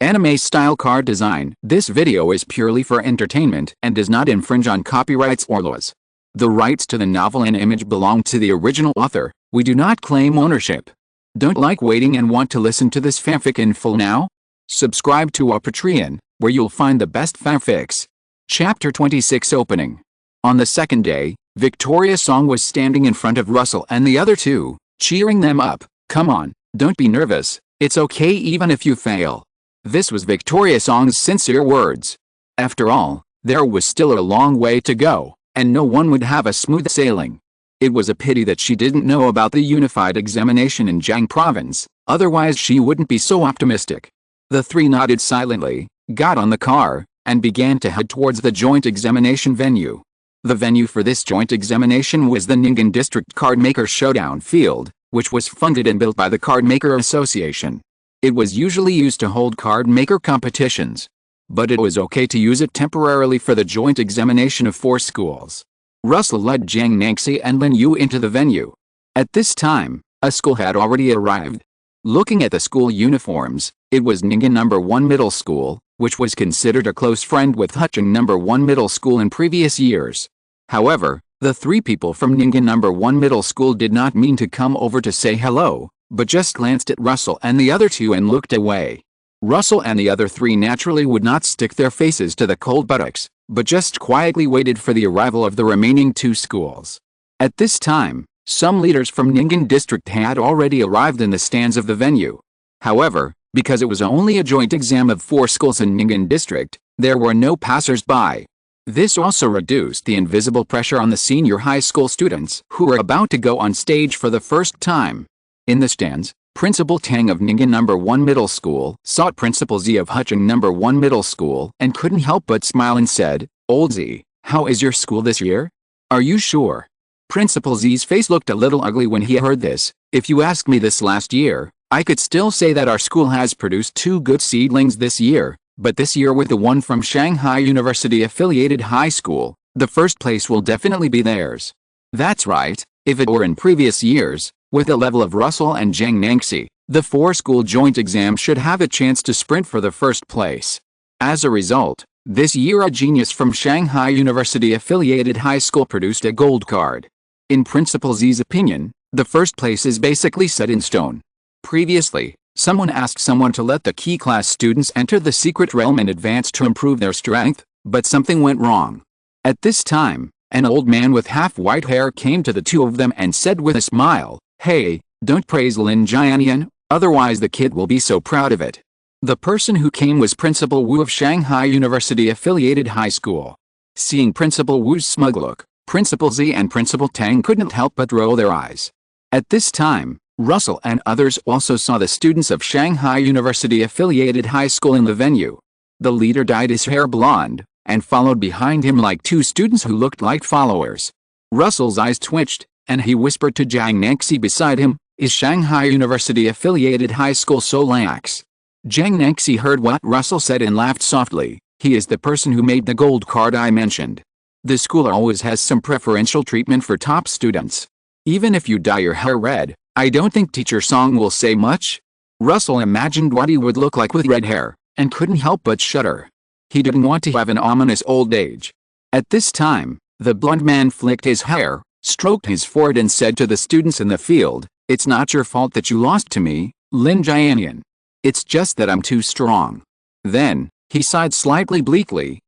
Anime-style card design. This video is purely for entertainment and does not infringe on copyrights or laws. The rights to the novel and image belong to the original author. We do not claim ownership. Don't like waiting and want to listen to this fanfic in full now? Subscribe to our Patreon, where you'll find the best fanfics. Chapter 26 Opening. On the second day, Victoria's Song was standing in front of Russell and the other two, cheering them up. Come on, don't be nervous, it's okay even if you fail. This was Victoria's Song's sincere words. After all, there was still a long way to go, and no one would have a smooth sailing. It was a pity that she didn't know about the unified examination in Jiang province, otherwise she wouldn't be so optimistic. The three nodded silently, got on the car, and began to head towards the joint examination venue. The venue for this joint examination was the Ningen District Cardmaker Showdown Field, which was funded and built by the Cardmaker Association. It was usually used to hold cardmaker competitions, but it was okay to use it temporarily for the joint examination of 4 schools. Russell led Jiang Nangxi and Lin Yu into the venue. At this time, a school had already arrived. Looking at the school uniforms, it was Ningen No. 1 Middle School, which was considered a close friend with Hucheng No. 1 Middle School in previous years. However, the 3 people from Ningen No. 1 Middle School did not mean to come over to say hello, but just glanced at Russell and the other 2 and looked away. Russell and the other 3 naturally would not stick their faces to the cold buttocks, but just quietly waited for the arrival of the remaining 2 schools. At this time, some leaders from Ningen District had already arrived in the stands of the venue. However, because it was only a joint exam of 4 schools in Ningen District, there were no passers-by. This also reduced the invisible pressure on the senior high school students who were about to go on stage for the first time. In the stands, Principal Tang of Ningen No. 1 Middle School sought Principal Z of Hucheng No. 1 Middle School and couldn't help but smile and said, "Old Z, how is your school this year? Are you sure?" Principal Z's face looked a little ugly when he heard this. "If you asked me this last year, I could still say that our school has produced 2 good seedlings this year, but this year with the one from Shanghai University affiliated high school, the first place will definitely be theirs." That's right, if it were in previous years, with the level of Russell and Jiang Nangxi, the 4-school joint exam should have a chance to sprint for the first place. As a result, this year a genius from Shanghai University affiliated high school produced a gold card. In Principal Z's opinion, the first place is basically set in stone. Previously, someone asked someone to let the key class students enter the secret realm and advance to improve their strength, but something went wrong. At this time, an old man with half-white hair came to the 2 of them and said with a smile, "Hey, don't praise Lin Jianian, otherwise the kid will be so proud of it." The person who came was Principal Wu of Shanghai University affiliated high school. Seeing Principal Wu's smug look, Principal Z and Principal Tang couldn't help but roll their eyes. At this time, Russell and others also saw the students of Shanghai University affiliated high school in the venue. The leader dyed his hair blonde, and followed behind him like 2 students who looked like followers. Russell's eyes twitched, and he whispered to Jiang Nangxi beside him, "Is Shanghai University affiliated high school so lax?" Jiang Nangxi heard what Russell said and laughed softly. "He is the person who made the gold card I mentioned. The school always has some preferential treatment for top students. Even if you dye your hair red, I don't think Teacher Song will say much." Russell imagined what he would look like with red hair, and couldn't help but shudder. He didn't want to have an ominous old age. At this time, the blond man flicked his hair, stroked his forehead and said to the students in the field, "It's not your fault that you lost to me, Lin Jianian. It's just that I'm too strong." Then, he sighed slightly bleakly,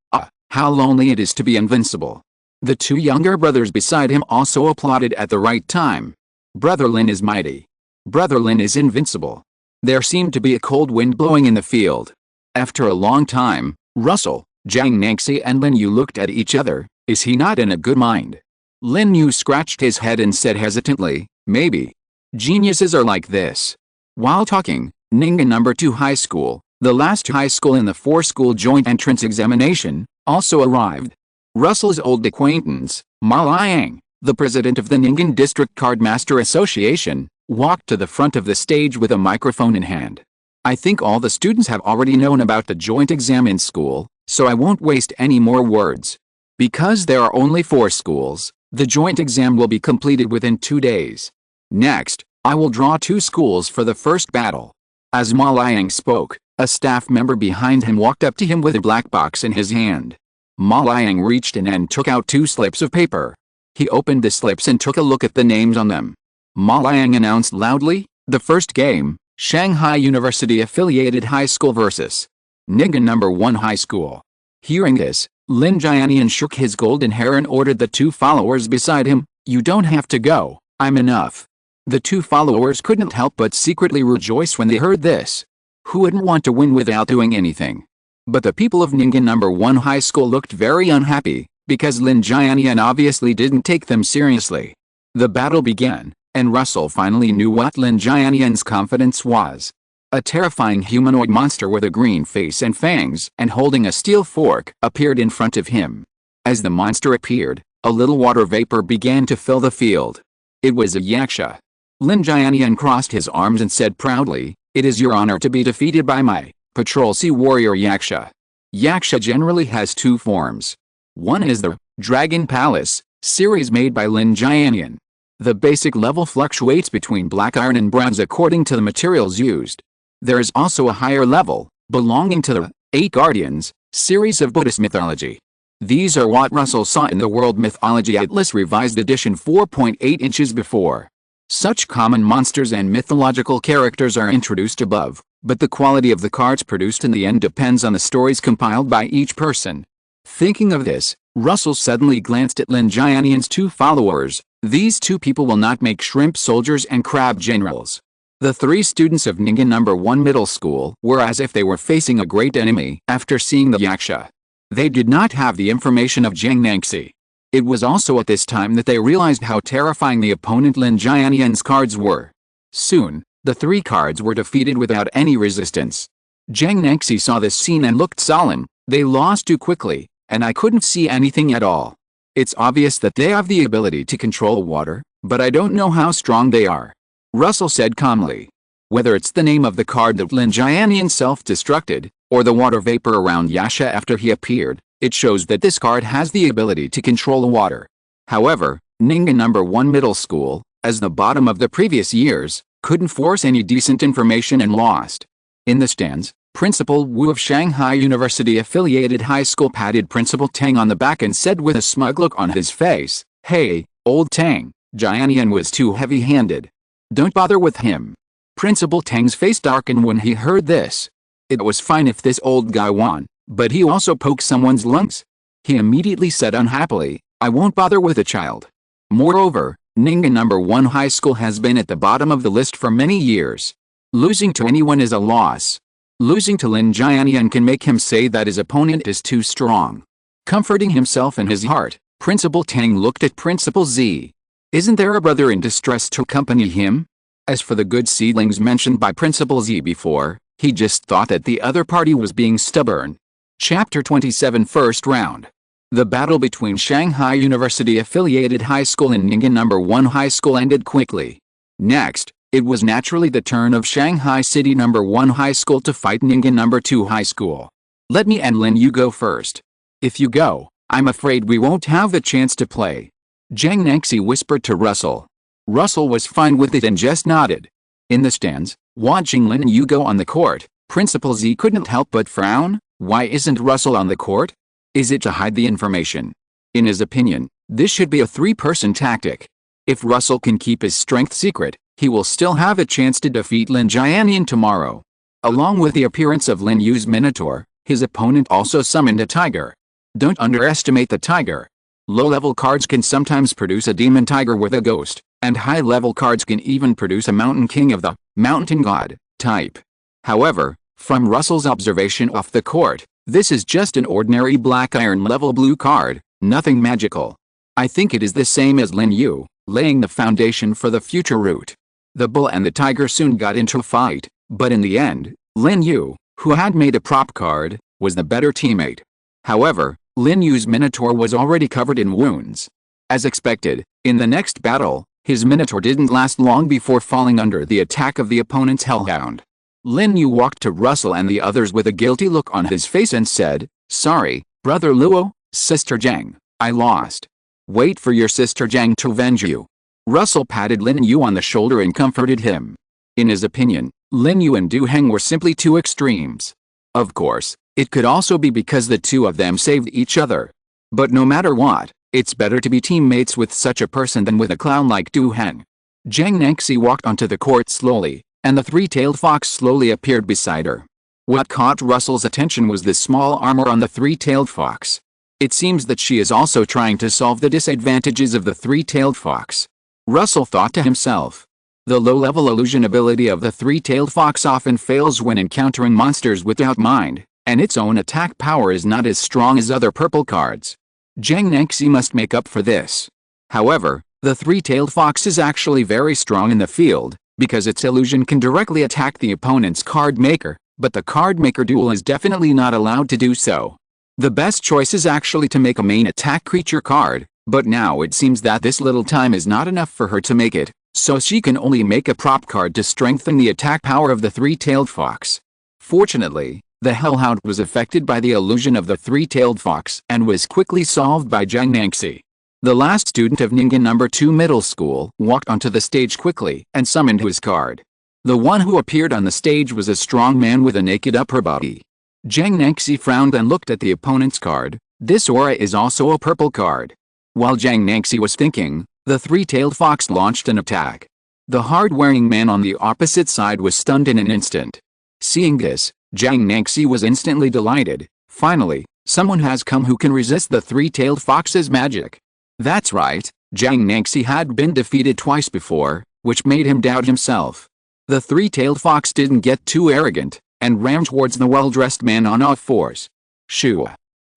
how lonely it is to be invincible." The 2 younger brothers beside him also applauded at the right time. "Brother Lin is mighty. Brother Lin is invincible." There seemed to be a cold wind blowing in the field. After a long time, Russell, Jiang Nangxi and Lin Yu looked at each other. Is he not in a good mind? Lin Yu scratched his head and said hesitantly, "Maybe. Geniuses are like this." While talking, Ningen No. 2 High School, the last high school in the 4-school joint entrance examination, also arrived. Russell's old acquaintance, Ma Liang, the president of the Ningen District Cardmaster Association, walked to the front of the stage with a microphone in hand. "I think all the students have already known about the joint exam in school, so I won't waste any more words. Because there are only 4 schools, the joint exam will be completed within 2 days. Next, I will draw 2 schools for the first battle." As Ma Liang spoke, A staff member behind him walked up to him with a black box in his hand. Ma Liang reached in and took out 2 slips of paper. He opened the slips and took a look at the names on them. Ma Liang announced loudly, "The first game, Shanghai University Affiliated High School vs. Ningen No. 1 High School." Hearing this, Lin Jianian shook his golden hair and ordered the 2 followers beside him, "You don't have to go, I'm enough." The 2 followers couldn't help but secretly rejoice when they heard this. Who wouldn't want to win without doing anything? But the people of Ningen No. 1 High School looked very unhappy, because Lin Jianian obviously didn't take them seriously. The battle began, and Russell finally knew what Lin Jianian's confidence was. A terrifying humanoid monster with a green face and fangs and holding a steel fork appeared in front of him. As the monster appeared, a little water vapor began to fill the field. It was a yaksha. Lin Jianian crossed his arms and said proudly, "It is your honor to be defeated by my Patrol Sea Warrior Yaksha." Yaksha generally has 2 forms. One is the Dragon Palace series made by Lin Jianian. The basic level fluctuates between black iron and bronze according to the materials used. There is also a higher level, belonging to the 8 Guardians series of Buddhist mythology. These are what Russell saw in the World Mythology Atlas Revised Edition 4.8 inches before. Such common monsters and mythological characters are introduced above, but the quality of the cards produced in the end depends on the stories compiled by each person. Thinking of this, Russell suddenly glanced at Lin Jianian's 2 followers. These 2 people will not make shrimp soldiers and crab generals. The 3 students of Ningen No. 1 Middle School were as if they were facing a great enemy after seeing the yaksha. They did not have the information of Zheng Nangxi. It was also at this time that they realized how terrifying the opponent Lin Jianian's cards were. Soon, the 3 cards were defeated without any resistance. Zheng Nangxi saw this scene and looked solemn. "They lost too quickly, and I couldn't see anything at all. It's obvious that they have the ability to control water, but I don't know how strong they are," Russell said calmly. Whether it's the name of the card that Lin Jianian self-destructed, or the water vapor around Yasha after he appeared, it shows that this card has the ability to control water. However, Ningen No. 1 Middle School, as the bottom of the previous years, couldn't force any decent information and lost. In the stands, Principal Wu of Shanghai University Affiliated High School patted Principal Tang on the back and said with a smug look on his face, "Hey, old Tang, Jianian was too heavy-handed. Don't bother with him." Principal Tang's face darkened when he heard this. It was fine if this old guy won, but he also poked someone's lungs. He immediately said unhappily, "I won't bother with a child." Moreover, Ningen No. 1 High School has been at the bottom of the list for many years. Losing to anyone is a loss. Losing to Lin Jianian can make him say that his opponent is too strong. Comforting himself in his heart, Principal Tang looked at Principal Z. Isn't there a brother in distress to accompany him? As for the good seedlings mentioned by Principal Z before, he just thought that the other party was being stubborn. Chapter 27 First Round. The battle between Shanghai University Affiliated High School and Ningen No. 1 High School ended quickly. Next, it was naturally the turn of Shanghai City No. 1 High School to fight Ningen No. 2 High School. "Let me and Lin Yu go first. If you go, I'm afraid we won't have the chance to play," Zheng Nangxi whispered to Russell. Russell was fine with it and just nodded. In the stands, watching Lin Yu go on the court, Principal Z couldn't help but frown. Why isn't Russell on the court? Is it to hide the information? In his opinion, this should be a 3-person tactic. If Russell can keep his strength secret, he will still have a chance to defeat Lin Jianian tomorrow. Along with the appearance of Lin Yu's Minotaur, his opponent also summoned a tiger. Don't underestimate the tiger. Low-level cards can sometimes produce a demon tiger with a ghost, and high-level cards can even produce a mountain king of the mountain god type. However, from Russell's observation off the court, this is just an ordinary black iron level blue card, nothing magical. I think it is the same as Lin Yu, laying the foundation for the future route. The bull and the tiger soon got into a fight, but in the end, Lin Yu, who had made a prop card, was the better teammate. However, Lin Yu's Minotaur was already covered in wounds. As expected, in the next battle, his Minotaur didn't last long before falling under the attack of the opponent's Hellhound. Lin Yu walked to Russell and the others with a guilty look on his face and said, "Sorry, Brother Luo, Sister Zhang, I lost. Wait for your Sister Zhang to avenge you." Russell patted Lin Yu on the shoulder and comforted him. In his opinion, Lin Yu and Du Heng were simply two extremes. Of course, it could also be because the two of them saved each other. But no matter what, it's better to be teammates with such a person than with a clown like Du Heng. Jiang Nangxi walked onto the court slowly, and the three-tailed fox slowly appeared beside her. What caught Russell's attention was the small armor on the three-tailed fox. It seems that she is also trying to solve the disadvantages of the three-tailed fox. Russell thought to himself. The low-level illusion ability of the three-tailed fox often fails when encountering monsters without mind, and its own attack power is not as strong as other purple cards. Jiang Nangxi must make up for this. However, the three-tailed fox is actually very strong in the field, because its illusion can directly attack the opponent's card maker, but the card maker duel is definitely not allowed to do so. The best choice is actually to make a main attack creature card, but now it seems that this little time is not enough for her to make it, so she can only make a prop card to strengthen the attack power of the three-tailed fox. Fortunately, the Hellhound was affected by the illusion of the three-tailed fox and was quickly solved by Jiang Nangxi. The last student of Ningen No. 2 Middle School walked onto the stage quickly and summoned his card. The one who appeared on the stage was a strong man with a naked upper body. Jiang Nangxi frowned and looked at the opponent's card. This aura is also a purple card. While Jiang Nangxi was thinking, the three-tailed fox launched an attack. The hard-wearing man on the opposite side was stunned in an instant. Seeing this, Jiang Nangxi was instantly delighted. Finally, someone has come who can resist the three-tailed fox's magic. That's right, Jiang Nangxi had been defeated twice before, which made him doubt himself. The three-tailed fox didn't get too arrogant, and ran towards the well-dressed man on all fours. Shoo!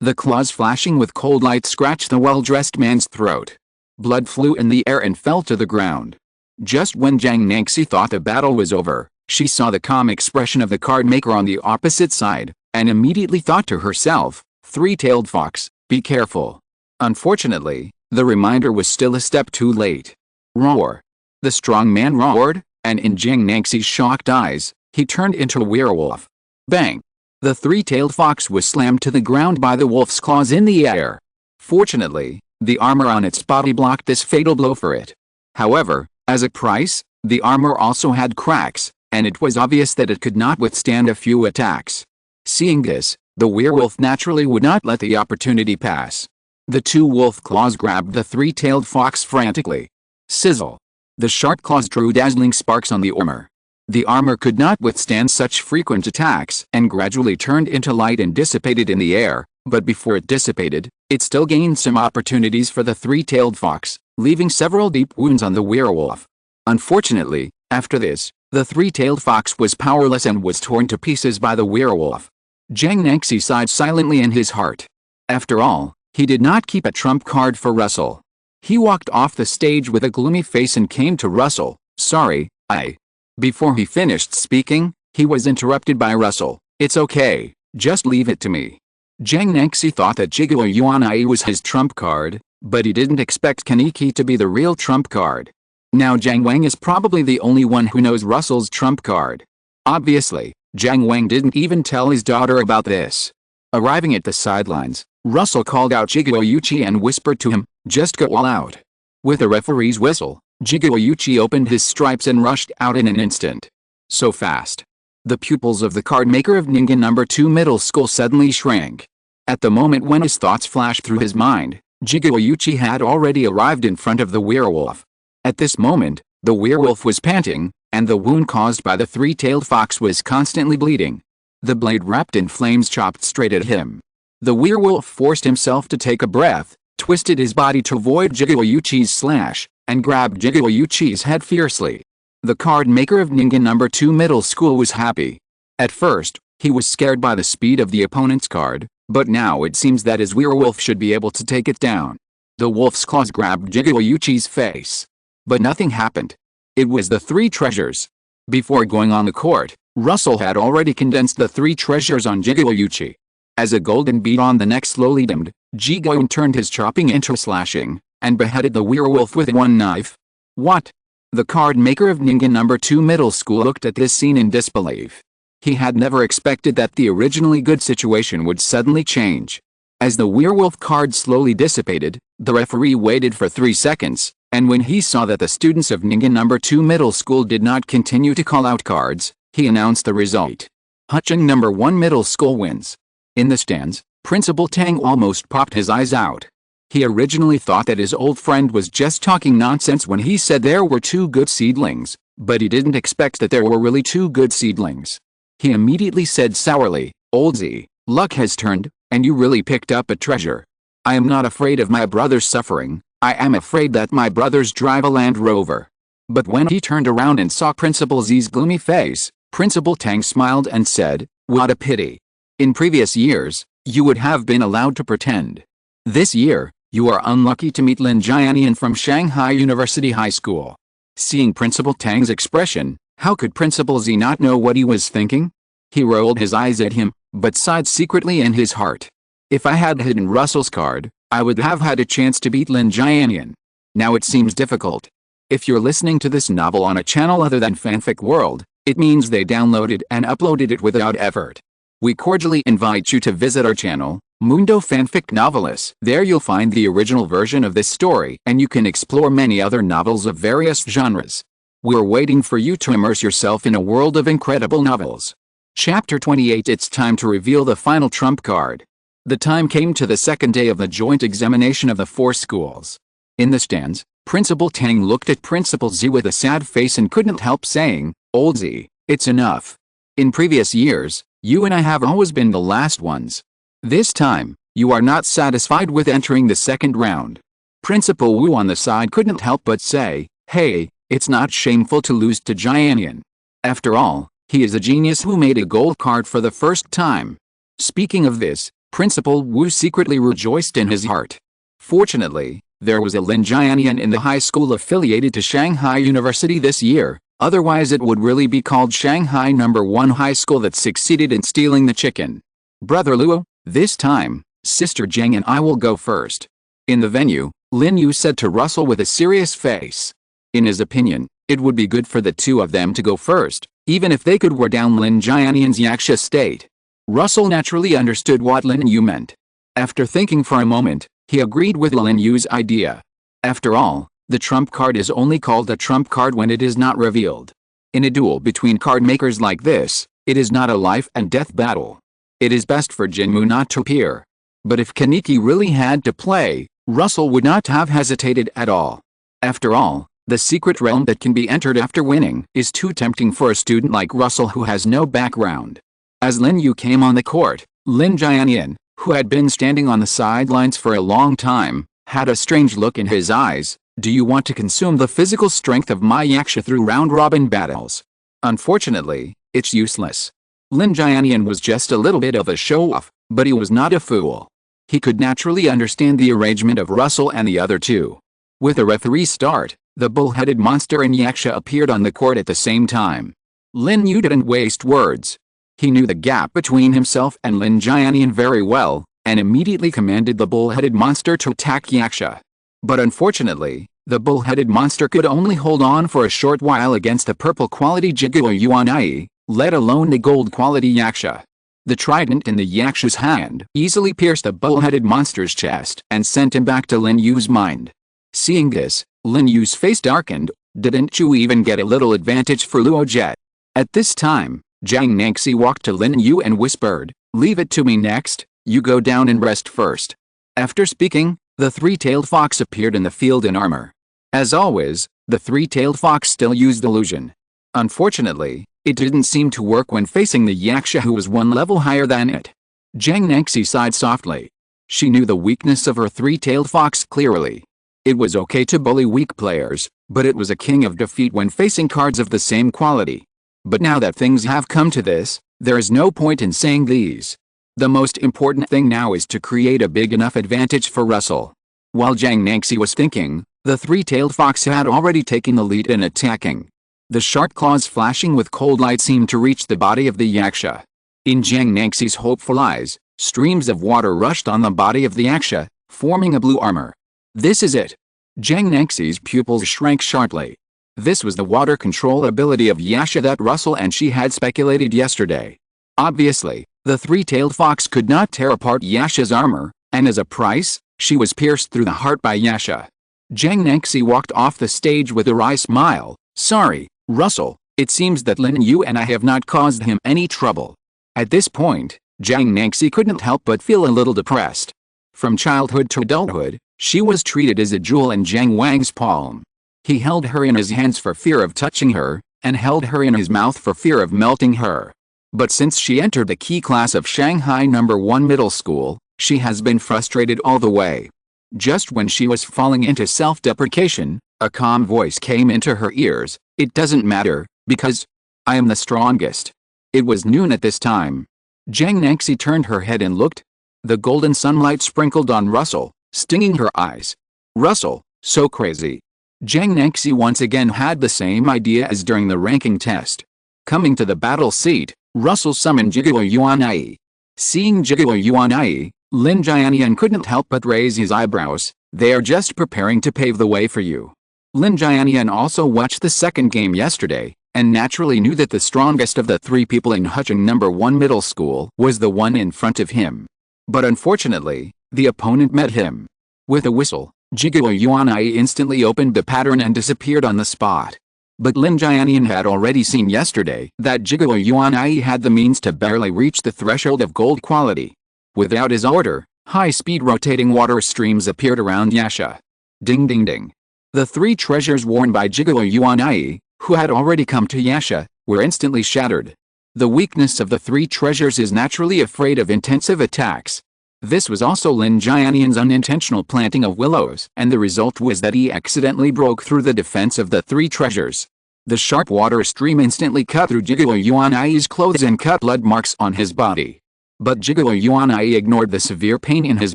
The claws flashing with cold light scratched the well-dressed man's throat. Blood flew in the air and fell to the ground. Just when Jiang Nangxi thought the battle was over, she saw the calm expression of the card maker on the opposite side, and immediately thought to herself, "Three-tailed fox, be careful." Unfortunately, the reminder was still a step too late. Roar! The strong man roared, and in Jiang Nangxi's shocked eyes, he turned into a werewolf. Bang! The three-tailed fox was slammed to the ground by the wolf's claws in the air. Fortunately, the armor on its body blocked this fatal blow for it. However, as a price, the armor also had cracks, and it was obvious that it could not withstand a few attacks. Seeing this, the werewolf naturally would not let the opportunity pass. The two wolf claws grabbed the three-tailed fox frantically. Sizzle! The sharp claws drew dazzling sparks on the armor. The armor could not withstand such frequent attacks and gradually turned into light and dissipated in the air, but before it dissipated, it still gained some opportunities for the three-tailed fox, leaving several deep wounds on the werewolf. Unfortunately, after this, the three-tailed fox was powerless and was torn to pieces by the werewolf. Jiang Nangxi sighed silently in his heart. After all, he did not keep a trump card for Russell. He walked off the stage with a gloomy face and came to Russell. "Sorry, I..." Before he finished speaking, he was interrupted by Russell. "It's okay, just leave it to me." Jiang Nangxi thought that Jigoro Yuanai was his trump card, but he didn't expect Kaneki to be the real trump card. Now Jiang Wang is probably the only one who knows Russell's trump card. Obviously, Jiang Wang didn't even tell his daughter about this. Arriving at the sidelines, Russell called out Jigoro and whispered to him, "Just go all out." With a referee's whistle, Jigoro opened his stripes and rushed out in an instant. So fast. The pupils of the card maker of Ningen No. 2 Middle School suddenly shrank. At the moment when his thoughts flashed through his mind, Jigoro had already arrived in front of the werewolf. At this moment, the werewolf was panting, and the wound caused by the three-tailed fox was constantly bleeding. The blade wrapped in flames chopped straight at him. The werewolf forced himself to take a breath, twisted his body to avoid Jigoro slash, and grabbed Jigoro head fiercely. The card maker of Ningen No. 2 Middle School was happy. At first, he was scared by the speed of the opponent's card, but now it seems that his werewolf should be able to take it down. The wolf's claws grabbed Jigoro face. But nothing happened. It was the three treasures. Before going on the court, Russell had already condensed the three treasures on Jigoro. As a golden bead on the neck slowly dimmed, Jigoro turned his chopping into slashing, and beheaded the werewolf with one knife. What? The card maker of Ningen No. 2 Middle School looked at this scene in disbelief. He had never expected that the originally good situation would suddenly change. As the werewolf card slowly dissipated, the referee waited for 3 seconds, And when he saw that the students of Ningen No. 2 Middle School did not continue to call out cards, he announced the result. Hacheng No. 1 Middle School wins. In the stands, Principal Tang almost popped his eyes out. He originally thought that his old friend was just talking nonsense when he said there were 2 good seedlings, but he didn't expect that there were really 2 good seedlings. He immediately said sourly, "Old Z, luck has turned, and you really picked up a treasure. I am not afraid of my brother's suffering, I am afraid that my brothers drive a Land Rover." But when he turned around and saw Principal Z's gloomy face, Principal Tang smiled and said, "What a pity. In previous years, you would have been allowed to pretend. This year, you are unlucky to meet Lin Jianian from Shanghai University High School." Seeing Principal Tang's expression, how could Principal Z not know what he was thinking? He rolled his eyes at him, but sighed secretly in his heart. If I had hidden Russell's card, I would have had a chance to beat Lin Jianian. Now it seems difficult. If you're listening to this novel on a channel other than Fanfic World, it means they downloaded and uploaded it without effort. We cordially invite you to visit our channel, Mundo Fanfic Novelis. There you'll find the original version of this story and you can explore many other novels of various genres. We're waiting for you to immerse yourself in a world of incredible novels. Chapter 28. It's time to reveal the final trump card. The time came to the second day of the joint examination of the 4 schools. In the stands, Principal Tang looked at Principal Z with a sad face and couldn't help saying, "Old Z, it's enough. In previous years, you and I have always been the last ones. This time, you are not satisfied with entering the second round." Principal Wu on the side couldn't help but say, "Hey, it's not shameful to lose to Jianian. After all, he is a genius who made a gold card for the first time." Speaking of this, Principal Wu secretly rejoiced in his heart. Fortunately, there was a Lin Jianian in the high school affiliated to Shanghai University this year, otherwise it would really be called Shanghai No. 1 High School that succeeded in stealing the chicken. "Brother Luo, this time, Sister Zheng and I will go first." In the venue, Lin Yu said to Russell with a serious face. In his opinion, it would be good for the 2 of them to go first, even if they could wear down Lin Jianian's yaksha state. Russell naturally understood what Lin Yu meant. After thinking for a moment, he agreed with Lin Yu's idea. After all, the trump card is only called a trump card when it is not revealed. In a duel between card makers like this, it is not a life and death battle. It is best for Jinmu not to appear. But if Kaneki really had to play, Russell would not have hesitated at all. After all, the secret realm that can be entered after winning is too tempting for a student like Russell who has no background. As Lin Yu came on the court, Lin Jianian, who had been standing on the sidelines for a long time, had a strange look in his eyes. "Do you want to consume the physical strength of my yaksha through round-robin battles?" Unfortunately, it's useless. Lin Jianian was just a little bit of a show-off, but he was not a fool. He could naturally understand the arrangement of Russell and the other 2. With the referee start, the bull-headed monster and yaksha appeared on the court at the same time. Lin Yu didn't waste words. He knew the gap between himself and Lin Jianian very well, and immediately commanded the bull-headed monster to attack yaksha. But unfortunately, the bull-headed monster could only hold on for a short while against the purple-quality Jigua Yuanai, let alone the gold-quality yaksha. The trident in the yaksha's hand easily pierced the bull-headed monster's chest and sent him back to Lin Yu's mind. Seeing this, Lin Yu's face darkened. "Didn't you even get a little advantage for Luo Jet?" At this time, Jiang Nangxi walked to Lin Yu and whispered, "Leave it to me next, you go down and rest first." After speaking, the 3-tailed fox appeared in the field in armor. As always, the 3-tailed fox still used illusion. Unfortunately, it didn't seem to work when facing the yaksha who was 1 level higher than it. Jiang Nangxi sighed softly. She knew the weakness of her 3-tailed fox clearly. It was okay to bully weak players, but it was a king of defeat when facing cards of the same quality. But now that things have come to this, there is no point in saying these. The most important thing now is to create a big enough advantage for Russell. While Jiang Nangxi was thinking, the 3-tailed fox had already taken the lead in attacking. The sharp claws flashing with cold light seemed to reach the body of the yaksha. In Jiang Nangxi's hopeful eyes, streams of water rushed on the body of the yaksha, forming a blue armor. "This is it." Jiang Nangxi's pupils shrank sharply. This was the water control ability of yaksha that Russell and she had speculated yesterday. Obviously, the 3-tailed fox could not tear apart yaksha's armor, and as a price, she was pierced through the heart by yaksha. Jiang Nengxi walked off the stage with a wry smile. Sorry, Russell, it seems that Lin Yu and I have not caused him any trouble. At this point, Jiang Nengxi couldn't help but feel a little depressed. From childhood to adulthood, she was treated as a jewel in Jiang Wang's palm. He held her in his hands for fear of touching her, and held her in his mouth for fear of melting her. But since she entered the key class of Shanghai No. 1 middle school, she has been frustrated all the way. Just when she was falling into self-deprecation, a calm voice came into her ears. It doesn't matter, because I am the strongest. It was noon at this time. Jiang Nengxi turned her head and looked. The golden sunlight sprinkled on Russell, stinging her eyes. Russell, so crazy. Jiang Nengxi once again had the same idea as during the ranking test. Coming to the battle seat, Russell summoned Jigoro Yuanai. Seeing Jigoro Yuanai, Lin Jianian couldn't help but raise his eyebrows. They are just preparing to pave the way for you. Lin Jianian also watched the second game yesterday, and naturally knew that the strongest of the three people in Hucheng No. 1 middle school was the one in front of him. But unfortunately, the opponent met him. With a whistle, Jigoro Yuanai instantly opened the pattern and disappeared on the spot. But Lin Jianian had already seen yesterday that Jigoro Yuanai had the means to barely reach the threshold of gold quality. Without his order, high-speed rotating water streams appeared around Yasha. Ding ding ding. The three treasures worn by Jigoro Yuanai, who had already come to Yasha, were instantly shattered. The weakness of the three treasures is naturally afraid of intensive attacks. This was also Lin Jianian's unintentional planting of willows, and the result was that he accidentally broke through the defense of the three treasures. The sharp water stream instantly cut through Jigoro Yuanai's clothes and cut blood marks on his body. But Jigoro Yuanai ignored the severe pain in his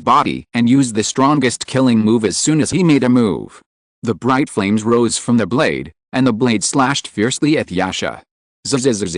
body and used the strongest killing move as soon as he made a move. The bright flames rose from the blade, and the blade slashed fiercely at Yasha. Zzz.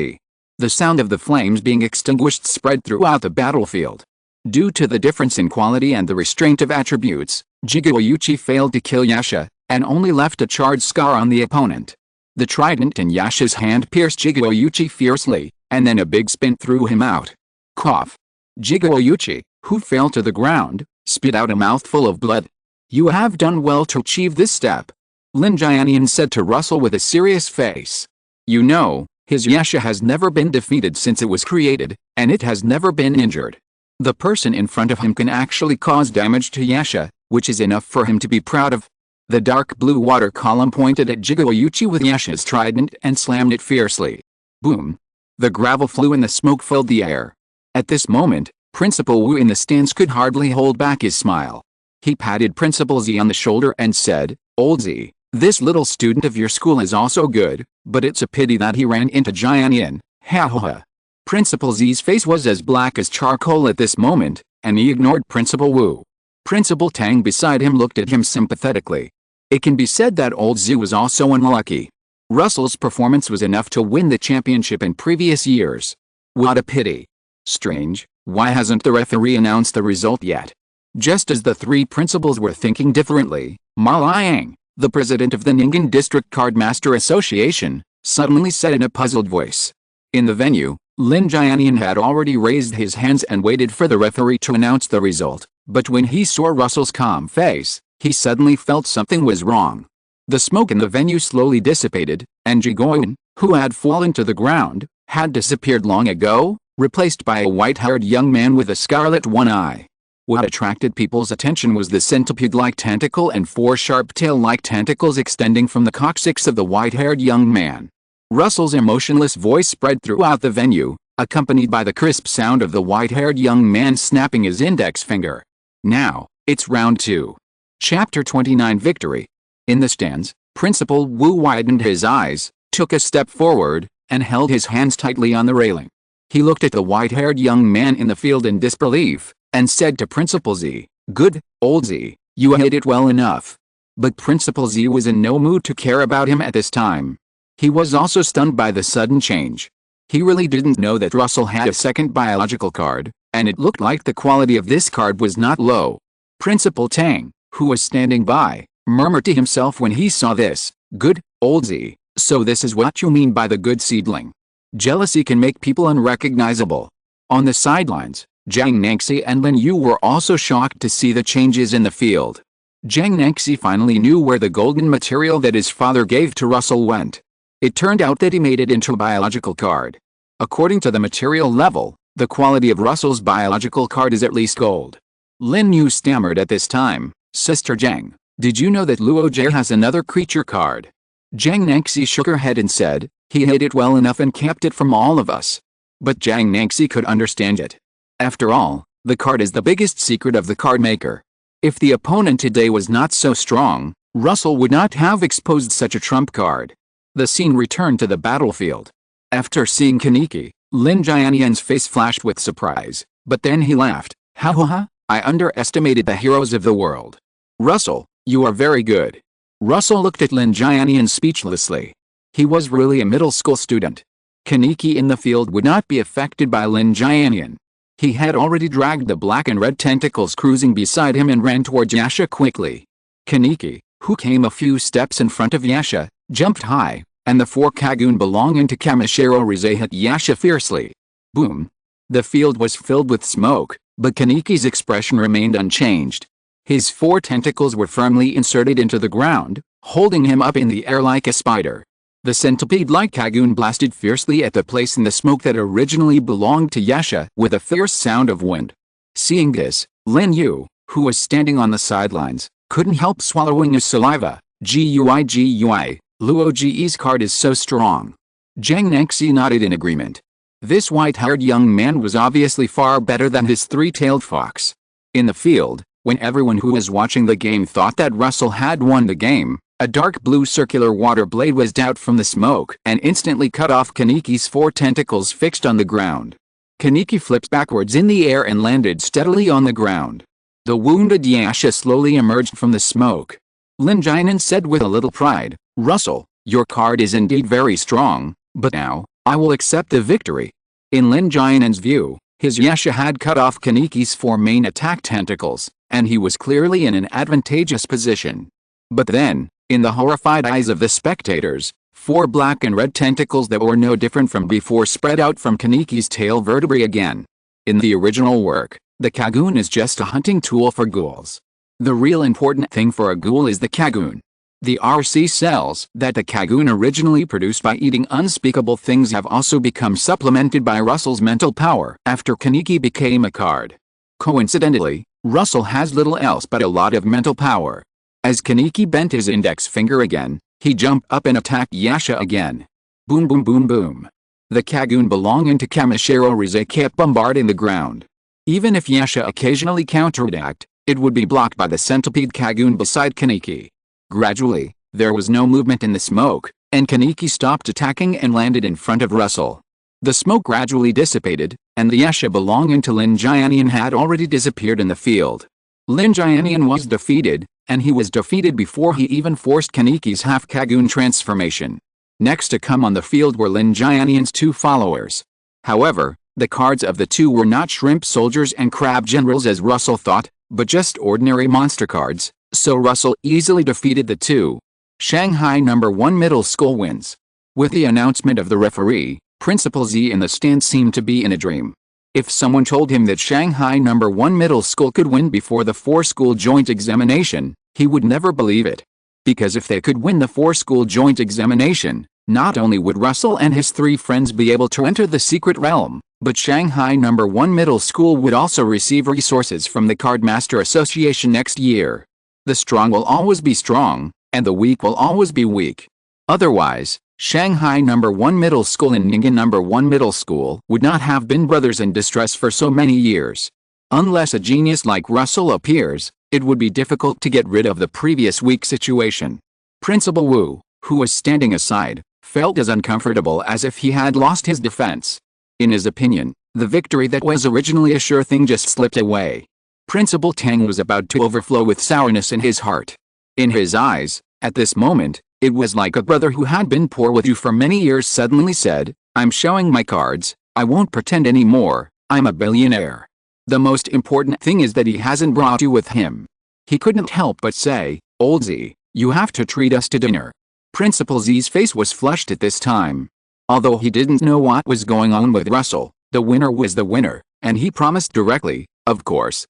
The sound of the flames being extinguished spread throughout the battlefield. Due to the difference in quality and the restraint of attributes, Yoriichi failed to kill Yasha, and only left a charred scar on the opponent. The trident in Yasha's hand pierced Yoriichi fiercely, and then a big spin threw him out. Cough. Yoriichi, who fell to the ground, spit out a mouthful of blood. You have done well to achieve this step, Lin Jianian said to Russell with a serious face. You know, his Yasha has never been defeated since it was created, and it has never been injured. The person in front of him can actually cause damage to Yasha, which is enough for him to be proud of. The dark blue water column pointed at Yoriichi with Yasha's trident and slammed it fiercely. Boom. The gravel flew and the smoke filled the air. At this moment, Principal Wu in the stands could hardly hold back his smile. He patted Principal Z on the shoulder and said, Old Z, this little student of your school is also good, but it's a pity that he ran into Jianian. Ha ha ha. Principal Z's face was as black as charcoal at this moment, and he ignored Principal Wu. Principal Tang beside him looked at him sympathetically. It can be said that Old Z was also unlucky. Russell's performance was enough to win the championship in previous years. What a pity. Strange, why hasn't the referee announced the result yet? Just as the three principals were thinking differently, Ma Liang, the president of the Ning'an District Cardmaster Association, suddenly said in a puzzled voice. In the venue, Lin Jianian had already raised his hands and waited for the referee to announce the result, but when he saw Russell's calm face, he suddenly felt something was wrong. The smoke in the venue slowly dissipated, and Jigoyan, who had fallen to the ground, had disappeared long ago, replaced by a white-haired young man with a scarlet one eye. What attracted people's attention was the centipede-like tentacle and four sharp tail-like tentacles extending from the coccyx of the white-haired young man. Russell's emotionless voice spread throughout the venue, accompanied by the crisp sound of the white-haired young man snapping his index finger. Now, it's round 2. Chapter 29 Victory. In the stands, Principal Wu widened his eyes, took a step forward, and held his hands tightly on the railing. He looked at the white-haired young man in the field in disbelief, and said to Principal Z, Good, Old Z, you hit it well enough. But Principal Z was in no mood to care about him at this time. He was also stunned by the sudden change. He really didn't know that Russell had a second biological card, and it looked like the quality of this card was not low. Principal Tang, who was standing by, murmured to himself when he saw this, Good, Old Z, so this is what you mean by the good seedling. Jealousy can make people unrecognizable. On the sidelines, Jiang Nengxi and Lin Yu were also shocked to see the changes in the field. Jiang Nengxi finally knew where the golden material that his father gave to Russell went. It turned out that he made it into a biological card. According to the material level, the quality of Russell's biological card is at least gold. Lin Yu stammered at this time, "Sister Jiang, did you know that Luo Jie has another creature card?" Jiang Nengxi shook her head and said, "He hid it well enough and kept it from all of us." But Jiang Nengxi could understand it. After all, the card is the biggest secret of the card maker. If the opponent today was not so strong, Russell would not have exposed such a trump card. The scene returned to the battlefield. After seeing Kaneki, Lin Jianian's face flashed with surprise, but then he laughed. "Ha ha ha, I underestimated the heroes of the world. Russell, you are very good." Russell looked at Lin Jianian speechlessly. He was really a middle school student. Kaneki in the field would not be affected by Lin Jianian. He had already dragged the black and red tentacles cruising beside him and ran towards Yasha quickly. Kaneki, who came a few steps in front of Yasha, jumped high, and the 4 Kagun belonging to Kamishiro Rize hit Yasha fiercely. Boom! The field was filled with smoke, but Kaneki's expression remained unchanged. His 4 tentacles were firmly inserted into the ground, holding him up in the air like a spider. The centipede-like Kagun blasted fiercely at the place in the smoke that originally belonged to Yasha with a fierce sound of wind. Seeing this, Lin Yu, who was standing on the sidelines, couldn't help swallowing his saliva. Gui, Luo Ji's card is so strong. Jiang Nengxi nodded in agreement. This white-haired young man was obviously far better than his 3-tailed fox. In the field, when everyone who was watching the game thought that Russell had won the game, a dark blue circular water blade whizzed out from the smoke and instantly cut off Kaneki's 4 tentacles fixed on the ground. Kaneki flipped backwards in the air and landed steadily on the ground. The wounded Yasha slowly emerged from the smoke. Lin Jianan said with a little pride, "Russell, your card is indeed very strong, but now, I will accept the victory." In Lin Jianan's view, his Yasha had cut off Kaneki's 4 main attack tentacles, and he was clearly in an advantageous position. But then, in the horrified eyes of the spectators, 4 black and red tentacles that were no different from before spread out from Kaneki's tail vertebrae again. In the original work, the Kagun is just a hunting tool for ghouls. The real important thing for a ghoul is the Kagun. The RC cells that the Kagun originally produced by eating unspeakable things have also become supplemented by Russell's mental power after Kaneki became a card. Coincidentally, Russell has little else but a lot of mental power. As Kaneki bent his index finger again, he jumped up and attacked Yasha again. Boom boom boom boom. The Kagun belonging to Kamishiro Rize kept bombarding the ground. Even if Yasha occasionally counterattacked, it would be blocked by the centipede Kagun beside Kaneki. Gradually, there was no movement in the smoke, and Kaneki stopped attacking and landed in front of Russell. The smoke gradually dissipated, and the Yasha belonging to Lin Jianian had already disappeared in the field. Lin Jianian was defeated, and he was defeated before he even forced Kaneki's half-Kagun transformation. Next to come on the field were Lin Jianian's 2 followers. However, the cards of the 2 were not shrimp soldiers and crab generals as Russell thought, but just ordinary monster cards, so Russell easily defeated the 2. Shanghai No. 1 Middle School wins. With the announcement of the referee, Principal Z in the stand seemed to be in a dream. If someone told him that Shanghai No. 1 Middle School could win before the 4-school joint examination, he would never believe it. Because if they could win the 4-school joint examination, not only would Russell and his 3 friends be able to enter the secret realm, but Shanghai No. 1 Middle School would also receive resources from the Cardmaster Association next year. The strong will always be strong, and the weak will always be weak. Otherwise, Shanghai No. 1 Middle School and Ningyan No. 1 Middle School would not have been brothers in distress for so many years. Unless a genius like Russell appears, it would be difficult to get rid of the previous weak situation. Principal Wu, who was standing aside, felt as uncomfortable as if he had lost his defense. In his opinion, the victory that was originally a sure thing just slipped away. Principal Tang was about to overflow with sourness in his heart. In his eyes, at this moment, it was like a brother who had been poor with you for many years suddenly said, "I'm showing my cards, I won't pretend anymore, I'm a billionaire." The most important thing is that he hasn't brought you with him. He couldn't help but say, "Old Z, you have to treat us to dinner." Principal Z's face was flushed at this time. Although he didn't know what was going on with Russell, the winner was the winner, and he promised directly, of course,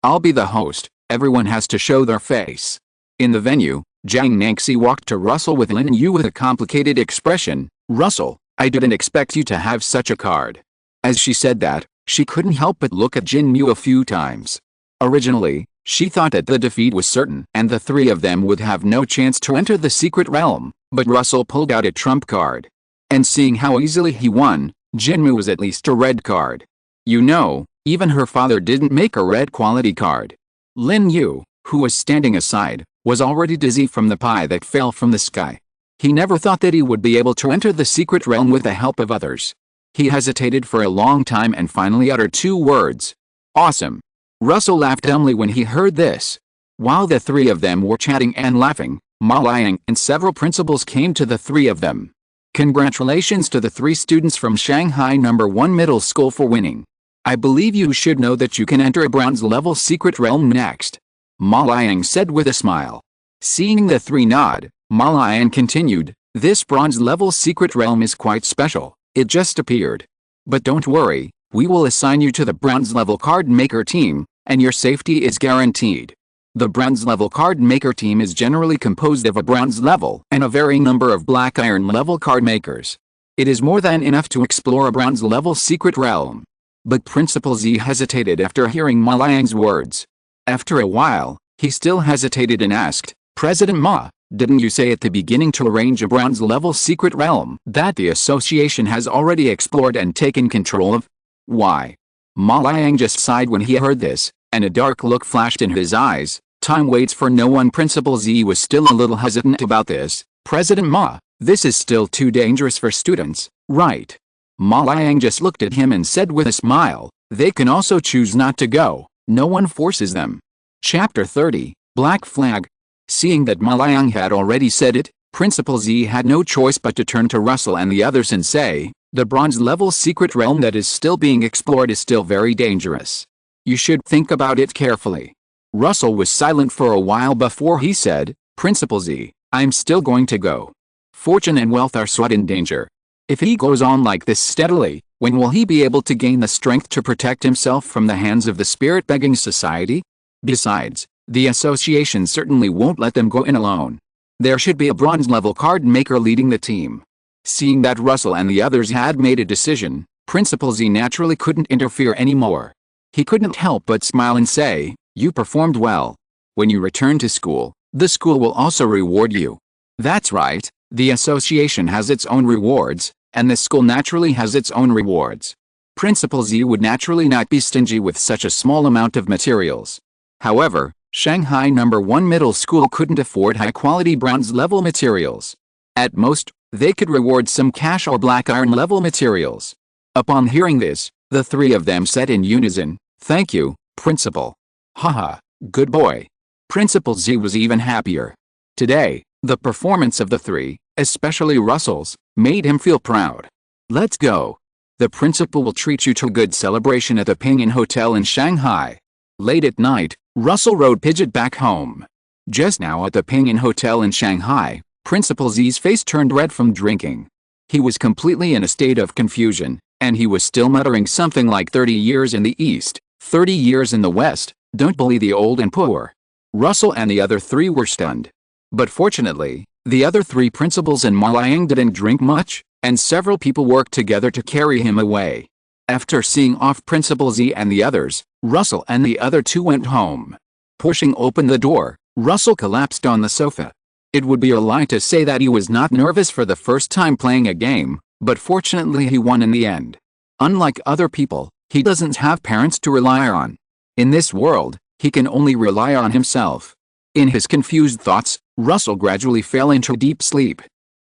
I'll be the host, Everyone has to show their face. In the venue, Jiang Nanxi walked to Russell with Lin Yu with a complicated expression. Russell, I didn't expect you to have such a card. As she said that, she couldn't help but look at Jinmu a few times. Originally, she thought that the defeat was certain and the three of them would have no chance to enter the secret realm, but Russell pulled out a trump card. And seeing how easily he won, Jinmu was at least a red card. You know, even her father didn't make a red quality card. Lin Yu, who was standing aside, was already dizzy from the pie that fell from the sky. He never thought that he would be able to enter the secret realm with the help of others. He hesitated for a long time and finally uttered two words. Awesome. Russell laughed dumbly when he heard this. While the three of them were chatting and laughing, Ma Liang and several principals came to the three of them. Congratulations to the three students from Shanghai No. 1 Middle School for winning. I believe you should know that you can enter a bronze level secret realm next. Ma Liang said with a smile. Seeing the three nod, Ma Liang continued, this bronze level secret realm is quite special, it just appeared. But don't worry, we will assign you to the bronze level card maker team, and your safety is guaranteed. The bronze level card maker team is generally composed of a bronze level and a varying number of black iron level card makers. It is more than enough to explore a bronze level secret realm. But Principal Z hesitated after hearing Ma Liang's words. After a while, he still hesitated and asked, President Ma, didn't you say at the beginning to arrange a bronze level secret realm that the association has already explored and taken control of? Why? Ma Liang just sighed when he heard this, and a dark look flashed in his eyes. Time waits for no one. Principal Z was still a little hesitant about this. President Ma, this is still too dangerous for students, right? Ma Liang just looked at him and said with a smile, they can also choose not to go, no one forces them. Chapter 30, Black Flag. Seeing that Ma Liang had already said it, Principal Z had no choice but to turn to Russell and the others and say, the bronze level secret realm that is still being explored is still very dangerous. You should think about it carefully. Russell was silent for a while before he said, Principal Z, I'm still going to go. Fortune and wealth are so in danger. If he goes on like this steadily, when will he be able to gain the strength to protect himself from the hands of the spirit-begging society? Besides, the association certainly won't let them go in alone. There should be a bronze-level card maker leading the team. Seeing that Russell and the others had made a decision, Principal Z naturally couldn't interfere anymore. He couldn't help but smile and say, you performed well. When you return to school, the school will also reward you. That's right, the association has its own rewards, and the school naturally has its own rewards. Principal Z would naturally not be stingy with such a small amount of materials. However, Shanghai No. 1 Middle School couldn't afford high-quality bronze-level materials. At most, they could reward some cash or black iron-level materials. Upon hearing this, the three of them said in unison, thank you, Principal. Haha, good boy. Principal Z was even happier. Today, the performance of the three, especially Russell's, made him feel proud. Let's go. The principal will treat you to a good celebration at the Pinyin Hotel in Shanghai. Late at night, Russell rode Pidgeot back home. Just now at the Pinyin Hotel in Shanghai, Principal Z's face turned red from drinking. He was completely in a state of confusion, and he was still muttering something like 30 years in the East, 30 years in the West, don't bully the old and poor. Russell and the other three were stunned. But fortunately, the other three principals and Ma Liang didn't drink much, and several people worked together to carry him away. After seeing off Principal Z and the others, Russell and the other two went home. Pushing open the door, Russell collapsed on the sofa. It would be a lie to say that he was not nervous for the first time playing a game, but fortunately he won in the end. Unlike other people, he doesn't have parents to rely on. In this world, he can only rely on himself. In his confused thoughts, Russell gradually fell into deep sleep.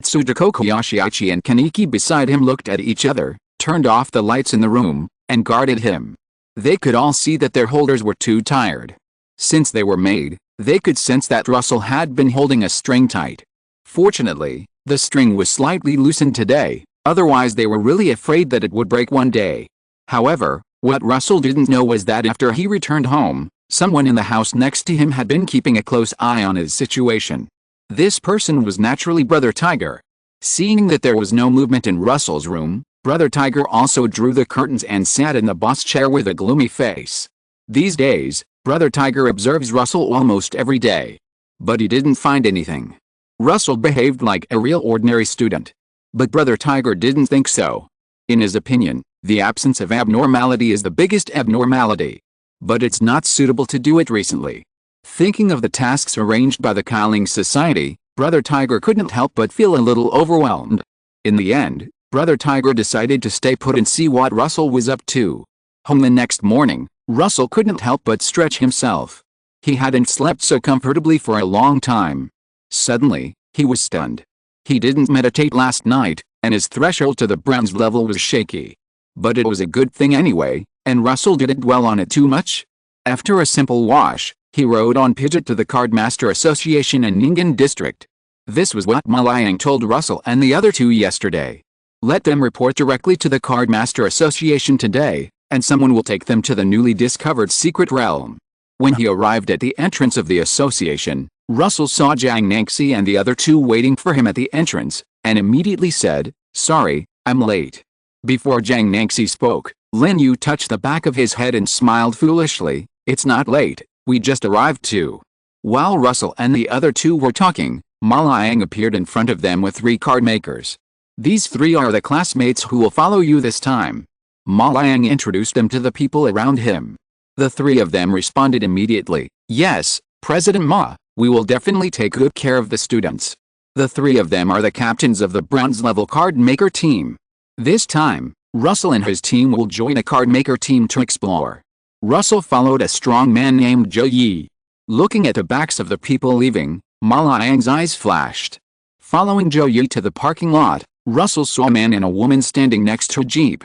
Tsudoko Koyashiichi and Kaneki beside him looked at each other, turned off the lights in the room, and guarded him. They could all see that their holders were too tired. Since they were made, they could sense that Russell had been holding a string tight. Fortunately, the string was slightly loosened today, otherwise they were really afraid that it would break one day. However, what Russell didn't know was that after he returned home, someone in the house next to him had been keeping a close eye on his situation. This person was naturally Brother Tiger. Seeing that there was no movement in Russell's room, Brother Tiger also drew the curtains and sat in the boss chair with a gloomy face. These days, Brother Tiger observes Russell almost every day. But he didn't find anything. Russell behaved like a real ordinary student. But Brother Tiger didn't think so. In his opinion, the absence of abnormality is the biggest abnormality. But it's not suitable to do it recently. Thinking of the tasks arranged by the Qi Ling Society, Brother Tiger couldn't help but feel a little overwhelmed. In the end, Brother Tiger decided to stay put and see what Russell was up to. Home the next morning, Russell couldn't help but stretch himself. He hadn't slept so comfortably for a long time. Suddenly, he was stunned. He didn't meditate last night, and his threshold to the bronze level was shaky. But it was a good thing anyway, and Russell didn't dwell on it too much. After a simple wash, he rode on Pidgeot to the Cardmaster Association in Ningen District. This was what Malayang told Russell and the other two yesterday. Let them report directly to the Cardmaster Association today, and someone will take them to the newly discovered secret realm. When he arrived at the entrance of the association, Russell saw Jiang Nanxi and the other two waiting for him at the entrance, and immediately said, "Sorry, I'm late." Before Jiang Nanxi spoke, Lin Yu touched the back of his head and smiled foolishly. "It's not late, we just arrived too." While Russell and the other two were talking, Malayang appeared in front of them with 3 card makers. "These 3 are the classmates who will follow you this time." Malayang introduced them to the people around him. The 3 of them responded immediately, "Yes, President Ma, we will definitely take good care of the students." The 3 of them are the captains of the bronze level card maker team. This time, Russell and his team will join a card maker team to explore. Russell followed a strong man named Zhou Yi. Looking at the backs of the people leaving, Malayang's eyes flashed. Following Zhou Yi to the parking lot, Russell saw a man and a woman standing next to a jeep.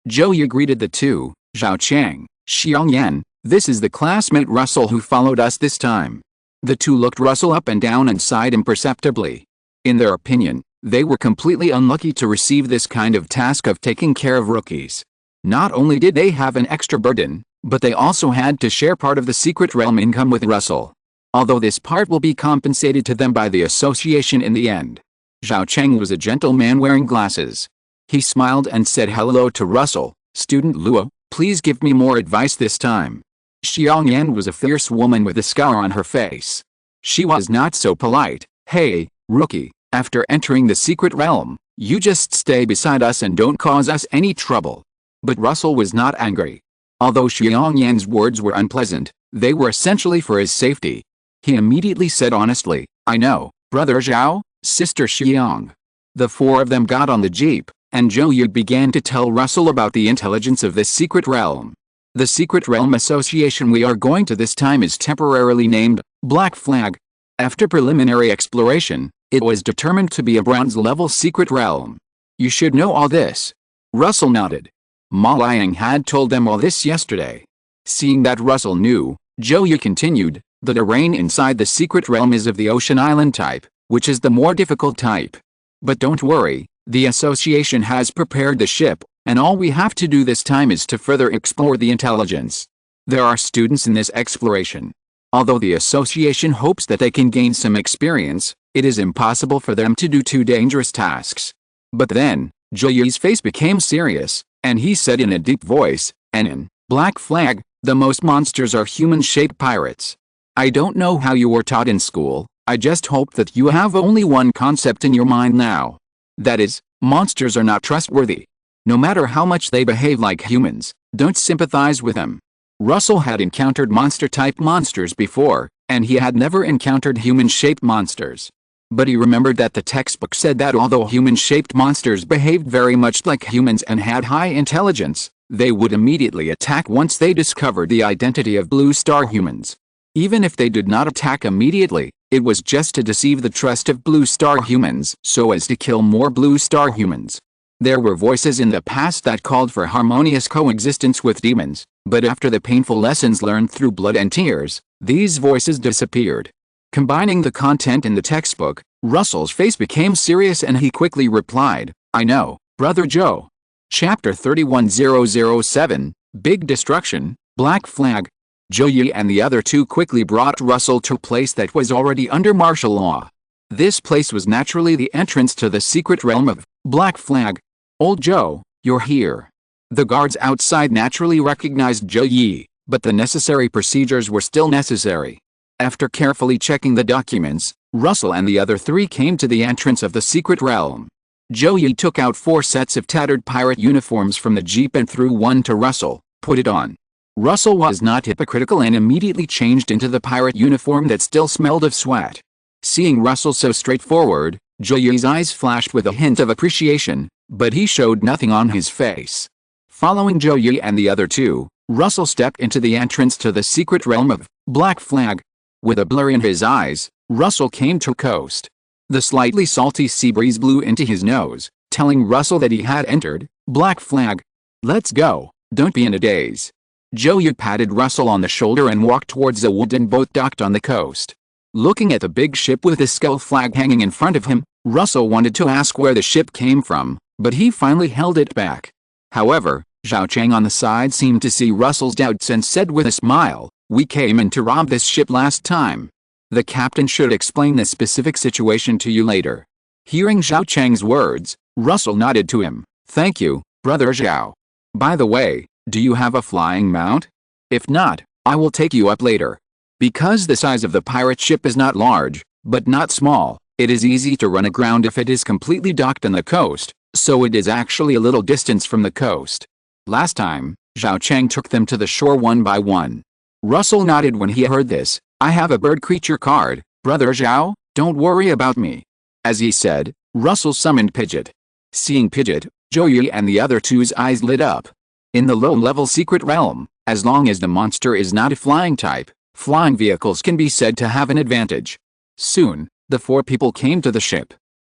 Zhou Yi greeted the two. "Zhao Chang, Xiang Yan, this is the classmate Russell who followed us this time." The two looked Russell up and down and sighed imperceptibly. In their opinion, they were completely unlucky to receive this kind of task of taking care of rookies. Not only did they have an extra burden, but they also had to share part of the secret realm income with Russell. Although this part will be compensated to them by the association in the end. Zhao Cheng was a gentleman wearing glasses. He smiled and said hello to Russell. "Student Luo, please give me more advice this time." Xiang Yan was a fierce woman with a scour on her face. She was not so polite. "Hey, rookie, after entering the secret realm, you just stay beside us and don't cause us any trouble." But Russell was not angry. Although Xiang Yan's words were unpleasant, they were essentially for his safety. He immediately said honestly, "I know, Brother Zhao, Sister Xiang." The 4 of them got on the jeep, and Zhou Yu began to tell Russell about the intelligence of this secret realm. The Secret Realm Association we are going to this time is temporarily named Black Flag. After preliminary exploration, it was determined to be a bronze-level secret realm. You should know all this. Russell nodded. Malayang had told them all this yesterday. Seeing that Russell knew, Zhou Yu continued, "The terrain inside the secret realm is of the ocean island type, which is the more difficult type. But don't worry, the association has prepared the ship, and all we have to do this time is to further explore the intelligence. There are students in this exploration. Although the association hopes that they can gain some experience, it is impossible for them to do 2 dangerous tasks." But then, Zhou Yu's face became serious, and he said in a deep voice, "And in Black Flag, the most monsters are human-shaped pirates. I don't know how you were taught in school, I just hope that you have only one concept in your mind now. That is, monsters are not trustworthy. No matter how much they behave like humans, don't sympathize with them." Russell had encountered monster-type monsters before, and he had never encountered human-shaped monsters. But he remembered that the textbook said that although human-shaped monsters behaved very much like humans and had high intelligence, they would immediately attack once they discovered the identity of Blue Star humans. Even if they did not attack immediately, it was just to deceive the trust of Blue Star humans so as to kill more Blue Star humans. There were voices in the past that called for harmonious coexistence with demons, but after the painful lessons learned through blood and tears, these voices disappeared. Combining the content in the textbook, Russell's face became serious and he quickly replied, "I know, Brother Joe." Chapter 31007, Big Destruction, Black Flag. Zhou Yi and the other two quickly brought Russell to a place that was already under martial law. This place was naturally the entrance to the secret realm of Black Flag. "Old Joe, you're here." The guards outside naturally recognized Zhou Yi, but the necessary procedures were still necessary. After carefully checking the documents, Russell and the other three came to the entrance of the secret realm. Joey took out 4 sets of tattered pirate uniforms from the jeep and threw one to Russell. Put it on. Russell was not hypocritical and immediately changed into the pirate uniform that still smelled of sweat. Seeing Russell so straightforward, Joey's eyes flashed with a hint of appreciation, but he showed nothing on his face. Following Joey and the other two, Russell stepped into the entrance to the secret realm of Black Flag. With a blur in his eyes, Russell came to coast. The slightly salty sea breeze blew into his nose, telling Russell that he had entered Black Flag. Let's go, don't be in a daze. Joey patted Russell on the shoulder and walked towards a wooden boat docked on the coast. Looking at the big ship with the skull flag hanging in front of him, Russell wanted to ask where the ship came from, but he finally held it back. However, Zhao Chang on the side seemed to see Russell's doubts and said with a smile, "We came in to rob this ship last time. The captain should explain the specific situation to you later." Hearing Zhao Chang's words, Russell nodded to him. "Thank you, Brother Zhao. By the way, do you have a flying mount? If not, I will take you up later." Because the size of the pirate ship is not large, but not small, it is easy to run aground if it is completely docked on the coast, so it is actually a little distance from the coast. Last time, Zhao Chang took them to the shore one by one. Russell nodded when he heard this. "I have a bird creature card, Brother Zhao, don't worry about me." As he said, Russell summoned Pidgeot. Seeing Pidgeot, Joey and the other two's eyes lit up. In the low-level secret realm, as long as the monster is not a flying type, flying vehicles can be said to have an advantage. Soon, the 4 people came to the ship.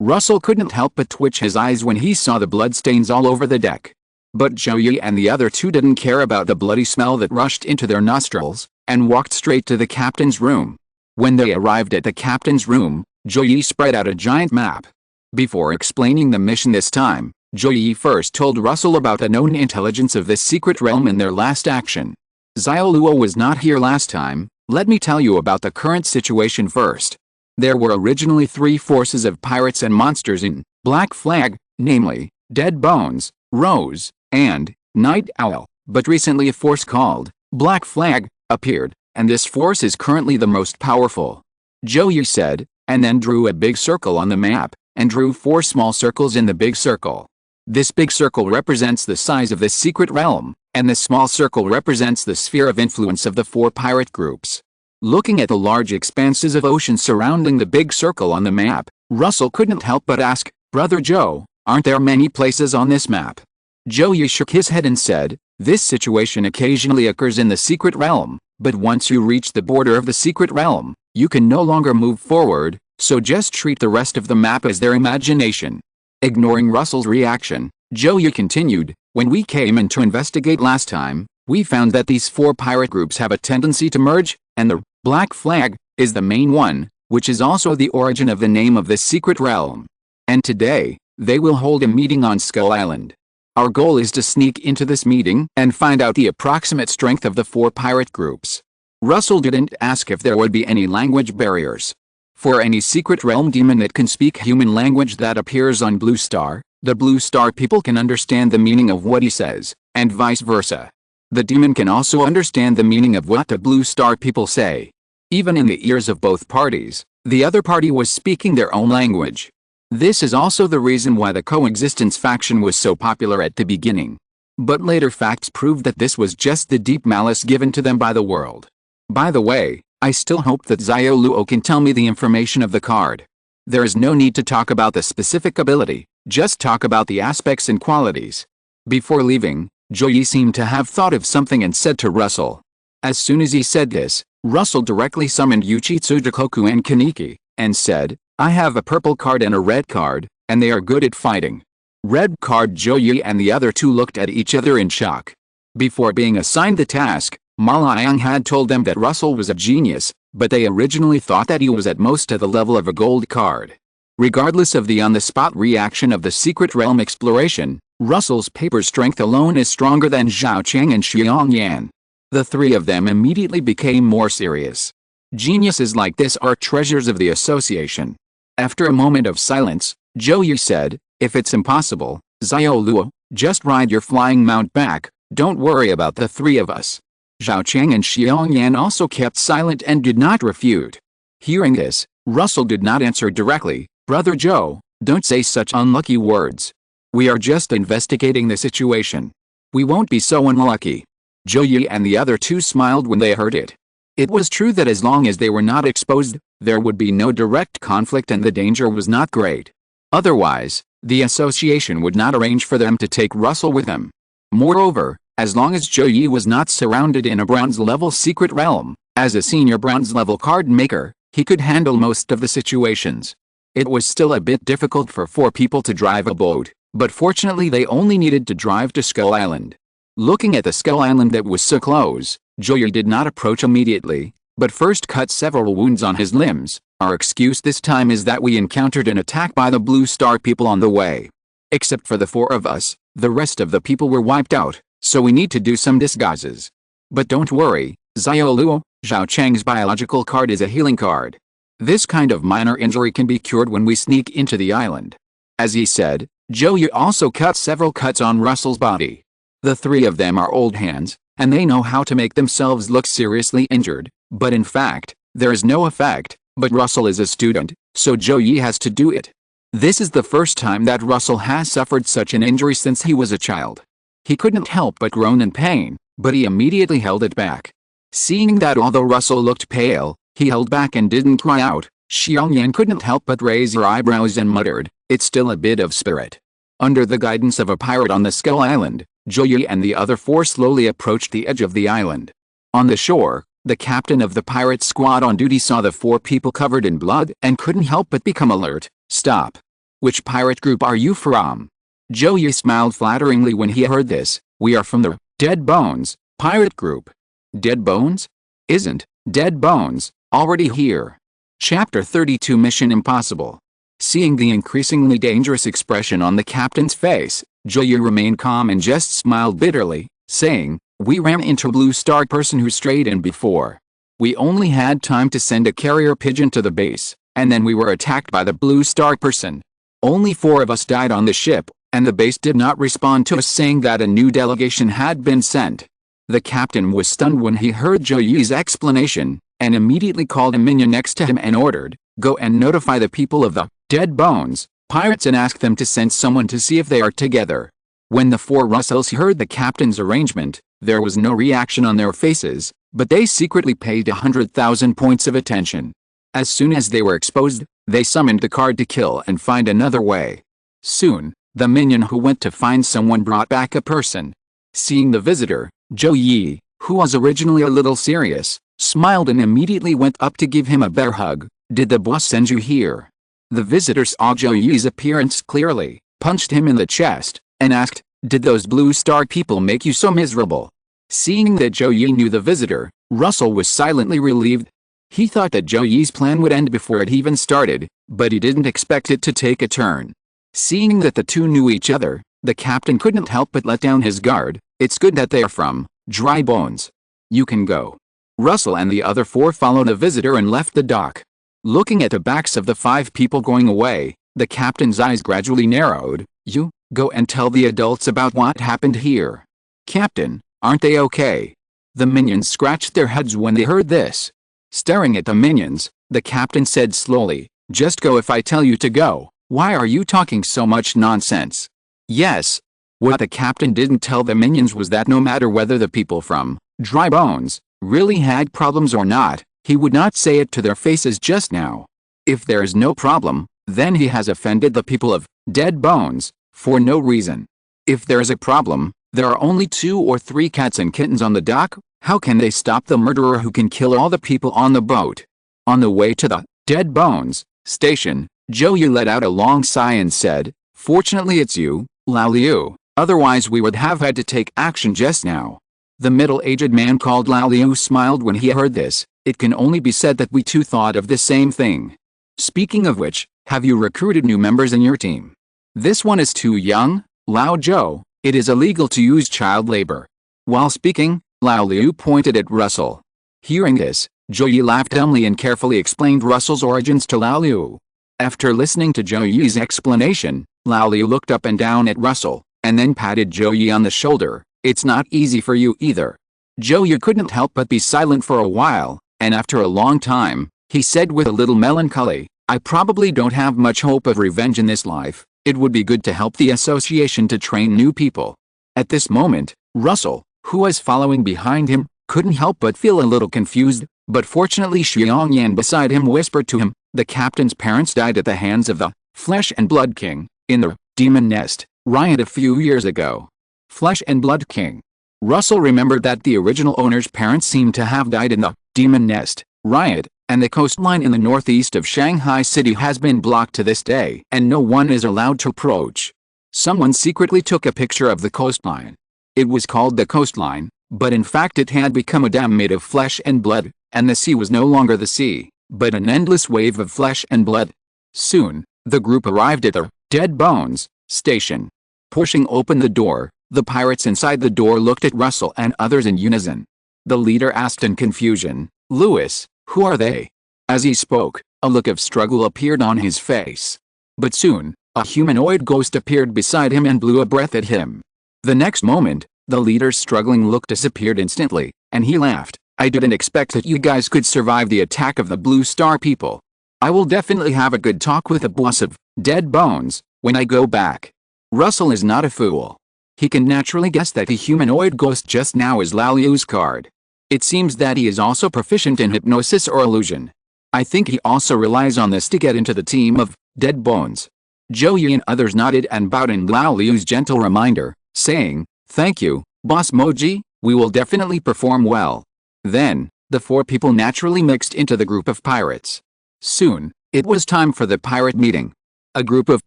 Russell couldn't help but twitch his eyes when he saw the bloodstains all over the deck. But Joey and the other two didn't care about the bloody smell that rushed into their nostrils, and walked straight to the captain's room. When they arrived at the captain's room, Joey spread out a giant map. Before explaining the mission this time, Joey first told Russell about the known intelligence of this secret realm in their last action. "Xiao Luo was not here last time, let me tell you about the current situation first. There were originally 3 forces of pirates and monsters in Black Flag, namely, Dead Bones, Rose, and Night Owl, but recently a force called Black Flag appeared, and this force is currently the most powerful," Joey said, and then drew a big circle on the map, and drew 4 small circles in the big circle. This big circle represents the size of this secret realm, and the small circle represents the sphere of influence of the 4 pirate groups. Looking at the large expanses of ocean surrounding the big circle on the map, Russell couldn't help but ask, "Brother Joe, aren't there many places on this map?" Joey shook his head and said, "This situation occasionally occurs in the secret realm, but once you reach the border of the secret realm, you can no longer move forward, so just treat the rest of the map as their imagination." Ignoring Russell's reaction, Joey continued, "When we came in to investigate last time, we found that these 4 pirate groups have a tendency to merge, and the Black Flag is the main one, which is also the origin of the name of this secret realm. And today, they will hold a meeting on Skull Island. Our goal is to sneak into this meeting and find out the approximate strength of the 4 pirate groups." Russell didn't ask if there would be any language barriers. For any secret realm demon that can speak human language that appears on Blue Star, the Blue Star people can understand the meaning of what he says, and vice versa. The demon can also understand the meaning of what the Blue Star people say. Even in the ears of both parties, the other party was speaking their own language. This is also the reason why the coexistence faction was so popular at the beginning. But later facts proved that this was just the deep malice given to them by the world. By the way, I still hope that Xiao Luo can tell me the information of the card. There is no need to talk about the specific ability, just talk about the aspects and qualities. Before leaving, Joey seemed to have thought of something and said to Russell. As soon as he said this, Russell directly summoned Yoriichi Tsugikuni and Kaneki, and said, "I have a purple card and a red card, and they are good at fighting." Red card. Joey and the other two looked at each other in shock. Before being assigned the task, Malayang had told them that Russell was a genius, but they originally thought that he was at most at the level of a gold card. Regardless of the on-the-spot reaction of the secret realm exploration, Russell's paper strength alone is stronger than Zhao Chang and Xiang Yan. The 3 of them immediately became more serious. Geniuses like this are treasures of the association. After a moment of silence, Joey said, "If it's impossible, Xiao Luo, just ride your flying mount back, don't worry about the 3 of us." Zhao Chang and Xiaoyan also kept silent and did not refute. Hearing this, Russell did not answer directly. Brother Joe, don't say such unlucky words. We are just investigating the situation. We won't be so unlucky. Zhou Yi and the other two smiled when they heard it. It was true that as long as they were not exposed, there would be no direct conflict and the danger was not great. Otherwise, the association would not arrange for them to take Russell with them. Moreover, as long as Zhou Yi was not surrounded in a bronze-level secret realm, as a senior bronze-level card maker, he could handle most of the situations. It was still a bit difficult for 4 people to drive a boat, but fortunately they only needed to drive to Skull Island. Looking at the Skull Island that was so close, Zhou Yi did not approach immediately, but first cut several wounds on his limbs. Our excuse this time is that we encountered an attack by the Blue Star people on the way. Except for the 4 of us, the rest of the people were wiped out, so we need to do some disguises. But don't worry, Xiao Luo, Zhao Chang's biological card is a healing card. This kind of minor injury can be cured when we sneak into the island. As he said, Zhou Yi also cut several cuts on Russell's body. The 3 of them are old hands, and they know how to make themselves look seriously injured, but in fact, there is no effect, but Russell is a student, so Zhou Yi has to do it. This is the first time that Russell has suffered such an injury since he was a child. He couldn't help but groan in pain, but he immediately held it back. Seeing that although Russell looked pale, he held back and didn't cry out, Xiaoyan couldn't help but raise her eyebrows and muttered, "It's still a bit of spirit." Under the guidance of a pirate on the Skull Island, Zhou Yi and the other 4 slowly approached the edge of the island. On the shore, the captain of the pirate squad on duty saw the 4 people covered in blood and couldn't help but become alert. "Stop. Which pirate group are you from?" Zhou Yi smiled flatteringly when he heard this. "We are from the Dead Bones pirate group." Dead Bones? Isn't Dead Bones already here? Chapter 32 Mission Impossible. Seeing the increasingly dangerous expression on the captain's face, Zhou Yi remained calm and just smiled bitterly, saying, "We ran into a Blue Star person who strayed in before. We only had time to send a carrier pigeon to the base, and then we were attacked by the Blue Star person. Only 4 of us died on the ship, and the base did not respond to us saying that a new delegation had been sent." The captain was stunned when he heard Zhou Yi's explanation, and immediately called a minion next to him and ordered, "Go and notify the people of the Dead Bones pirates and ask them to send someone to see if they are together." When the 4 Russells heard the captain's arrangement, there was no reaction on their faces, but they secretly paid 100,000 points of attention. As soon as they were exposed, they summoned the card to kill and find another way. Soon, the minion who went to find someone brought back a person. Seeing the visitor, Zhou Yi, who was originally a little serious, smiled and immediately went up to give him a bear hug. "Did the boss send you here?" The visitor saw Zhou Yi's appearance clearly, punched him in the chest, and asked, "Did those Blue Star people make you so miserable?" Seeing that Zhou Yi knew the visitor, Russell was silently relieved. He thought that Zhou Yi's plan would end before it even started, but he didn't expect it to take a turn. Seeing that the 2 knew each other, the captain couldn't help but let down his guard. "It's good that they are from Dry Bones. You can go." Russell and the other 4 followed the visitor and left the dock. Looking at the backs of the 5 people going away, the captain's eyes gradually narrowed. "You, go and tell the adults about what happened here." "Captain, aren't they okay?" The minions scratched their heads when they heard this. Staring at the minions, the captain said slowly, "Just go if I tell you to go. Why are you talking so much nonsense?" "Yes." What the captain didn't tell the minions was that no matter whether the people from Dry Bones really had problems or not, he would not say it to their faces just now. If there is no problem, then he has offended the people of Dead Bones for no reason. If there is a problem, there are only 2 or 3 cats and kittens on the dock. How can they stop the murderer who can kill all the people on the boat? On the way to the Dead Bones station, Zhou Yi let out a long sigh and said, "Fortunately it's you, Lao Liu, otherwise we would have had to take action just now." The middle-aged man called Lao Liu smiled when he heard this. "It can only be said that we 2 thought of the same thing. Speaking of which, have you recruited new members in your team?" "This one is too young, Lao Zhou. It is illegal to use child labor." While speaking, Lao Liu pointed at Russell. Hearing this, Zhou Yi laughed dumbly and carefully explained Russell's origins to Lao Liu. After listening to Zhou Yi's explanation, Lao Liu looked up and down at Russell, and then patted Zhou Yi on the shoulder. "It's not easy for you either. Joe couldn't help but be silent for a while, and after a long time, he said with a little melancholy, I probably don't have much hope of revenge in this life. It would be good to help the association to train new people. At this moment, Russell, who was following behind him, couldn't help but feel a little confused, but fortunately Xiangyan beside him whispered to him, the captain's parents died at the hands of the Flesh and Blood King, in the Demon Nest riot a few years ago. Flesh and Blood King. Russell remembered that the original owner's parents seemed to have died in the Demon Nest riot, and the coastline in the northeast of Shanghai City has been blocked to this day, and no one is allowed to approach. Someone secretly took a picture of the coastline. It was called the coastline, but in fact it had become a dam made of flesh and blood, and the sea was no longer the sea, but an endless wave of flesh and blood. Soon, the group arrived at the Dead Bones station. Pushing open the door, the pirates inside the door looked at Russell and others in unison. The leader asked in confusion, Lewis, who are they? As he spoke, a look of struggle appeared on his face. But soon, a humanoid ghost appeared beside him and blew a breath at him. The next moment, the leader's struggling look disappeared instantly, and he laughed. I didn't expect that you guys could survive the attack of the Blue Star people. I will definitely have a good talk with the boss of Dead Bones when I go back. Russell is not a fool. He can naturally guess that the humanoid ghost just now is Lao Liu's card. It seems that he is also proficient in hypnosis or illusion. I think he also relies on this to get into the team of Dead Bones. Zhou Yi and others nodded and bowed in Lao Liu's gentle reminder, saying, Thank you, Boss Moji, we will definitely perform well. Then, the four people naturally mixed into the group of pirates. Soon, it was time for the pirate meeting. A group of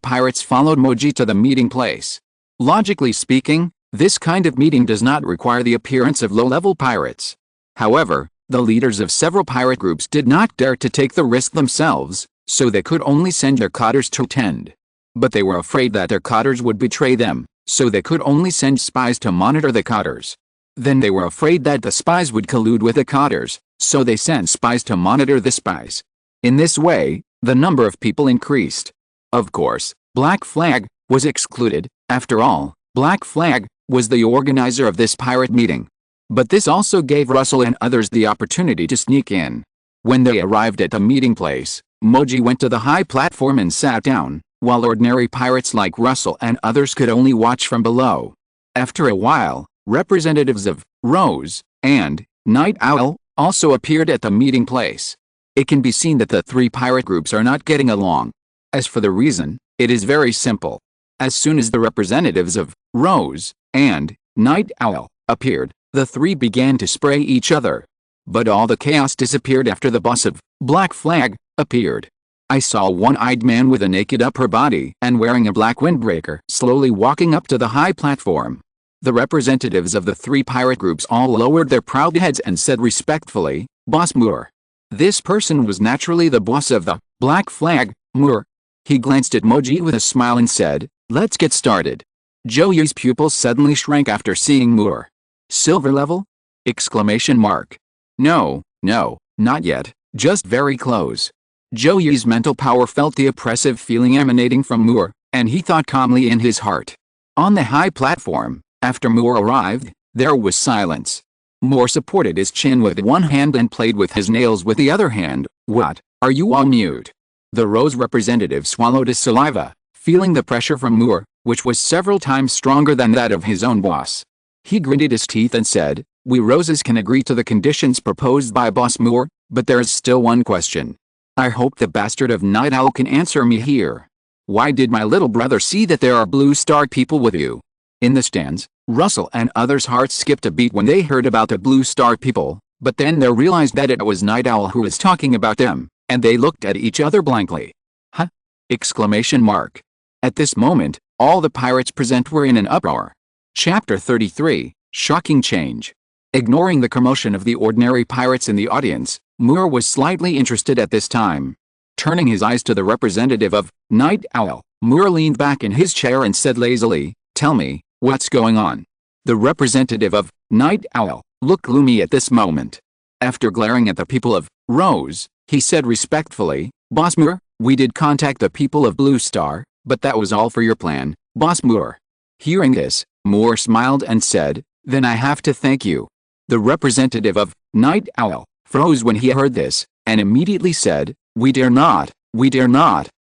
pirates followed Moji to the meeting place. Logically speaking, this kind of meeting does not require the appearance of low-level pirates. However, the leaders of several pirate groups did not dare to take the risk themselves, so they could only send their cotters to attend. But they were afraid that their cotters would betray them, so they could only send spies to monitor the cotters. Then they were afraid that the spies would collude with the cotters, so they sent spies to monitor the spies. In this way, the number of people increased. Of course, Black Flag was excluded. After all, Black Flag was the organizer of this pirate meeting. But this also gave Russell and others the opportunity to sneak in. When they arrived at the meeting place, Moji went to the high platform and sat down, while ordinary pirates like Russell and others could only watch from below. After a while, representatives of Rose and Night Owl also appeared at the meeting place. It can be seen that the three pirate groups are not getting along. As for the reason, it is very simple. As soon as the representatives of Rose and Night Owl appeared, the three began to spray each other. But all the chaos disappeared after the boss of Black Flag appeared. I saw a one-eyed man with a naked upper body and wearing a black windbreaker slowly walking up to the high platform. The representatives of the three pirate groups all lowered their proud heads and said respectfully, Boss Moore. This person was naturally the boss of the Black Flag, Moore. He glanced at Moji with a smile and said, Let's get started. Zhou Yi's pupils suddenly shrank after seeing Moore. Silver level? Exclamation mark. No, not yet, just very close. Zhou Yi's mental power felt the oppressive feeling emanating from Moore, and he thought calmly in his heart. On the high platform, after Moore arrived, there was silence. Moore supported his chin with one hand and played with his nails with the other hand. What, are you all mute? The Rose representative swallowed his saliva, feeling the pressure from Moore, which was several times stronger than that of his own boss. He gritted his teeth and said, We Roses can agree to the conditions proposed by Boss Moore, but there is still one question. I hope the bastard of Night Owl can answer me here. Why did my little brother see that there are Blue Star people with you? In the stands, Russell and others' hearts skipped a beat when they heard about the Blue Star people, but then they realized that it was Night Owl who was talking about them, and they looked at each other blankly. Huh? Exclamation mark. At this moment, all the pirates present were in an uproar. Chapter 33, Shocking Change. Ignoring the commotion of the ordinary pirates in the audience, Moore was slightly interested at this time. Turning his eyes to the representative of Night Owl, Moore leaned back in his chair and said lazily, Tell me, what's going on? The representative of Night Owl looked gloomy at this moment. After glaring at the people of Rose, he said respectfully, Boss Moore, we did contact the people of Blue Star, but that was all for your plan, Boss Moore. Hearing this, Moore smiled and said, Then I have to thank you. The representative of Night Owl froze when he heard this, and immediately said, we dare not,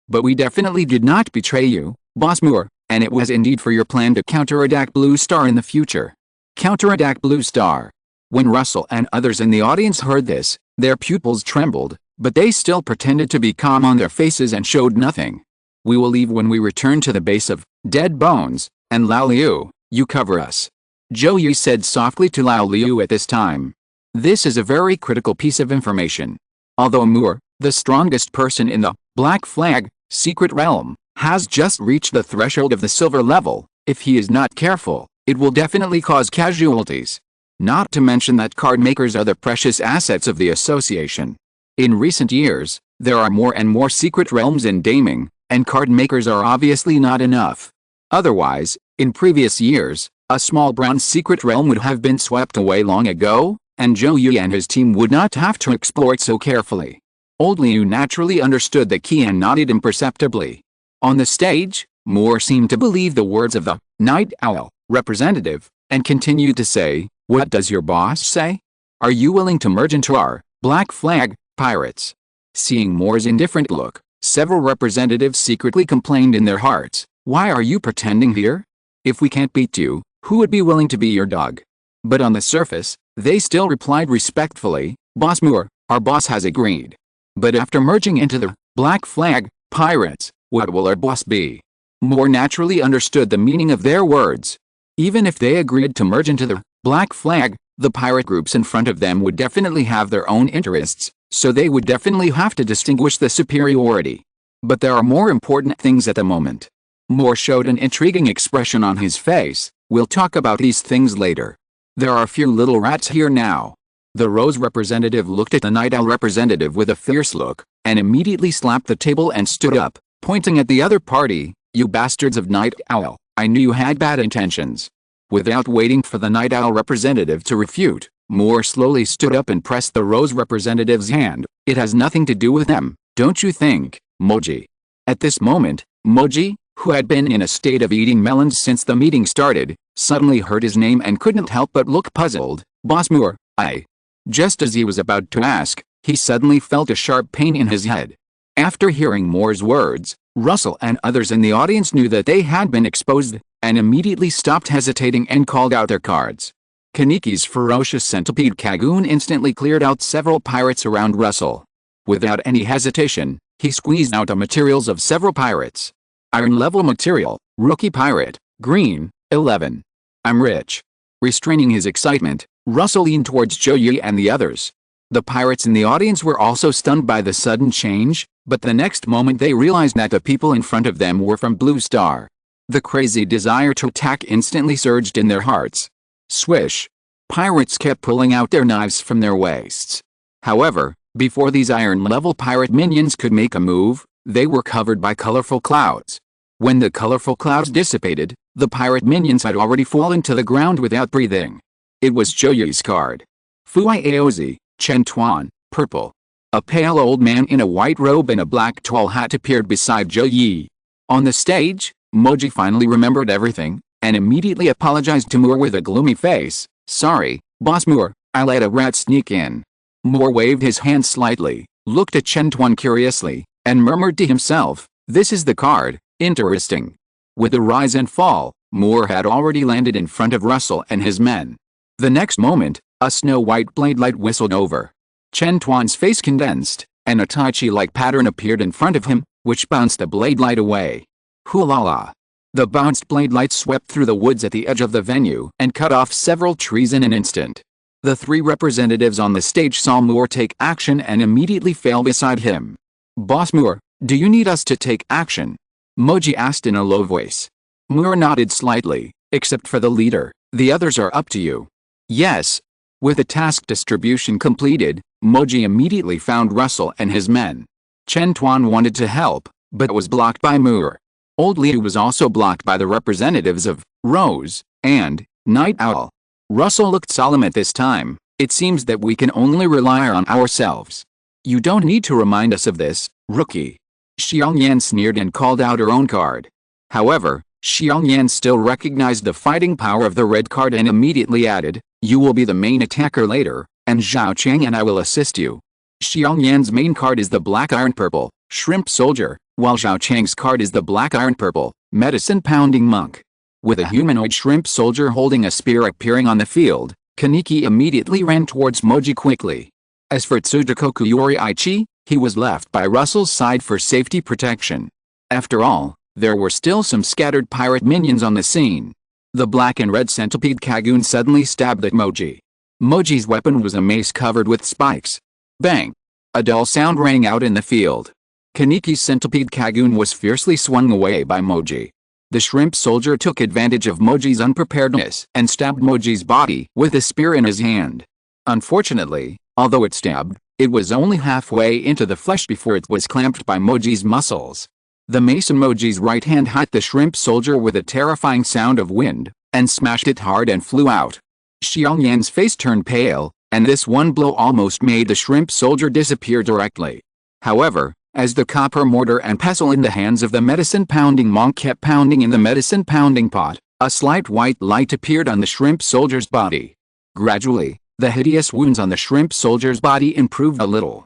but we definitely did not betray you, Boss Moore, and it was indeed for your plan to counterattack Blue Star in the future. Counterattack Blue Star. When Russell and others in the audience heard this, their pupils trembled, but they still pretended to be calm on their faces and showed nothing. We will leave when we return to the base of Dead Bones, and Lao Liu, you cover us. Zhou Yu said softly to Lao Liu at this time. This is a very critical piece of information. Although Moore, the strongest person in the Black Flag secret realm, has just reached the threshold of the silver level, if he is not careful, it will definitely cause casualties. Not to mention that card makers are the precious assets of the association. In recent years, there are more and more secret realms in gaming, and card makers are obviously not enough. Otherwise, in previous years, a small brown secret realm would have been swept away long ago, and Zhou Yu and his team would not have to explore it so carefully. Old Liu naturally understood the key and nodded imperceptibly. On the stage, Moore seemed to believe the words of the Night Owl representative, and continued to say, what does your boss say? Are you willing to merge into our Black Flag pirates? Seeing Moore's indifferent look, several representatives secretly complained in their hearts, why are you pretending here? If we can't beat you, who would be willing to be your dog? But on the surface, they still replied respectfully, Boss Moore, our boss has agreed. But after merging into the Black Flag pirates, what will our boss be? Moore naturally understood the meaning of their words. Even if they agreed to merge into the Black Flag, the pirate groups in front of them would definitely have their own interests, so they would definitely have to distinguish the superiority. But there are more important things at the moment. Moore showed an intriguing expression on his face. We'll talk about these things later. There are a few little rats here now. The Rose representative looked at the Night Owl representative with a fierce look, and immediately slapped the table and stood up, pointing at the other party, you bastards of Night Owl, I knew you had bad intentions. Without waiting for the Night Owl representative to refute, Moore slowly stood up and pressed the Rose representative's hand. It has nothing to do with them, don't you think, Moji? At this moment, Moji, who had been in a state of eating melons since the meeting started, suddenly heard his name and couldn't help but look puzzled. Boss Moore, I. Just as he was about to ask, he suddenly felt a sharp pain in his head. After hearing Moore's words, Russell and others in the audience knew that they had been exposed, and immediately stopped hesitating and called out their cards. Kaniki's ferocious centipede Kagoon instantly cleared out several pirates around Russell. Without any hesitation, he squeezed out the materials of several pirates. Iron level material, rookie pirate, green, 11. I'm rich. Restraining his excitement, Russell leaned towards Zhou Yu and the others. The pirates in the audience were also stunned by the sudden change, but the next moment they realized that the people in front of them were from Blue Star. The crazy desire to attack instantly surged in their hearts. Swish. Pirates kept pulling out their knives from their waists. However, before these iron-level pirate minions could make a move, they were covered by colorful clouds. When the colorful clouds dissipated, the pirate minions had already fallen to the ground without breathing. It was Zhou Yu's card. Fui Aozi, Chen Tuan, purple. A pale old man in a white robe and a black tall hat appeared beside Zhou Yu. On the stage, Moji finally remembered everything, and immediately apologized to Moore with a gloomy face. Sorry, Boss Moore, I let a rat sneak in. Moore waved his hand slightly, looked at Chen Tuan curiously, and murmured to himself, this is the card, interesting. With the rise and fall, Moore had already landed in front of Russell and his men. The next moment, a snow-white blade light whistled over. Chen Tuan's face condensed, and a Tai Chi-like pattern appeared in front of him, which bounced the blade light away. Hoo-la-la. The bounced blade light swept through the woods at the edge of the venue and cut off several trees in an instant. The three representatives on the stage saw Moore take action and immediately fell beside him. Boss Moore, do you need us to take action? Moji asked in a low voice. Moore nodded slightly, except for the leader, the others are up to you. Yes. With the task distribution completed, Moji immediately found Russell and his men. Chen Tuan wanted to help, but was blocked by Moore. Old Liu was also blocked by the representatives of Rose and Night Owl. Russell looked solemn at this time. It seems that we can only rely on ourselves. You don't need to remind us of this, rookie. Xiangyan sneered and called out her own card. However, Xiangyan still recognized the fighting power of the red card and immediately added, You will be the main attacker later, and Zhao Chang and I will assist you. Xiang Yan's main card is the Black Iron Purple, Shrimp Soldier, while Zhao Chang's card is the Black Iron Purple, Medicine Pounding Monk. With a humanoid shrimp soldier holding a spear appearing on the field, Kaneki immediately ran towards Moji quickly. As for Tsugikuni Yoriichi, he was left by Russell's side for safety protection. After all, there were still some scattered pirate minions on the scene. The black and red centipede Kagoon suddenly stabbed at Moji. Moji's weapon was a mace covered with spikes. Bang! A dull sound rang out in the field. Kaneki's centipede Kagoon was fiercely swung away by Moji. The shrimp soldier took advantage of Moji's unpreparedness and stabbed Moji's body with a spear in his hand. Unfortunately, although it stabbed, it was only halfway into the flesh before it was clamped by Moji's muscles. The mace in Moji's right hand hit the shrimp soldier with a terrifying sound of wind, and smashed it hard and flew out. Xiang Yan's face turned pale, and this one blow almost made the shrimp soldier disappear directly. However, as the copper mortar and pestle in the hands of the medicine-pounding monk kept pounding in the medicine-pounding pot, a slight white light appeared on the shrimp soldier's body. Gradually, the hideous wounds on the shrimp soldier's body improved a little.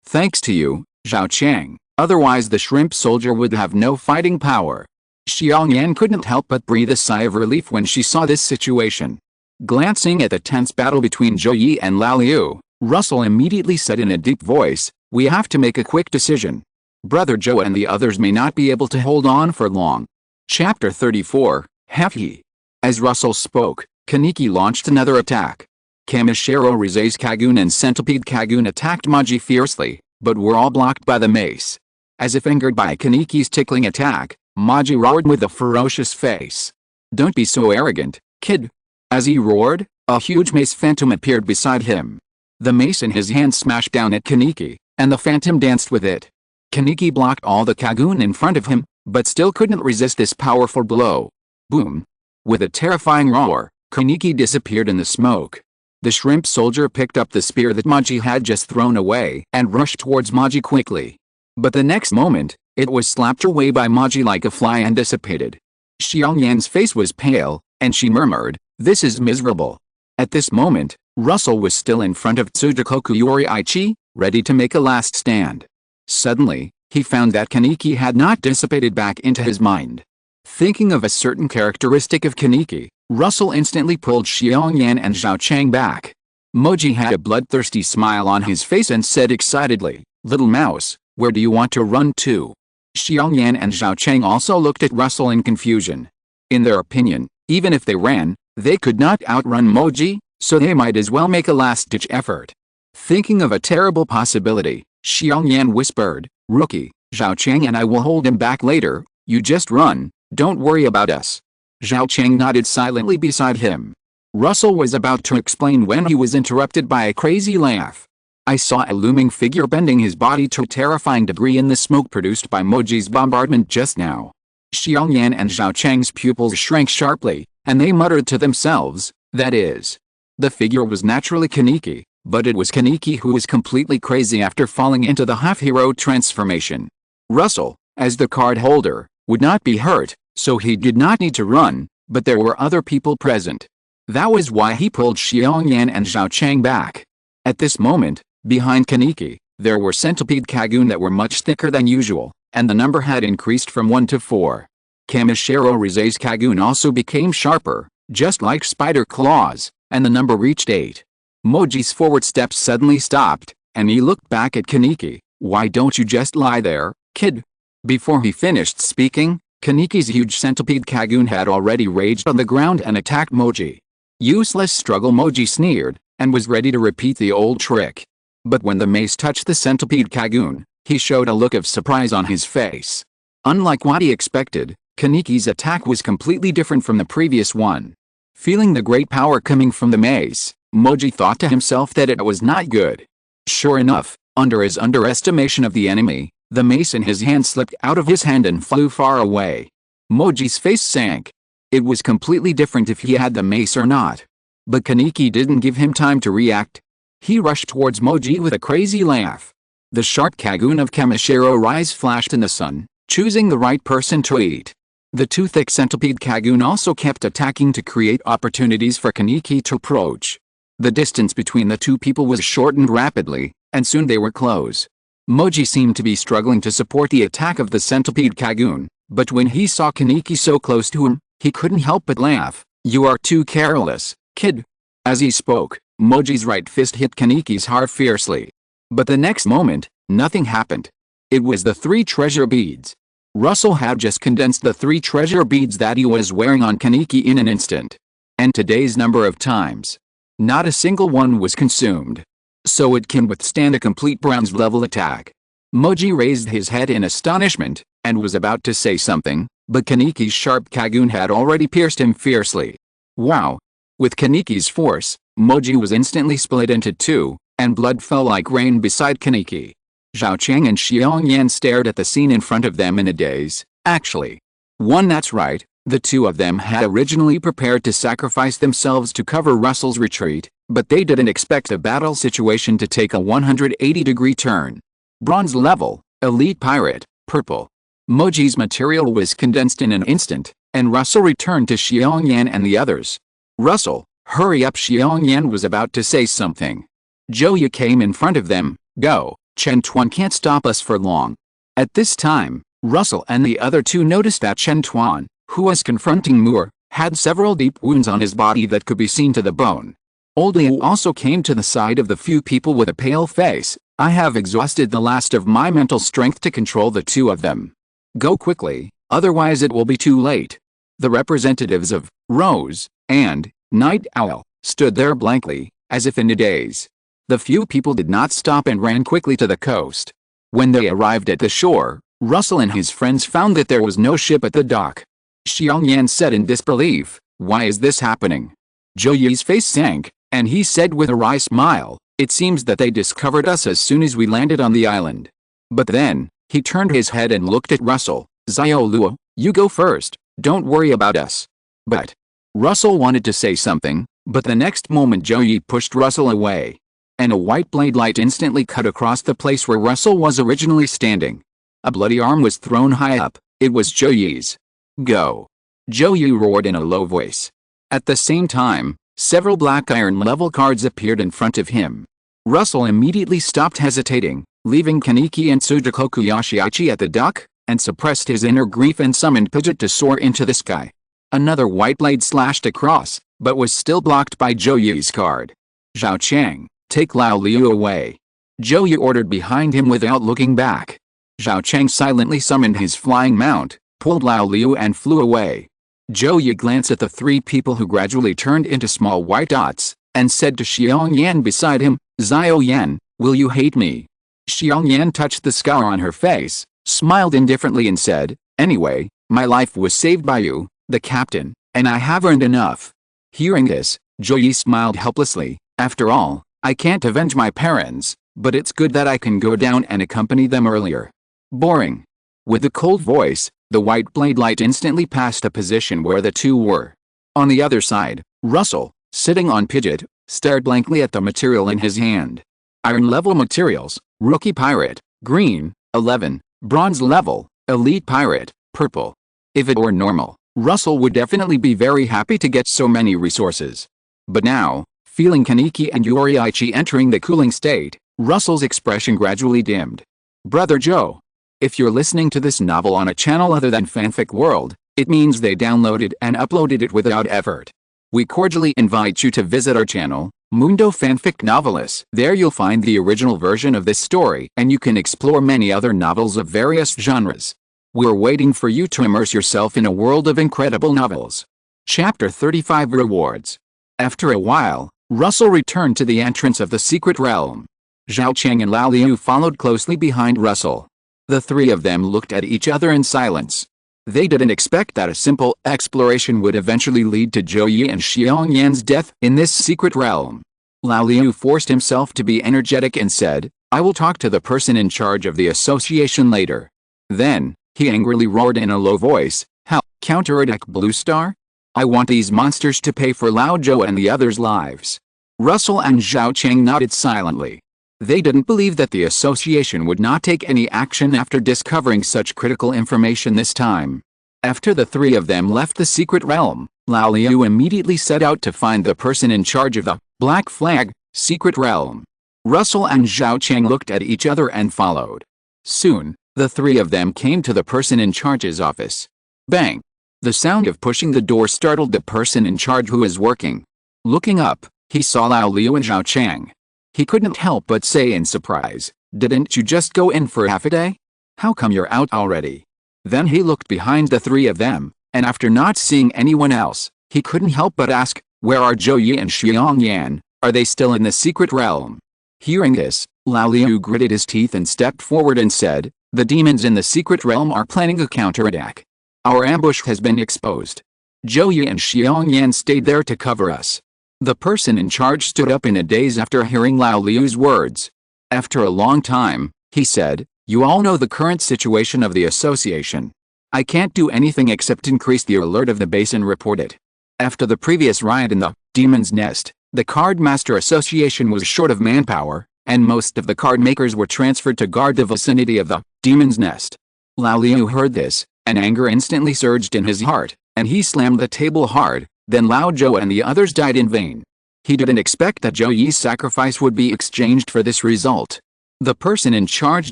Thanks to you, Zhao Chang. Otherwise the shrimp soldier would have no fighting power. Xiang Yan couldn't help but breathe a sigh of relief when she saw this situation. Glancing at the tense battle between Zhou Yi and Lao Liu, Russell immediately said in a deep voice, "We have to make a quick decision. Brother Zhou and the others may not be able to hold on for long." Chapter 34, Happy. As Russell spoke, Kaneki launched another attack. Kamishiro Risei's Kagoon and Centipede Kagoon attacked Moji fiercely, but were all blocked by the mace. As if angered by Kaneki's tickling attack, Moji roared with a ferocious face. "Don't be so arrogant, kid." As he roared, a huge mace phantom appeared beside him. The mace in his hand smashed down at Kaneki, and the phantom danced with it. Kaneki blocked all the Kagoon in front of him, but still couldn't resist this powerful blow. Boom! With a terrifying roar, Kaneki disappeared in the smoke. The shrimp soldier picked up the spear that Moji had just thrown away and rushed towards Moji quickly. But the next moment, it was slapped away by Moji like a fly and dissipated. Xiang Yan's face was pale, and she murmured, "This is miserable." At this moment, Russell was still in front of Tsugikuni Yoriichi, ready to make a last stand. Suddenly, he found that Kaneki had not dissipated back into his mind. Thinking of a certain characteristic of Kaneki, Russell instantly pulled Xiang Yan and Zhao Chang back. Moji had a bloodthirsty smile on his face and said excitedly, "Little mouse, where do you want to run to?" Xiang Yan and Zhao Chang also looked at Russell in confusion. In their opinion, even if they ran, they could not outrun Moji, so they might as well make a last-ditch effort. Thinking of a terrible possibility, Xiang Yan whispered, "Rookie, Zhao Chang and I will hold him back later, you just run, don't worry about us." Zhao Chang nodded silently beside him. Russell was about to explain when he was interrupted by a crazy laugh. "I saw a looming figure bending his body to a terrifying degree in the smoke produced by Moji's bombardment just now." Xiang Yan and Zhao Chang's pupils shrank sharply, and they muttered to themselves, "That is." The figure was naturally Kaneki, but it was Kaneki who was completely crazy after falling into the half-hero transformation. Russell, as the card holder, would not be hurt, so he did not need to run, but there were other people present. That was why he pulled Xiang Yan and Zhao Chang back. At this moment, behind Kaneki, there were centipede Kagoon that were much thicker than usual, and the number had increased from 1 to 4. Kamishiro Risei's Kagoon also became sharper, just like spider claws, and the number reached 8. Moji's forward steps suddenly stopped, and he looked back at Kaneki. "Why don't you just lie there, kid?" Before he finished speaking, Kaneki's huge centipede Kagoon had already raged on the ground and attacked Moji. "Useless struggle," Moji sneered, and was ready to repeat the old trick. But when the mace touched the centipede Kagoon, he showed a look of surprise on his face. Unlike what he expected, Kaneki's attack was completely different from the previous one. Feeling the great power coming from the mace, Moji thought to himself that it was not good. Sure enough, under his underestimation of the enemy, the mace in his hand slipped out of his hand and flew far away. Moji's face sank. It was completely different if he had the mace or not. But Kaneki didn't give him time to react. He rushed towards Moji with a crazy laugh. The sharp Kagoon of Kamishiro Rise flashed in the sun, choosing the right person to eat. The two-thick centipede Kagun also kept attacking to create opportunities for Kaneki to approach. The distance between the two people was shortened rapidly, and soon they were close. Moji seemed to be struggling to support the attack of the centipede Kagun, but when he saw Kaneki so close to him, he couldn't help but laugh. "You are too careless, kid." As he spoke, Moji's right fist hit Kaneki's heart fiercely. But the next moment, nothing happened. It was the 3 treasure beads. Russell had just condensed the 3 treasure beads that he was wearing on Kaneki in an instant. And today's number of times. Not a single one was consumed. So it can withstand a complete bronze level attack. Moji raised his head in astonishment, and was about to say something, but Kaneki's sharp Kagun had already pierced him fiercely. Wow! With Kaneki's force, Moji was instantly split into 2, and blood fell like rain beside Kaneki. Zhao Cheng and Xiangyan stared at the scene in front of them in a daze. Actually, that's right, the two of them had originally prepared to sacrifice themselves to cover Russell's retreat, but they didn't expect the battle situation to take a 180-degree turn. Bronze level, elite pirate, purple. Moji's material was condensed in an instant, and Russell returned to Xiangyan and the others. "Russell, hurry up!" Xiangyan was about to say something. Joya came in front of them. "Go, Chen Tuan can't stop us for long." At this time, Russell and the other two noticed that Chen Tuan, who was confronting Moore, had several deep wounds on his body that could be seen to the bone. Old Liu also came to the side of the few people with a pale face. "I have exhausted the last of my mental strength to control the two of them. Go quickly, otherwise it will be too late." The representatives of Rose and Night Owl stood there blankly, as if in a daze. The few people did not stop and ran quickly to the coast. When they arrived at the shore, Russell and his friends found that there was no ship at the dock. Xiangyan said in disbelief, "Why is this happening?" Zhou Yi's face sank, and he said with a wry smile, "It seems that they discovered us as soon as we landed on the island." But then, he turned his head and looked at Russell. "Xiao Luo, you go first, don't worry about us." But Russell wanted to say something, but the next moment Zhou Yi pushed Russell away. And a white blade light instantly cut across the place where Russell was originally standing. A bloody arm was thrown high up. It was Zhou Yi's. "Go!" Zhou Yi roared in a low voice. At the same time, several black iron level cards appeared in front of him. Russell immediately stopped hesitating, leaving Kaneki and Tsugikoku Yoshiichi at the dock, and suppressed his inner grief and summoned Pidgeot to soar into the sky. Another white blade slashed across, but was still blocked by Zhou Yi's card. "Zhao Cheng, take Lao Liu away." Zhou Yi ordered behind him without looking back. Zhao Cheng silently summoned his flying mount, pulled Lao Liu and flew away. Zhou Yi glanced at the 3 people who gradually turned into small white dots, and said to Xiangyan beside him, "Xiao Yan, will you hate me?" Xiangyan touched the scar on her face, smiled indifferently and said, "Anyway, my life was saved by you, the captain, and I have earned enough." Hearing this, Zhou Yi smiled helplessly. "After all, I can't avenge my parents, but it's good that I can go down and accompany them earlier." Boring. With a cold voice, the white blade light instantly passed the position where the two were. On the other side, Russell, sitting on Pidgeot, stared blankly at the material in his hand. Iron level materials, rookie pirate, green, 11, bronze level, elite pirate, purple. If it were normal, Russell would definitely be very happy to get so many resources. But now, feeling Kaneki and Yoriichi entering the cooling state, Russell's expression gradually dimmed. Brother Joe. If you're listening to this novel on a channel other than Fanfic World, it means they downloaded and uploaded it without effort. We cordially invite you to visit our channel, Mundo Fanfic Novelists. There you'll find the original version of this story, and you can explore many other novels of various genres. We're waiting for you to immerse yourself in a world of incredible novels. Chapter 35 Rewards. After a while, Russell returned to the entrance of the secret realm. Zhao Cheng and Lao Liu followed closely behind Russell. The 3 of them looked at each other in silence. They didn't expect that a simple exploration would eventually lead to Zhou Yi and Xiangyan's death in this secret realm. Lao Liu forced himself to be energetic and said, "I will talk to the person in charge of the association later." Then, he angrily roared in a low voice, "How, counterattack Blue Star? I want these monsters to pay for Lao Zhou and the others' lives." Russell and Zhao Cheng nodded silently. They didn't believe that the association would not take any action after discovering such critical information this time. After the three of them left the secret realm, Lao Liu immediately set out to find the person in charge of the Black Flag secret realm. Russell and Zhao Chang looked at each other and followed. Soon, the three of them came to the person in charge's office. Bang! The sound of pushing the door startled the person in charge who was working. Looking up, he saw Lao Liu and Zhao Chang. He couldn't help but say in surprise, "Didn't you just go in for half a day? How come you're out already?" Then he looked behind the three of them, and after not seeing anyone else, he couldn't help but ask, "Where are Zhou Yi and Xiang Yan? Are they still in the secret realm?" Hearing this, Lao Liu gritted his teeth and stepped forward and said, "The demons in the secret realm are planning a counterattack. Our ambush has been exposed. Zhou Yi and Xiang Yan stayed there to cover us." The person in charge stood up in a daze after hearing Lao Liu's words. After a long time, he said, "You all know the current situation of the association. I can't do anything except increase the alert of the base and report it. After the previous riot in the Demon's Nest, the Card Master Association was short of manpower, and most of the card makers were transferred to guard the vicinity of the Demon's Nest." Lao Liu heard this, and anger instantly surged in his heart, and he slammed the table hard. Then Lao Zhou and the others died in vain. He didn't expect that Zhou Yi's sacrifice would be exchanged for this result. The person in charge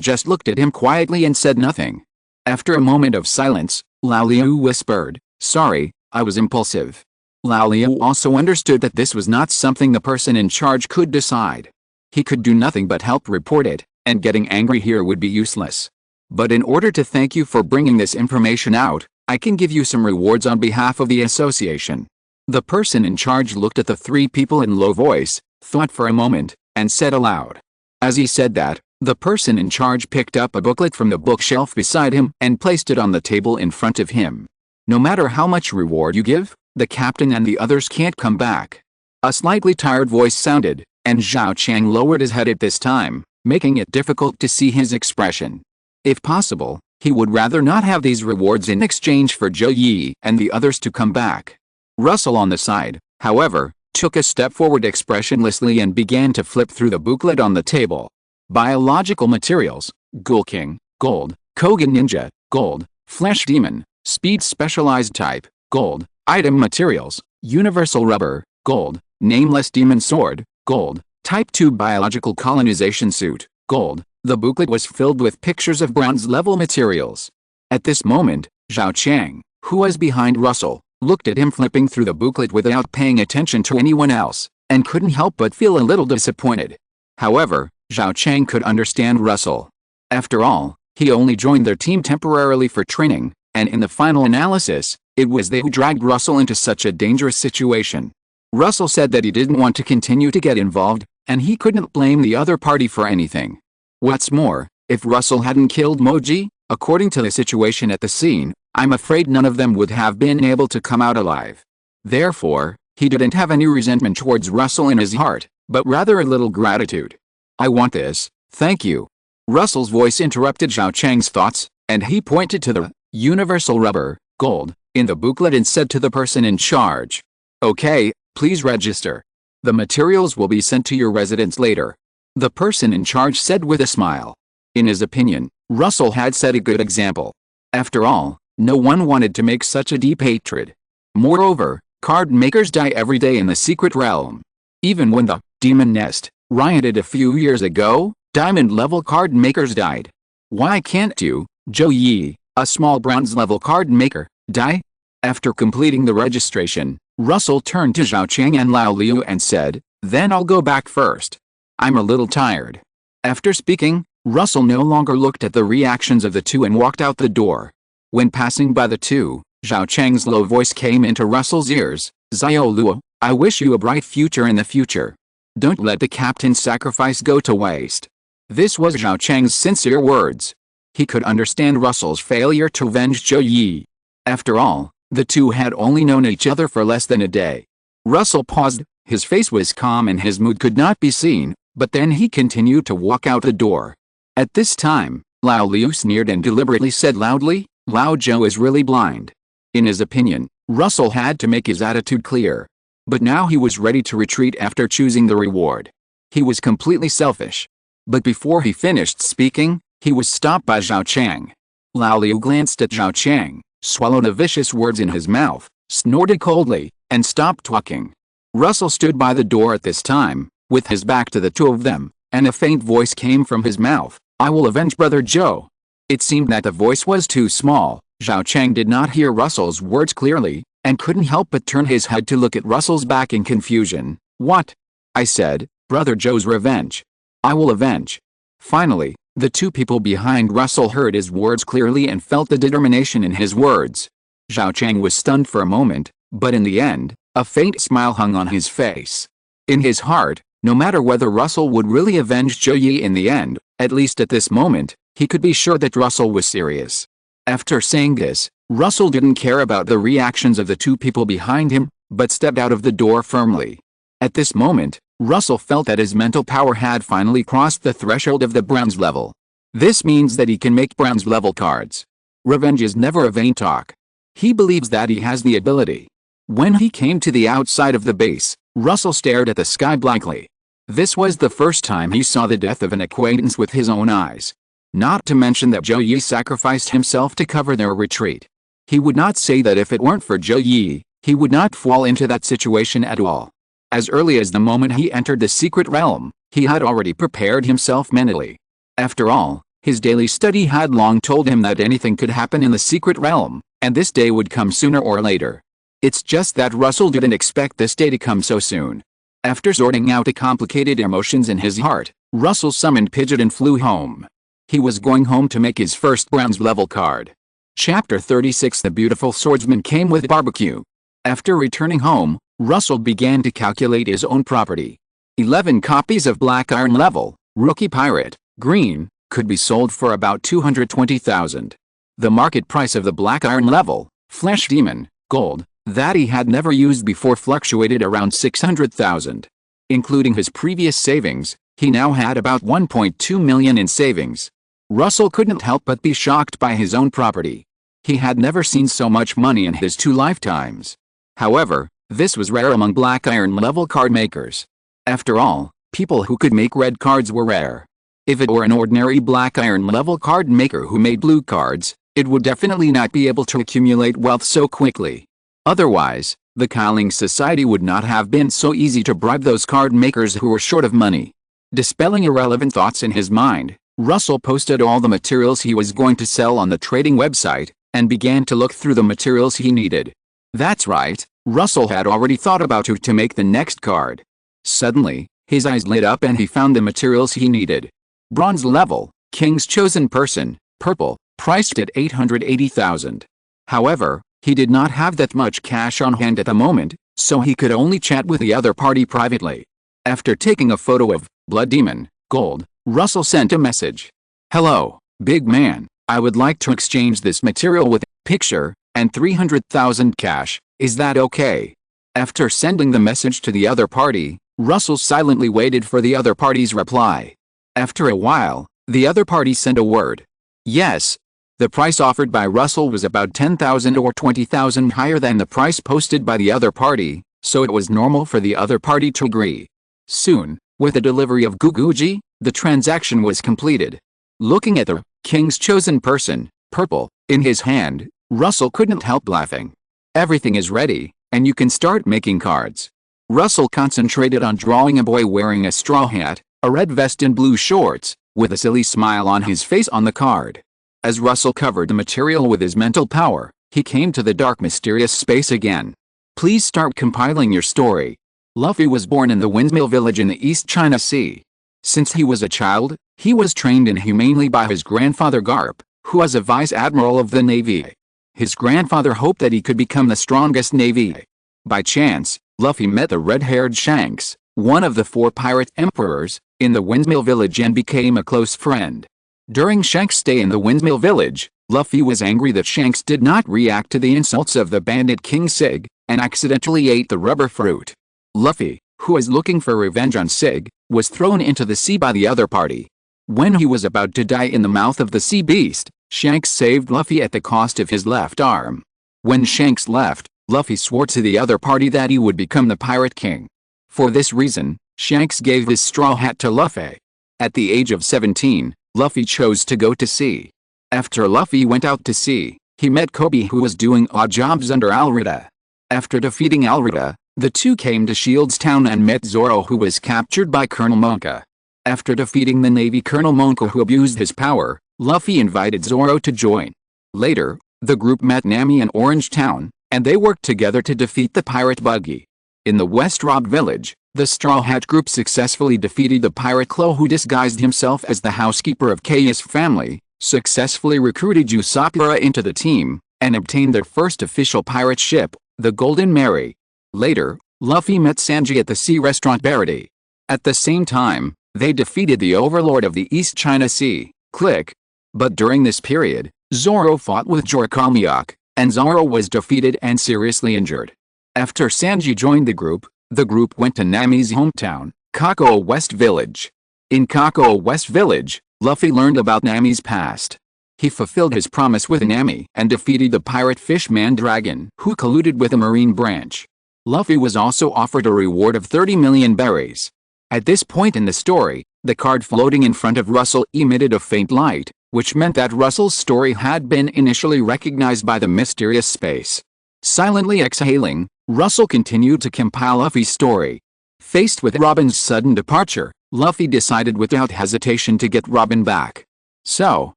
just looked at him quietly and said nothing. After a moment of silence, Lao Liu whispered, "Sorry, I was impulsive." Lao Liu also understood that this was not something the person in charge could decide. He could do nothing but help report it, and getting angry here would be useless. "But in order to thank you for bringing this information out, I can give you some rewards on behalf of the association." The person in charge looked at the three people in low voice, thought for a moment, and said aloud. As he said that, the person in charge picked up a booklet from the bookshelf beside him and placed it on the table in front of him. "No matter how much reward you give, the captain and the others can't come back." A slightly tired voice sounded, and Zhao Chang lowered his head at this time, making it difficult to see his expression. If possible, he would rather not have these rewards in exchange for Zhou Yi and the others to come back. Russell on the side, however, took a step forward expressionlessly and began to flip through the booklet on the table. Biological materials, Ghoul King, gold, Kogan Ninja, gold, Flesh Demon, Speed Specialized Type, gold, Item Materials, Universal Rubber, gold, Nameless Demon Sword, gold, Type 2 Biological Colonization Suit, gold. The booklet was filled with pictures of bronze-level materials. At this moment, Zhao Chang, who was behind Russell, looked at him flipping through the booklet without paying attention to anyone else, and couldn't help but feel a little disappointed. However, Zhao Chang could understand Russell. After all, he only joined their team temporarily for training, and in the final analysis, it was they who dragged Russell into such a dangerous situation. Russell said that he didn't want to continue to get involved, and he couldn't blame the other party for anything. What's more, if Russell hadn't killed Moji, according to the situation at the scene, I'm afraid none of them would have been able to come out alive. Therefore, he didn't have any resentment towards Russell in his heart, but rather a little gratitude. "I want this, thank you." Russell's voice interrupted Zhao Chang's thoughts, and he pointed to the Universal Rubber, gold, in the booklet and said to the person in charge, "Okay, please register. The materials will be sent to your residence later." The person in charge said with a smile. In his opinion, Russell had set a good example. After all, no one wanted to make such a deep hatred. Moreover, card makers die every day in the secret realm. Even when the Demon Nest rioted a few years ago, diamond-level card makers died. Why can't you, Zhou Yi, a small bronze-level card maker, die? After completing the registration, Russell turned to Zhao Chang and Lao Liu and said, "Then I'll go back first. I'm a little tired." After speaking, Russell no longer looked at the reactions of the two and walked out the door. When passing by the two, Zhao Chang's low voice came into Russell's ears, "Xiao Luo, I wish you a bright future in the future. Don't let the captain's sacrifice go to waste." This was Zhao Chang's sincere words. He could understand Russell's failure to avenge Zhou Yi. After all, the two had only known each other for less than a day. Russell paused, his face was calm and his mood could not be seen, but then he continued to walk out the door. At this time, Lao Liu sneered and deliberately said loudly, "Lao Zhou is really blind." In his opinion, Russell had to make his attitude clear. But now he was ready to retreat after choosing the reward. He was completely selfish. But before he finished speaking, he was stopped by Zhao Chang. Lao Liu glanced at Zhao Chang, swallowed the vicious words in his mouth, snorted coldly, and stopped talking. Russell stood by the door at this time, with his back to the two of them, and a faint voice came from his mouth, "I will avenge Brother Joe." It seemed that the voice was too small. Zhao Chang did not hear Russell's words clearly, and couldn't help but turn his head to look at Russell's back in confusion. "What?" I said. "Brother Joe's revenge. I will avenge." Finally, the two people behind Russell heard his words clearly and felt the determination in his words. Zhao Chang was stunned for a moment, but in the end, a faint smile hung on his face. In his heart, no matter whether Russell would really avenge Zhou Yi in the end, at least at this moment, he could be sure that Russell was serious. After saying this, Russell didn't care about the reactions of the two people behind him, but stepped out of the door firmly. At this moment, Russell felt that his mental power had finally crossed the threshold of the bronze level. This means that he can make bronze level cards. Revenge is never a vain talk. He believes that he has the ability. When he came to the outside of the base, Russell stared at the sky blankly. This was the first time he saw the death of an acquaintance with his own eyes. Not to mention that Zhou Yi sacrificed himself to cover their retreat. He would not say that if it weren't for Zhou Yi, he would not fall into that situation at all. As early as the moment he entered the secret realm, he had already prepared himself mentally. After all, his daily study had long told him that anything could happen in the secret realm, and this day would come sooner or later. It's just that Russell didn't expect this day to come so soon. After sorting out the complicated emotions in his heart, Russell summoned Pidgeot and flew home. He was going home to make his first bronze level card. Chapter 36 The Beautiful Swordsman came with barbecue. After returning home, Russell began to calculate his own property. 11 copies of Black Iron Level, Rookie Pirate, Green, could be sold for about 220,000. The market price of the Black Iron Level, Flesh Demon, Gold, that he had never used before fluctuated around 600,000. Including his previous savings, he now had about 1.2 million in savings. Russell couldn't help but be shocked by his own property. He had never seen so much money in his 2 lifetimes. However, this was rare among Black Iron Level card makers. After all, people who could make red cards were rare. If it were an ordinary Black Iron Level card maker who made blue cards, it would definitely not be able to accumulate wealth so quickly. Otherwise, the Qi Ling Society would not have been so easy to bribe those card makers who were short of money. Dispelling irrelevant thoughts in his mind, Russell posted all the materials he was going to sell on the trading website, and began to look through the materials he needed. That's right, Russell had already thought about who to make the next card. Suddenly, his eyes lit up and he found the materials he needed. Bronze level, King's Chosen Person, purple, priced at 880,000. However, he did not have that much cash on hand at the moment, so he could only chat with the other party privately. After taking a photo of Blood Demon, Gold, Russell sent a message. "Hello, big man, I would like to exchange this material with picture, and 300,000 cash, is that okay?" After sending the message to the other party, Russell silently waited for the other party's reply. After a while, the other party sent a word. Yes. The price offered by Russell was about 10,000 or 20,000 higher than the price posted by the other party, so it was normal for the other party to agree. Soon, with the delivery of Guguji, the transaction was completed. Looking at the King's Chosen Person, purple, in his hand, Russell couldn't help laughing. Everything is ready, and you can start making cards. Russell concentrated on drawing a boy wearing a straw hat, a red vest and blue shorts, with a silly smile on his face on the card. As Russell covered the material with his mental power, he came to the dark mysterious space again. Please start compiling your story. Luffy was born in the Windmill Village in the East China Sea. Since he was a child, he was trained inhumanely by his grandfather Garp, who was a vice admiral of the Navy. His grandfather hoped that he could become the strongest Navy. By chance, Luffy met the red-haired Shanks, one of the 4 pirate emperors, in the Windmill Village and became a close friend. During Shanks' stay in the Windmill Village, Luffy was angry that Shanks did not react to the insults of the bandit King Sig, and accidentally ate the rubber fruit. Luffy, who was looking for revenge on Sig, was thrown into the sea by the other party. When he was about to die in the mouth of the sea beast, Shanks saved Luffy at the cost of his left arm. When Shanks left, Luffy swore to the other party that he would become the Pirate King. For this reason, Shanks gave his straw hat to Luffy. At the age of 17, Luffy chose to go to sea. After Luffy went out to sea, He met Kobe, who was doing odd jobs under Alrita. After defeating Alrita, the two came to Shields Town and met Zoro, who was captured by Colonel Monka. After defeating the Navy Colonel Monka, who abused his power, Luffy invited Zoro to join. Later, the group met Nami in Orange Town, and they worked together to defeat the pirate Buggy. In the West Robbed Village, the Straw Hat group successfully defeated the pirate Klo, who disguised himself as the housekeeper of Kai's family, successfully recruited Usoppura into the team, and obtained their first official pirate ship, the Golden Mary. Later, Luffy met Sanji at the Sea Restaurant Barity. At the same time, they defeated the overlord of the East China Sea, Click. But during this period, Zoro fought with Jorakalmiak, and Zoro was defeated and seriously injured. After Sanji joined the group went to Nami's hometown, Kakao West Village. In Kakao West Village, Luffy learned about Nami's past. He fulfilled his promise with Nami and defeated the pirate fishman Dragon, who colluded with a marine branch. Luffy was also offered a reward of 30 million berries. At this point in the story, the card floating in front of Russell emitted a faint light, which meant that Russell's story had been initially recognized by the mysterious space. Silently exhaling, Russell continued to compile Luffy's story. Faced with Robin's sudden departure, Luffy decided without hesitation to get Robin back. So,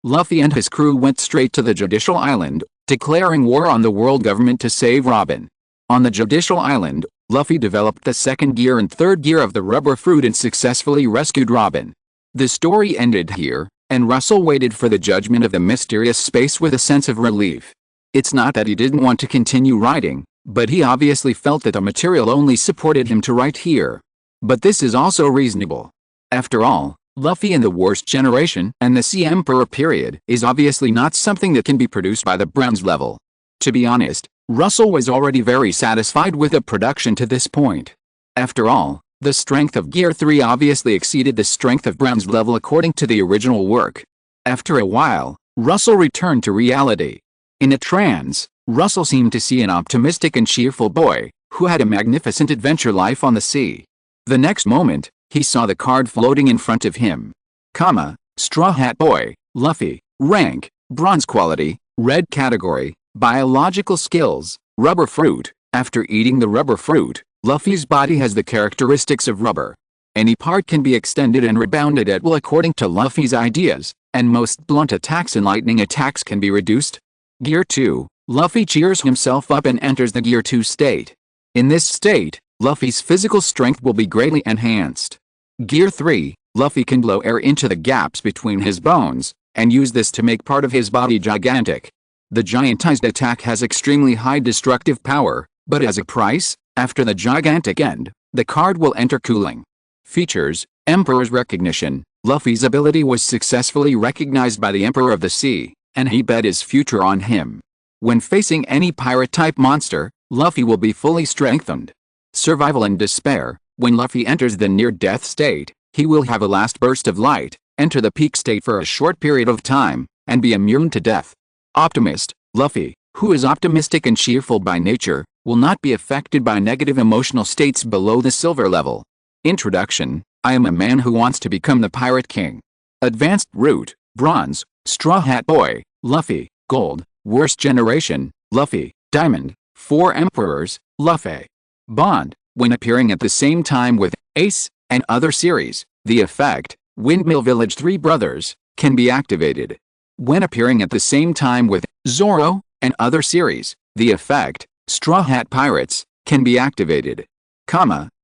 Luffy and his crew went straight to the Judicial Island, declaring war on the world government to save Robin. On the Judicial Island, Luffy developed the second gear and third gear of the rubber fruit and successfully rescued Robin. The story ended here, and Russell waited for the judgment of the mysterious space with a sense of relief. It's not that he didn't want to continue writing, but he obviously felt that the material only supported him to write here. But this is also reasonable. After all, Luffy in the Worst Generation and the Sea Emperor period is obviously not something that can be produced by the bronze level. To be honest, Russell was already very satisfied with the production to this point. After all, the strength of Gear 3 obviously exceeded the strength of bronze level according to the original work. After a while, Russell returned to reality. In a trance, Russell seemed to see an optimistic and cheerful boy, who had a magnificent adventure life on the sea. The next moment, he saw the card floating in front of him. Straw Hat Boy, Luffy, rank, bronze quality, red category, biological skills, rubber fruit. After eating the rubber fruit, Luffy's body has the characteristics of rubber. Any part can be extended and rebounded at will according to Luffy's ideas, and most blunt attacks and lightning attacks can be reduced. Gear 2, Luffy cheers himself up and enters the Gear 2 state. In this state, Luffy's physical strength will be greatly enhanced. Gear 3, Luffy can blow air into the gaps between his bones, and use this to make part of his body gigantic. The giantized attack has extremely high destructive power, but as a price, after the gigantic end, the card will enter cooling. Features: Emperor's recognition. Luffy's ability was successfully recognized by the Emperor of the Sea, and he bet his future on him. When facing any pirate-type monster, Luffy will be fully strengthened. Survival and despair. When Luffy enters the near-death state, he will have a last burst of light, enter the peak state for a short period of time, and be immune to death. Optimist. Luffy, who is optimistic and cheerful by nature, will not be affected by negative emotional states below the silver level. Introduction. I am a man who wants to become the Pirate King. Advanced Root, Bronze, Straw Hat Boy, Luffy, Gold, Worst Generation, Luffy, Diamond, 4 Emperors, Luffy. Bond. When appearing at the same time with Ace and other series, the effect, Windmill Village 3 Brothers, can be activated. When appearing at the same time with Zoro and other series, the effect, Straw Hat Pirates, can be activated.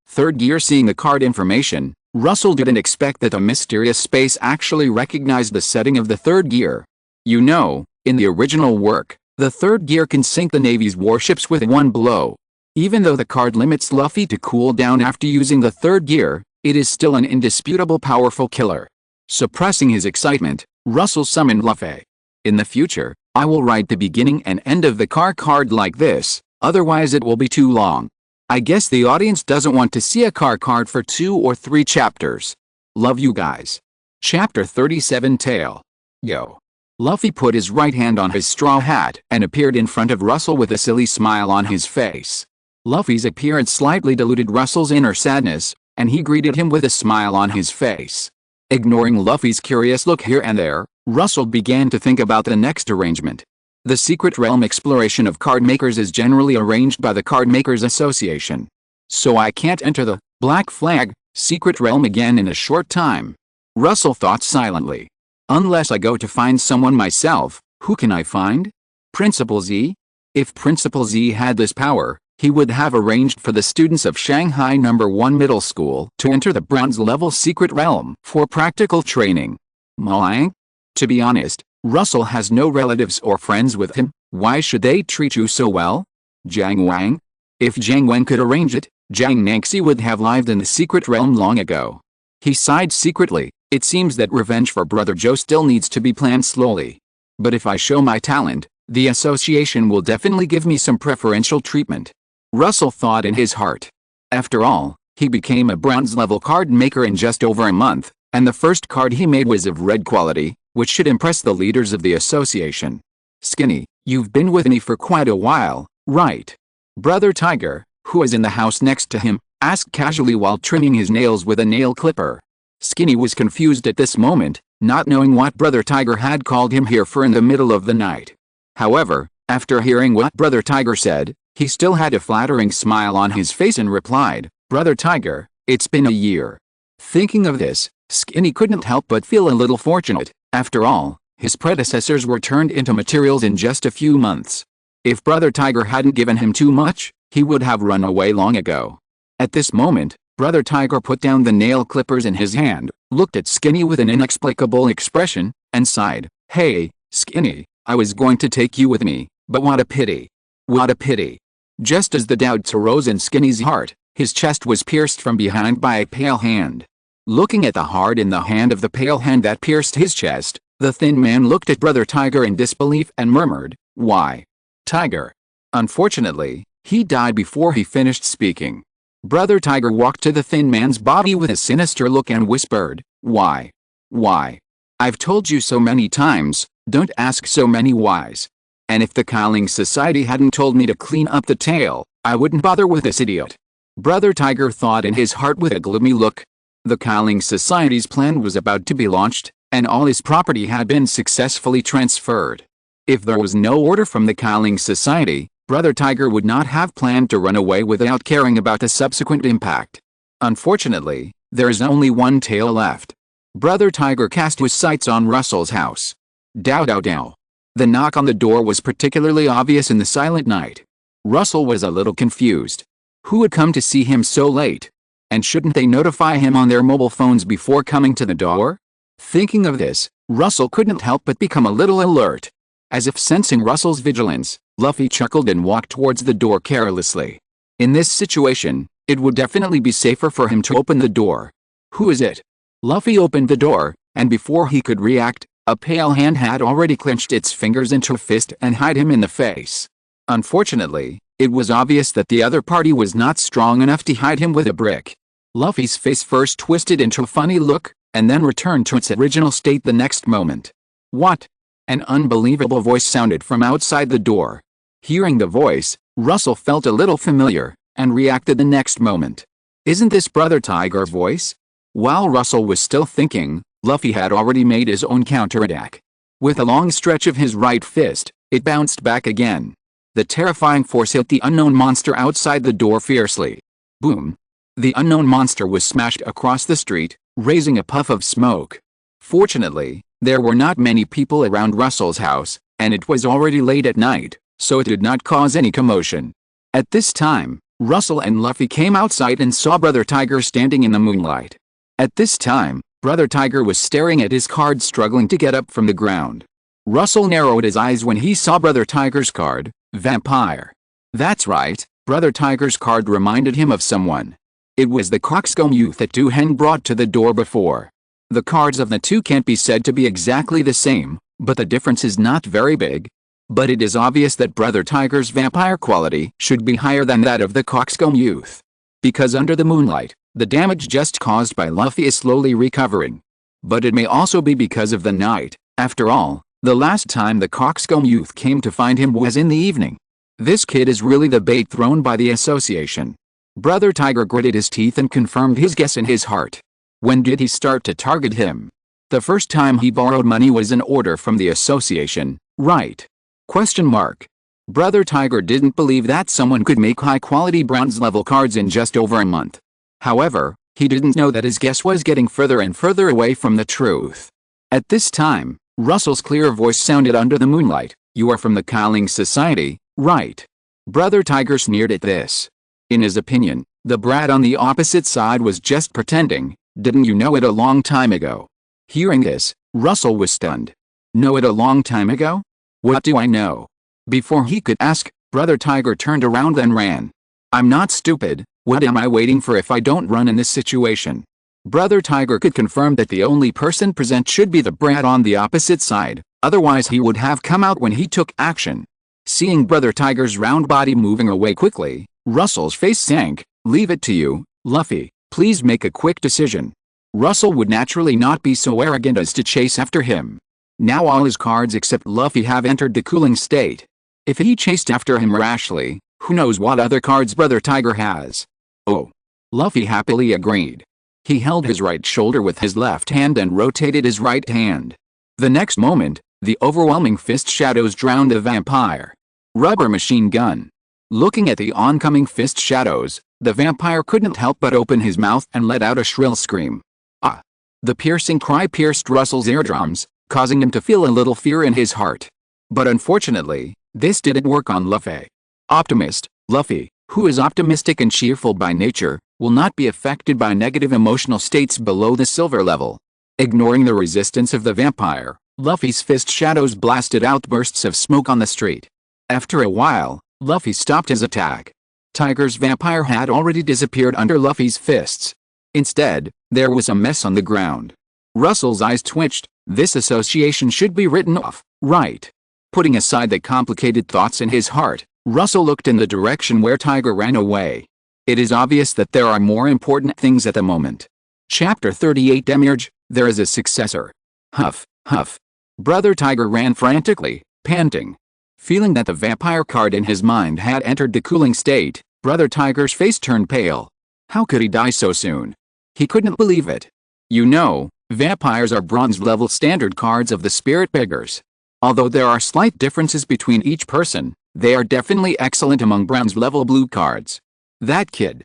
Third gear. Seeing the card information, Russell didn't expect that the mysterious space actually recognized the setting of the third gear. You know, in the original work, the third gear can sink the Navy's warships with one blow. Even though the card limits Luffy to cool down after using the third gear, it is still an indisputable powerful killer. Suppressing his excitement, Russell summoned Luffy. In the future, I will write the beginning and end of the card like this, otherwise it will be too long. I guess the audience doesn't want to see a card for 2 or 3 chapters. Love you guys. Chapter 37 Tail. Yo. Luffy put his right hand on his straw hat and appeared in front of Russell with a silly smile on his face. Luffy's appearance slightly diluted Russell's inner sadness, and he greeted him with a smile on his face. Ignoring Luffy's curious look here and there, Russell began to think about the next arrangement. The secret realm exploration of card makers is generally arranged by the Card Makers Association. So I can't enter the Black Flag secret realm again in a short time. Russell thought silently. Unless I go to find someone myself, who can I find? Principal Z? If Principal Z had this power, he would have arranged for the students of Shanghai No. 1 Middle School to enter the bronze level secret realm for practical training. Malang? To be honest, Russell has no relatives or friends with him. Why should they treat you so well? Jiang Wang? If Jiang Wang could arrange it, Jiang Nanxi would have lived in the secret realm long ago. He sighed secretly. It seems that revenge for Brother Joe still needs to be planned slowly. But if I show my talent, the association will definitely give me some preferential treatment. Russell thought in his heart. After all, he became a bronze-level card maker in just over a month, and the first card he made was of red quality, which should impress the leaders of the association. Skinny, you've been with me for quite a while, right? Brother Tiger, who was in the house next to him, asked casually while trimming his nails with a nail clipper. Skinny was confused at this moment, not knowing what Brother Tiger had called him here for in the middle of the night. However, after hearing what Brother Tiger said, he still had a flattering smile on his face and replied, "Brother Tiger, it's been a year." Thinking of this, Skinny couldn't help but feel a little fortunate. After all, his predecessors were turned into materials in just a few months. If Brother Tiger hadn't given him too much, he would have run away long ago. At this moment, Brother Tiger put down the nail clippers in his hand, looked at Skinny with an inexplicable expression, and sighed, "Hey, Skinny, I was going to take you with me, but what a pity. What a pity." Just as the doubts arose in Skinny's heart, his chest was pierced from behind by a pale hand. Looking at the heart in the hand of the pale hand that pierced his chest, the thin man looked at Brother Tiger in disbelief and murmured, "Why, Tiger?" Unfortunately, he died before he finished speaking. Brother Tiger walked to the thin man's body with a sinister look and whispered, "Why? Why? I've told you so many times, don't ask so many whys. And if the Qi Ling Society hadn't told me to clean up the tail, I wouldn't bother with this idiot." Brother Tiger thought in his heart with a gloomy look. The Qi Ling Society's plan was about to be launched, and all his property had been successfully transferred. If there was no order from the Qi Ling Society, Brother Tiger would not have planned to run away without caring about the subsequent impact. Unfortunately, there is only one tail left. Brother Tiger cast his sights on Russell's house. Dow dow dow. The knock on the door was particularly obvious in the silent night. Russell was a little confused. Who had come to see him so late? And shouldn't they notify him on their mobile phones before coming to the door? Thinking of this, Russell couldn't help but become a little alert. As if sensing Russell's vigilance, Luffy chuckled and walked towards the door carelessly. In this situation, it would definitely be safer for him to open the door. "Who is it?" Luffy opened the door, and before he could react, a pale hand had already clenched its fingers into a fist and hit him in the face. Unfortunately, it was obvious that the other party was not strong enough to hit him with a brick. Luffy's face first twisted into a funny look, and then returned to its original state the next moment. "What?" An unbelievable voice sounded from outside the door. Hearing the voice, Russell felt a little familiar, and reacted the next moment. "Isn't this Brother Tiger's voice?" While Russell was still thinking, Luffy had already made his own counterattack. With a long stretch of his right fist, it bounced back again. The terrifying force hit the unknown monster outside the door fiercely. Boom! The unknown monster was smashed across the street, raising a puff of smoke. Fortunately, there were not many people around Russell's house, and it was already late at night, so it did not cause any commotion. At this time, Russell and Luffy came outside and saw Brother Tiger standing in the moonlight. At this time, Brother Tiger was staring at his card, struggling to get up from the ground. Russell narrowed his eyes when he saw Brother Tiger's card, Vampire. That's right, Brother Tiger's card reminded him of someone. It was the coxcomb youth that Du Heng brought to the door before. The cards of the two can't be said to be exactly the same, but the difference is not very big. But it is obvious that Brother Tiger's vampire quality should be higher than that of the coxcomb youth. Because under the moonlight, the damage just caused by Luffy is slowly recovering. But it may also be because of the night. After all, the last time the coxcomb youth came to find him was in the evening. This kid is really the bait thrown by the association. Brother Tiger gritted his teeth and confirmed his guess in his heart. When did he start to target him? The first time he borrowed money was an order from the association, right? Question mark. Brother Tiger didn't believe that someone could make high-quality bronze level cards in just over a month. However, he didn't know that his guess was getting further and further away from the truth. At this time, Russell's clear voice sounded under the moonlight. You are from the Qi Ling Society, right? Brother Tiger sneered at this. In his opinion, the brat on the opposite side was just pretending. Didn't you know it a long time ago? Hearing this, Russell was stunned. Know it a long time ago? What do I know? Before he could ask, Brother Tiger turned around and ran. I'm not stupid. What am I waiting for if I don't run in this situation? Brother Tiger could confirm that the only person present should be the brat on the opposite side, otherwise he would have come out when he took action. Seeing Brother Tiger's round body moving away quickly, Russell's face sank. Leave it to you, Luffy. Please make a quick decision. Russell would naturally not be so arrogant as to chase after him. Now all his cards except Luffy have entered the cooling state. If he chased after him rashly, who knows what other cards Brother Tiger has? Oh. Luffy happily agreed. He held his right shoulder with his left hand and rotated his right hand. The next moment, the overwhelming fist shadows drowned the vampire. Rubber machine gun. Looking at the oncoming fist shadows, the vampire couldn't help but open his mouth and let out a shrill scream. Ah! The piercing cry pierced Russell's eardrums, causing him to feel a little fear in his heart. But unfortunately, this didn't work on Luffy. Optimist, Luffy, who is optimistic and cheerful by nature, will not be affected by negative emotional states below the silver level. Ignoring the resistance of the vampire, Luffy's fist shadows blasted outbursts of smoke on the street. After a while, Luffy stopped his attack. Tiger's vampire had already disappeared under Luffy's fists. Instead, there was a mess on the ground. Russell's eyes twitched. This association should be written off, right? Putting aside the complicated thoughts in his heart, Russell looked in the direction where Tiger ran away. It is obvious that there are more important things at the moment. Chapter 38 Demiurge, there is a successor. Huff, huff. Brother Tiger ran frantically, panting. Feeling that the vampire card in his mind had entered the cooling state, Brother Tiger's face turned pale. How could he die so soon? He couldn't believe it. You know, vampires are bronze-level standard cards of the spirit beggars. Although there are slight differences between each person, they are definitely excellent among bronze-level blue cards. That kid.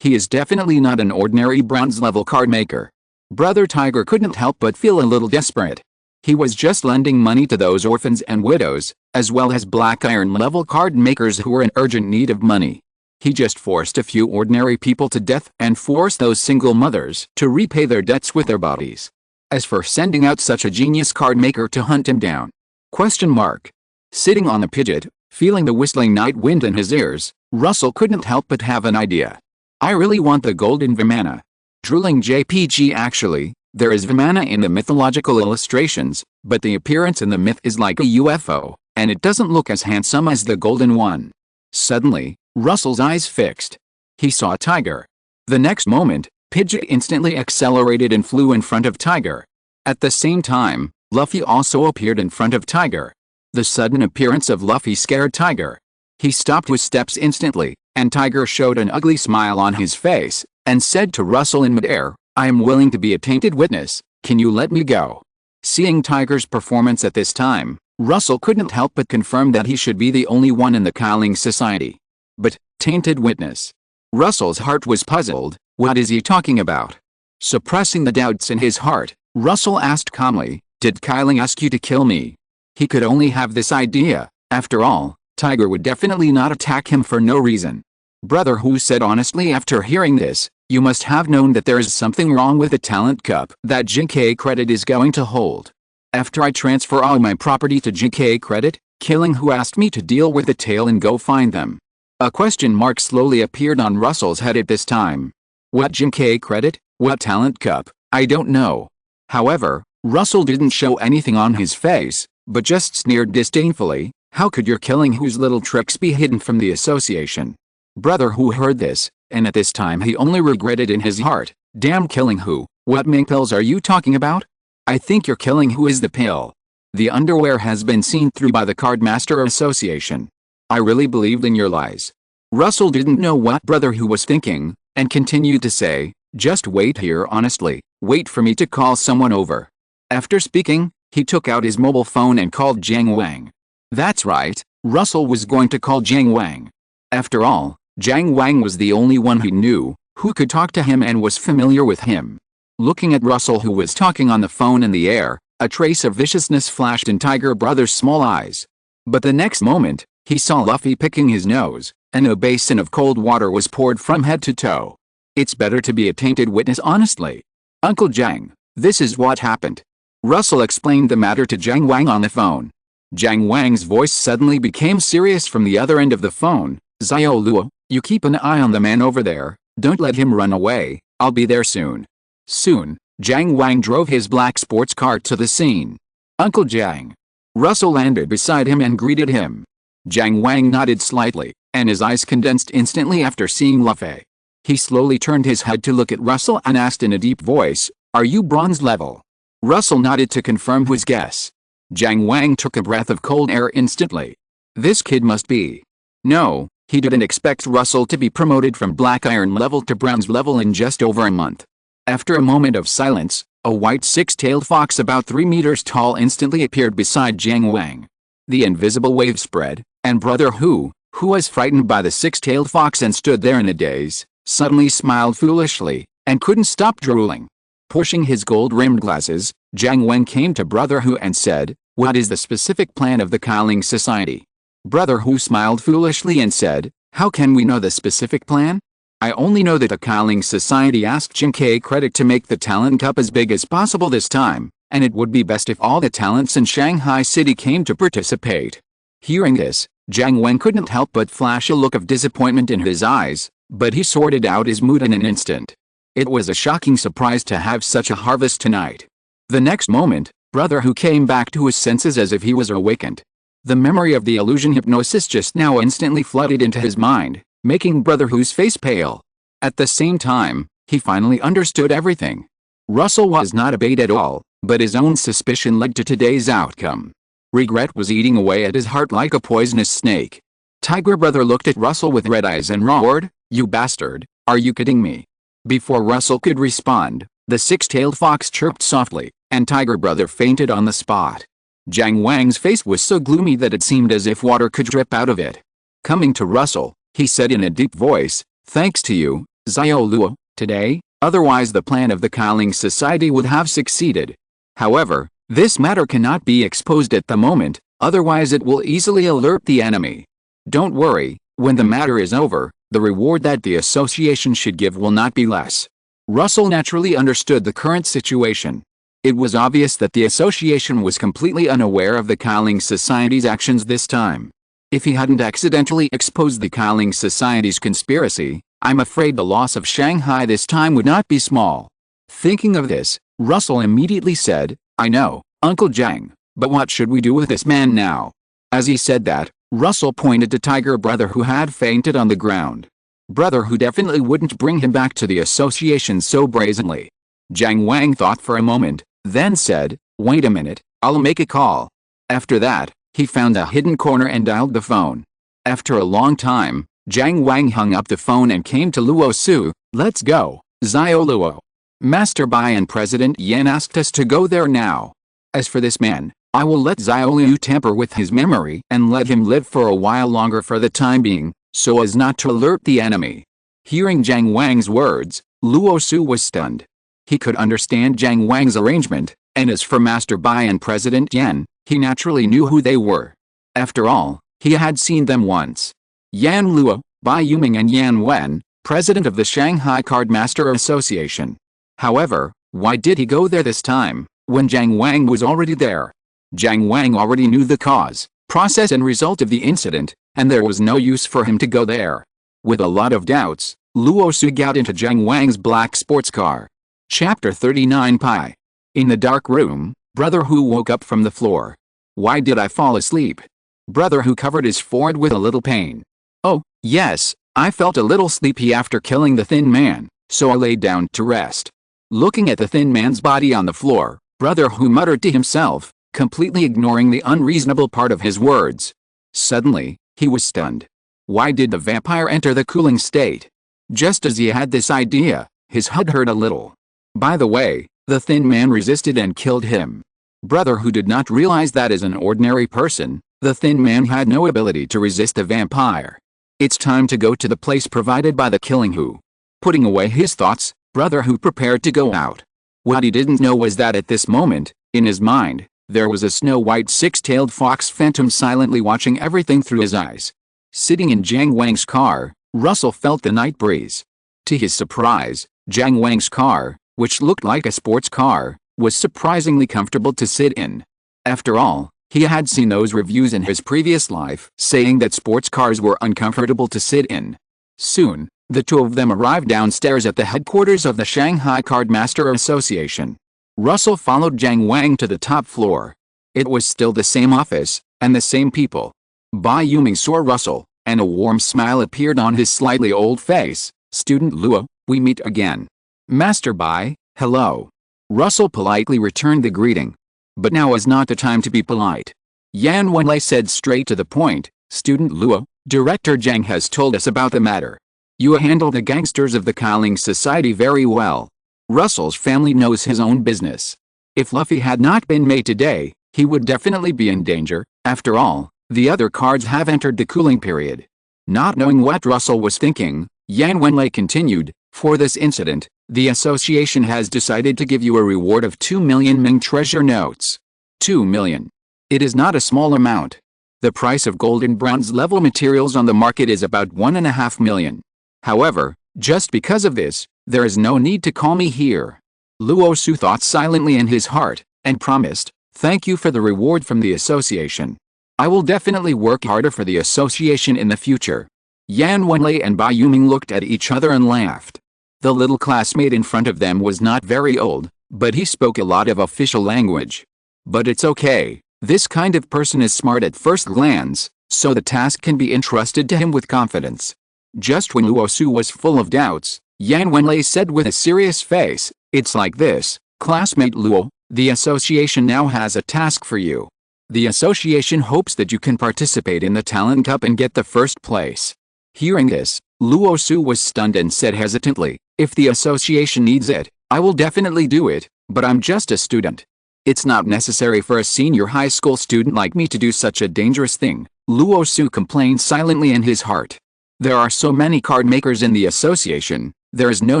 He is definitely not an ordinary bronze-level card maker. Brother Tiger couldn't help but feel a little desperate. He was just lending money to those orphans and widows, as well as black iron-level card makers who were in urgent need of money. He just forced a few ordinary people to death and forced those single mothers to repay their debts with their bodies. As for sending out such a genius card maker to hunt him down? Question mark. Sitting on a pidget, feeling the whistling night wind in his ears, Russell couldn't help but have an idea. I really want the golden Vimana. Drooling JPG actually, there is Vimana in the mythological illustrations, but the appearance in the myth is like a UFO, and it doesn't look as handsome as the golden one. Suddenly, Russell's eyes fixed. He saw Tiger. The next moment, Pidgeot instantly accelerated and flew in front of Tiger. At the same time, Luffy also appeared in front of Tiger. The sudden appearance of Luffy scared Tiger. He stopped his steps instantly, and Tiger showed an ugly smile on his face, and said to Russell in midair, I am willing to be a tainted witness, can you let me go? Seeing Tiger's performance at this time, Russell couldn't help but confirm that he should be the only one in the Qi Ling Society. But, tainted witness? Russell's heart was puzzled. What is he talking about? Suppressing the doubts in his heart, Russell asked calmly, did Qi Ling ask you to kill me? He could only have this idea. After all, Tiger would definitely not attack him for no reason. Brother Who said honestly after hearing this, you must have known that there is something wrong with the talent cup that JK Credit is going to hold. After I transfer all my property to JK Credit, Qi Ling Who asked me to deal with the tail and go find them. A question mark slowly appeared on Russell's head at this time. What JK Credit? What talent cup? I don't know. However, Russell didn't show anything on his face, but just sneered disdainfully. How could your Qi Ling Who's little tricks be hidden from the association? Brother Who heard this, and at this time he only regretted in his heart. Damn Qi Ling Who, what mink pills are you talking about? I think your Qi Ling Who is the pill. The underwear has been seen through by the Cardmaster Association. I really believed in your lies. Russell didn't know what Brother Who was thinking, and continued to say, just wait here honestly, wait for me to call someone over. After speaking, He took out his mobile phone and called Jiang Wang. That's right, Russell was going to call Jiang Wang. After all, Jiang Wang was the only one he knew who could talk to him and was familiar with him. Looking at Russell, who was talking on the phone in the air, a trace of viciousness flashed in Tiger Brother's small eyes. But the next moment, he saw Luffy picking his nose, and a basin of cold water was poured from head to toe. It's better to be a tainted witness, honestly. Uncle Jiang, this is what happened. Russell explained the matter to Jiang Wang on the phone. Jiang Wang's voice suddenly became serious from the other end of the phone. Xiao Luo, you keep an eye on the man over there, don't let him run away, I'll be there soon. Soon, Jiang Wang drove his black sports car to the scene. Uncle Jiang. Russell landed beside him and greeted him. Jiang Wang nodded slightly, and his eyes condensed instantly after seeing Luffy. He slowly turned his head to look at Russell and asked in a deep voice, are you bronze level? Russell nodded to confirm his guess. Jiang Wang took a breath of cold air instantly. This kid must be. No, he didn't expect Russell to be promoted from black iron level to bronze level in just over a month. After a moment of silence, a white six-tailed fox about 3 meters tall instantly appeared beside Jiang Wang. The invisible wave spread, and Brother who was frightened by the six-tailed fox and stood there in a daze, suddenly smiled foolishly, and couldn't stop drooling. Pushing his gold-rimmed glasses, Jiang Wang came to Brother Hu and said, what is the specific plan of the Qi Ling Society? Brother Hu smiled foolishly and said, how can we know the specific plan? I only know that the Qi Ling Society asked Jinkai Credit to make the Talent Cup as big as possible this time, and it would be best if all the talents in Shanghai City came to participate. Hearing this, Jiang Wang couldn't help but flash a look of disappointment in his eyes, but he sorted out his mood in an instant. It was a shocking surprise to have such a harvest tonight. The next moment, Brother Hu came back to his senses as if he was awakened. The memory of the illusion hypnosis just now instantly flooded into his mind, making Brother Hu's face pale. At the same time, he finally understood everything. Russell was not a bait at all, but his own suspicion led to today's outcome. Regret was eating away at his heart like a poisonous snake. Tiger Brother looked at Russell with red eyes and roared, you bastard, are you kidding me? Before Russell could respond, the six-tailed fox chirped softly, and Tiger Brother fainted on the spot. Jiang Wang's face was so gloomy that it seemed as if water could drip out of it. Coming to Russell, he said in a deep voice, thanks to you, Xiao Luo, today, otherwise the plan of the Qi Ling Society would have succeeded. However, this matter cannot be exposed at the moment, otherwise it will easily alert the enemy. Don't worry, when the matter is over, the reward that the association should give will not be less. Russell naturally understood the current situation. It was obvious that the association was completely unaware of the Qi Ling Society's actions this time. If he hadn't accidentally exposed the Qi Ling Society's conspiracy, I'm afraid the loss of Shanghai this time would not be small. Thinking of this, Russell immediately said, I know, Uncle Jiang, but what should we do with this man now? As he said that, Russell pointed to Tiger Brother who had fainted on the ground. Brother who definitely wouldn't bring him back to the association so brazenly. Jiang Wang thought for a moment, then said, wait a minute, I'll make a call. After that, he found a hidden corner and dialed the phone. After a long time, Jiang Wang hung up the phone and came to Luo Su, let's go, Xiao Luo. Master Bai and President Yan asked us to go there now. As for this man, I will let Xiao Luo tamper with his memory and let him live for a while longer for the time being, so as not to alert the enemy. Hearing Jiang Wang's words, Luo Su was stunned. He could understand Jiang Wang's arrangement, and as for Master Bai and President Yan, he naturally knew who they were. After all, he had seen them once. Yan Luo, Bai Yuming and Yan Wen, president of the Shanghai Card Master Association. However, why did he go there this time, when Jiang Wang was already there? Jiang Wang already knew the cause, process and result of the incident, and there was no use for him to go there. With a lot of doubts, Luo Su got into Jiang Wang's black sports car. Chapter 39 Pi. In the dark room, Brother Hu woke up from the floor. Why did I fall asleep? Brother Hu covered his forehead with a little pain. Oh, yes, I felt a little sleepy after killing the thin man, so I laid down to rest. Looking at the thin man's body on the floor, Brother Hu muttered to himself, completely ignoring the unreasonable part of his words. Suddenly, he was stunned. Why did the vampire enter the cooling state? Just as he had this idea, his head hurt a little. By the way, the thin man resisted and killed him. Brother who did not realize that as an ordinary person, the thin man had no ability to resist the vampire. It's time to go to the place provided by the killing who. Putting away his thoughts, Brother who prepared to go out. What he didn't know was that at this moment, in his mind, there was a snow-white six-tailed fox phantom silently watching everything through his eyes. Sitting in Jiang Wang's car, Russell felt the night breeze. To his surprise, Jiang Wang's car, which looked like a sports car, was surprisingly comfortable to sit in. After all, he had seen those reviews in his previous life saying that sports cars were uncomfortable to sit in. Soon, the two of them arrived downstairs at the headquarters of the Shanghai Cardmaster Association. Russell followed Jiang Wang to the top floor. It was still the same office, and the same people. Bai Yuming saw Russell, and a warm smile appeared on his slightly old face. "Student Luo, we meet again." "Master Bai, hello." Russell politely returned the greeting. But now is not the time to be polite. Yan Wenlei said straight to the point. "Student Luo, Director Jiang has told us about the matter. You handle the gangsters of the Qi Ling Society very well. Russell's family knows his own business. If Luffy had not been made today, he would definitely be in danger. After all, the other cards have entered the cooling period." Not knowing what Russell was thinking, Yan Wenlei continued, "For this incident, the association has decided to give you a reward of 2 million Ming treasure notes." 2 million. It is not a small amount. The price of gold and bronze level materials on the market is about 1.5 million. However, just because of this, there is no need to call me here. Luo Su thought silently in his heart, and promised, "Thank you for the reward from the association. I will definitely work harder for the association in the future." Yan Wenlei and Bai Yuming looked at each other and laughed. The little classmate in front of them was not very old, but he spoke a lot of official language. But it's okay, this kind of person is smart at first glance, so the task can be entrusted to him with confidence. Just when Luo Su was full of doubts, Yan Wenlei said with a serious face, "It's like this, classmate Luo, the association now has a task for you. The association hopes that you can participate in the Talent Cup and get the first place." Hearing this, Luo Su was stunned and said hesitantly, "If the association needs it, I will definitely do it, but I'm just a student. It's not necessary for a senior high school student like me to do such a dangerous thing." Luo Su complained silently in his heart. "There are so many card makers in the association, there is no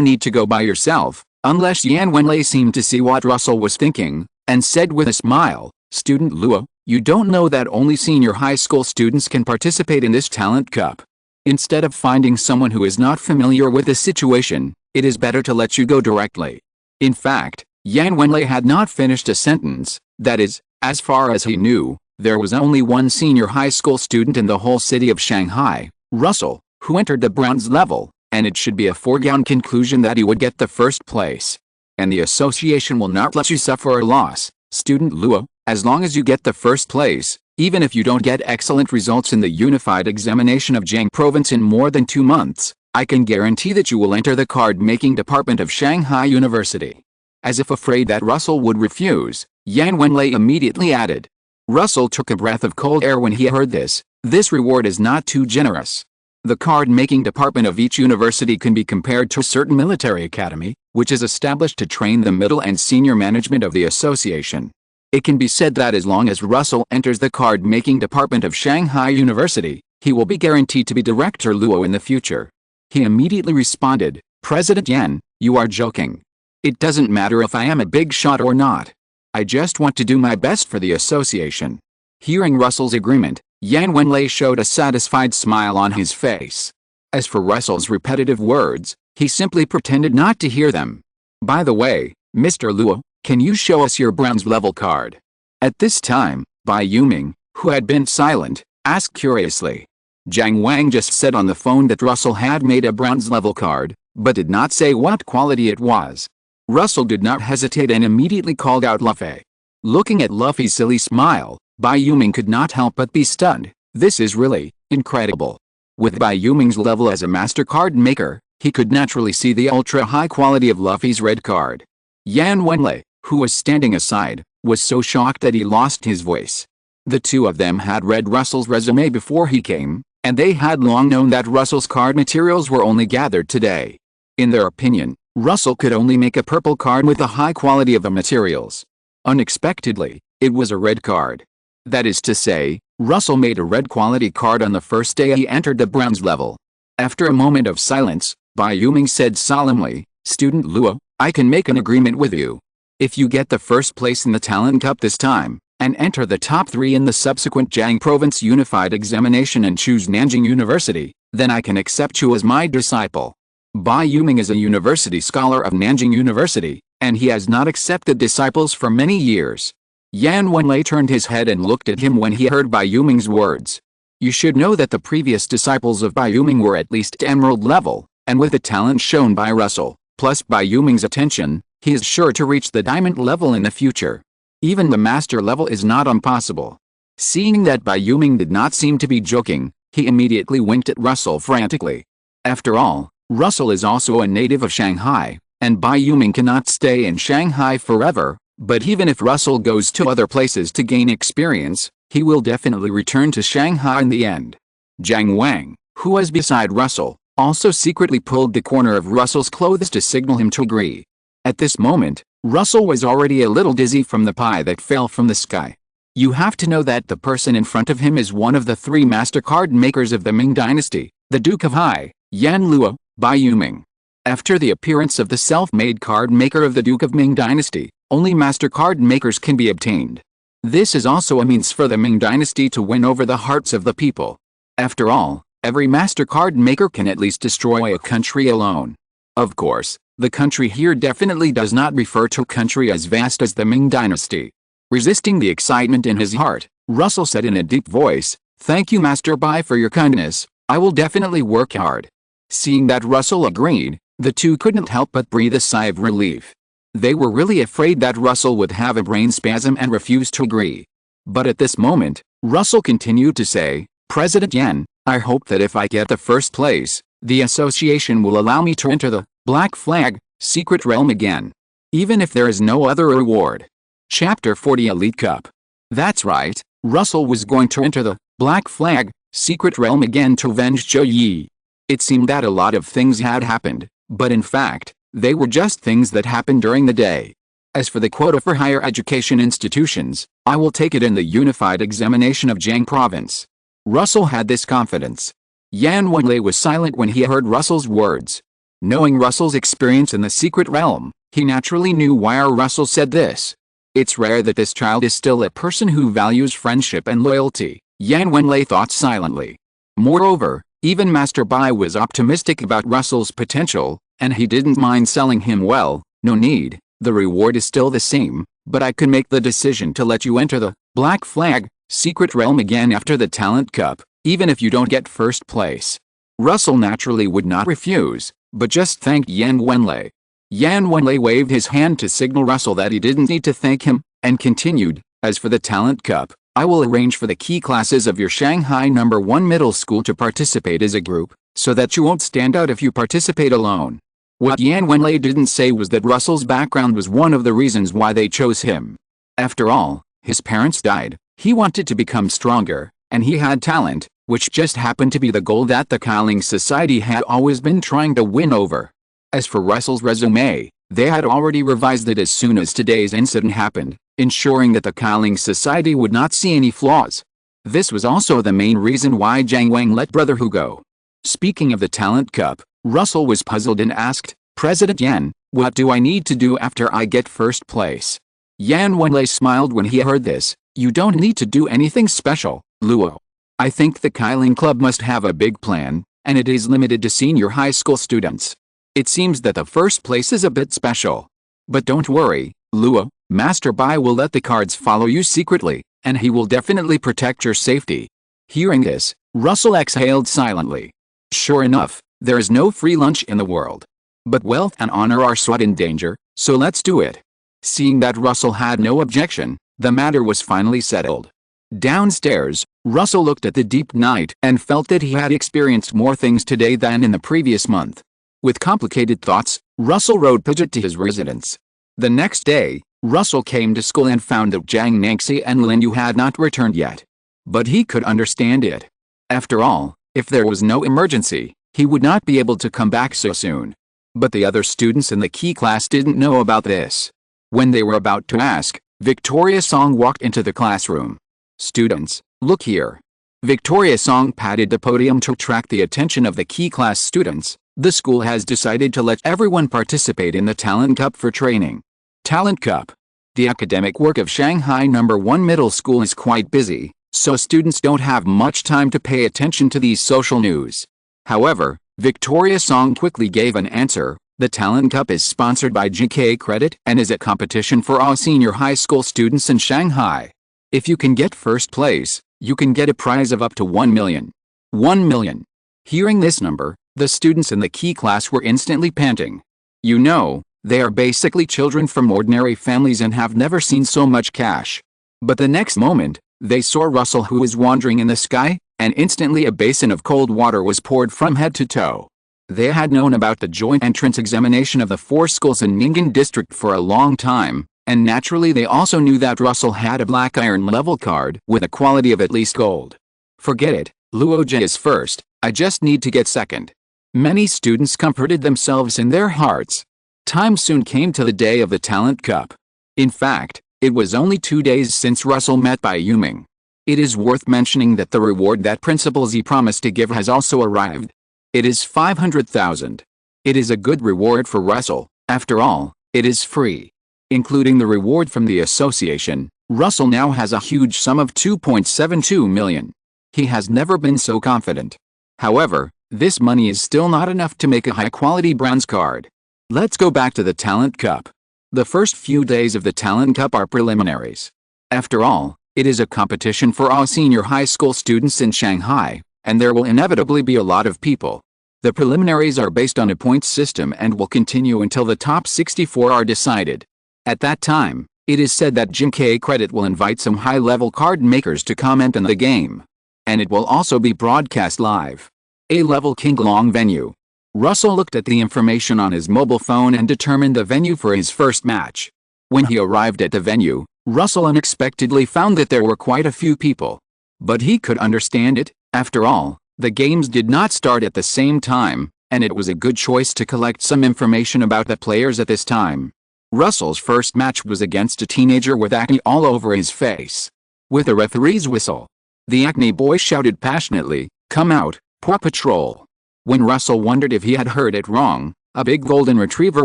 need to go by yourself," unless Yan Wenlei seemed to see what Russell was thinking, and said with a smile, "Student Luo, you don't know that only senior high school students can participate in this talent cup. Instead of finding someone who is not familiar with the situation, it is better to let you go directly." In fact, Yan Wenlei had not finished a sentence. That is, as far as he knew, there was only one senior high school student in the whole city of Shanghai, Russell, who entered the bronze level, and it should be a foregone conclusion that he would get the first place. And the association will not let you suffer a loss. "Student Luo, as long as you get the first place, even if you don't get excellent results in the unified examination of Jiang province in more than 2 months, I can guarantee that you will enter the card-making department of Shanghai University." As if afraid that Russell would refuse, Yan Wenlei immediately added. Russell took a breath of cold air when he heard this. This reward is not too generous. The card-making department of each university can be compared to a certain military academy, which is established to train the middle and senior management of the association. It can be said that as long as Russell enters the card-making department of Shanghai University, he will be guaranteed to be Director Luo in the future. He immediately responded, "President Yan, you are joking. It doesn't matter if I am a big shot or not. I just want to do my best for the association." Hearing Russell's agreement, Yan Wenlei showed a satisfied smile on his face. As for Russell's repetitive words, he simply pretended not to hear them. "By the way, Mr. Luo, can you show us your bronze level card?" At this time, Bai Yuming, who had been silent, asked curiously. Jiang Wang just said on the phone that Russell had made a bronze level card, but did not say what quality it was. Russell did not hesitate and immediately called out Luffy. Looking at Luffy's silly smile, Bai Yuming could not help but be stunned. This is really incredible. With Bai Yuming's level as a master card maker, he could naturally see the ultra-high quality of Luffy's red card. Yan Wenlei, who was standing aside, was so shocked that he lost his voice. The two of them had read Russell's resume before he came, and they had long known that Russell's card materials were only gathered today. In their opinion, Russell could only make a purple card with the high quality of the materials. Unexpectedly, It was a red card. That is to say, Russell made a red quality card on the first day he entered the bronze level. After a moment of silence, Bai Yuming said solemnly, "Student Luo, I can make an agreement with you. If you get the first place in the Talent Cup this time, and enter the top 3 in the subsequent Jiang Province Unified Examination and choose Nanjing University, then I can accept you as my disciple." Bai Yuming is a university scholar of Nanjing University, and he has not accepted disciples for many years. Yan Wenlei turned his head and looked at him when he heard Bai Yuming's words. You should know that the previous disciples of Bai Yuming were at least emerald level, and with the talent shown by Russell, plus Bai Yuming's attention, he is sure to reach the diamond level in the future. Even the master level is not impossible. Seeing that Bai Yuming did not seem to be joking, he immediately winked at Russell frantically. After all, Russell is also a native of Shanghai, and Bai Yuming cannot stay in Shanghai forever, but even if Russell goes to other places to gain experience, he will definitely return to Shanghai in the end. Jiang Wang, who was beside Russell, also secretly pulled the corner of Russell's clothes to signal him to agree. At this moment, Russell was already a little dizzy from the pie that fell from the sky. You have to know that the person in front of him is one of the 3 master card makers of the Ming Dynasty, the Duke of Hai, Yan Luo, Bai Yuming. After the appearance of the self-made card maker of the Duke of Ming Dynasty, only master card makers can be obtained. This is also a means for the Ming Dynasty to win over the hearts of the people. After all, every master card maker can at least destroy a country alone. Of course, the country here definitely does not refer to a country as vast as the Ming Dynasty. Resisting the excitement in his heart, Russell said in a deep voice, "Thank you Master Bai for your kindness, I will definitely work hard." Seeing that Russell agreed, the two couldn't help but breathe a sigh of relief. They were really afraid that Russell would have a brain spasm and refuse to agree. But at this moment, Russell continued to say, "President Yan, I hope that if I get the first place, the association will allow me to enter the Black Flag Secret Realm again. Even if there is no other reward." Chapter 40 Elite Cup. That's right, Russell was going to enter the Black Flag Secret Realm again to avenge Zhou Yi. It seemed that a lot of things had happened, but in fact, they were just things that happened during the day. As for the quota for higher education institutions, I will take it in the Unified Examination of Jiang Province. Russell had this confidence. Yan Wenlei was silent when he heard Russell's words. Knowing Russell's experience in the secret realm, he naturally knew why Russell said this. It's rare that this child is still a person who values friendship and loyalty, Yan Wenlei thought silently. Moreover, even Master Bai was optimistic about Russell's potential, and he didn't mind selling him well. "No need, the reward is still the same, but I could make the decision to let you enter the Black Flag Secret Realm again after the Talent Cup, even if you don't get first place." Russell naturally would not refuse, but just thanked Yan Wenlei. Yan Wenlei waved his hand to signal Russell that he didn't need to thank him, and continued, "As for the Talent Cup, I will arrange for the key classes of your Shanghai No. 1 middle school to participate as a group, so that you won't stand out if you participate alone." What Yan Wenlei didn't say was that Russell's background was one of the reasons why they chose him. After all, his parents died, he wanted to become stronger, and he had talent, which just happened to be the goal that the Qi Ling Society had always been trying to win over. As for Russell's resume, they had already revised it as soon as today's incident happened, ensuring that the Qi Ling Society would not see any flaws. This was also the main reason why Jiang Wang let Brother Hu go. Speaking of the Talent Cup, Russell was puzzled and asked, "President Yan, what do I need to do after I get first place?" Yan Wenlei smiled when he heard this. "You don't need to do anything special, Luo. I think the Qi Ling Club must have a big plan, and it is limited to senior high school students. It seems that the first place is a bit special. But don't worry, Luo, Master Bai will let the cards follow you secretly, and he will definitely protect your safety." Hearing this, Russell exhaled silently. Sure enough, there is no free lunch in the world. But wealth and honor are sought in danger, so let's do it. Seeing that Russell had no objection, the matter was finally settled. Downstairs, Russell looked at the deep night and felt that he had experienced more things today than in the previous month. With complicated thoughts, Russell rode Pidgeot to his residence. The next day, Russell came to school and found that Jiang Nangxi and Lin Yu had not returned yet. But he could understand it. After all, if there was no emergency, he would not be able to come back so soon. But the other students in the key class didn't know about this. When they were about to ask, Victoria Song walked into the classroom. "Students, look here." Victoria Song patted the podium to attract the attention of the key class students. "The school has decided to let everyone participate in the Talent Cup for training." Talent Cup. The academic work of Shanghai No. 1 Middle School is quite busy, so students don't have much time to pay attention to these social news. However, Victoria Song quickly gave an answer. "The Talent Cup is sponsored by GK Credit and is a competition for all senior high school students in Shanghai. If you can get first place, you can get a prize of up to 1 million. 1 million. Hearing this number, the students in the key class were instantly panting. You know, they are basically children from ordinary families and have never seen so much cash. But the next moment, they saw Russell, who was wandering in the sky, and instantly a basin of cold water was poured from head to toe. They had known about the joint entrance examination of the 4 schools in Ning'an district for a long time, and naturally they also knew that Russell had a black iron level card with a quality of at least gold. "Forget it, Luoja is first, I just need to get second." Many students comforted themselves in their hearts. Time soon came to the day of the Talent Cup. In fact, it was only 2 days since Russell met Bai Yuming. It is worth mentioning that the reward that Principal Z promised to give has also arrived. It is 500,000. It is a good reward for Russell. After all, it is free. Including the reward from the association, Russell now has a huge sum of 2.72 million. He has never been so confident. However, this money is still not enough to make a high-quality bronze card. Let's go back to the Talent Cup. The first few days of the Talent Cup are preliminaries. After all, it is a competition for all senior high school students in Shanghai, and there will inevitably be a lot of people. The preliminaries are based on a points system and will continue until the top 64 are decided. At that time, it is said that GK Credit will invite some high-level card makers to comment on the game. And it will also be broadcast live. A-level Qinglong venue. Russell looked at the information on his mobile phone and determined the venue for his first match. When he arrived at the venue, Russell unexpectedly found that there were quite a few people. But he could understand it. After all, the games did not start at the same time, and it was a good choice to collect some information about the players at this time. Russell's first match was against a teenager with acne all over his face. With a referee's whistle, the acne boy shouted passionately, "Come out, Paw Patrol!" When Russell wondered if he had heard it wrong, a big golden retriever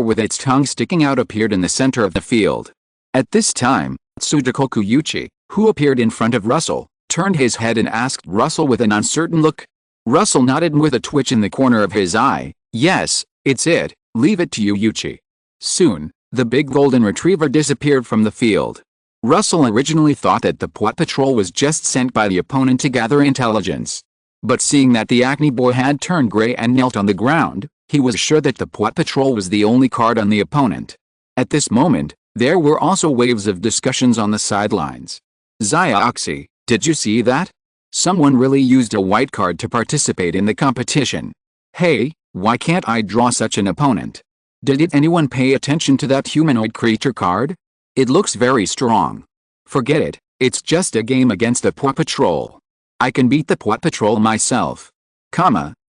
with its tongue sticking out appeared in the center of the field. At this time, Tsugikuni Yuchi, who appeared in front of Russell, turned his head and asked Russell with an uncertain look. Russell nodded with a twitch in the corner of his eye. "Yes, it's it, leave it to you, Yuchi." Soon, the big golden retriever disappeared from the field. Russell originally thought that the Paw Patrol was just sent by the opponent to gather intelligence. But seeing that the acne boy had turned gray and knelt on the ground, he was sure that the Paw Patrol was the only card on the opponent. At this moment, there were also waves of discussions on the sidelines. "Xiaoxi, did you see that? Someone really used a white card to participate in the competition. Hey, why can't I draw such an opponent? Did anyone pay attention to that humanoid creature card? It looks very strong." "Forget it, it's just a game against the Paw Patrol. I can beat the Paw Patrol myself."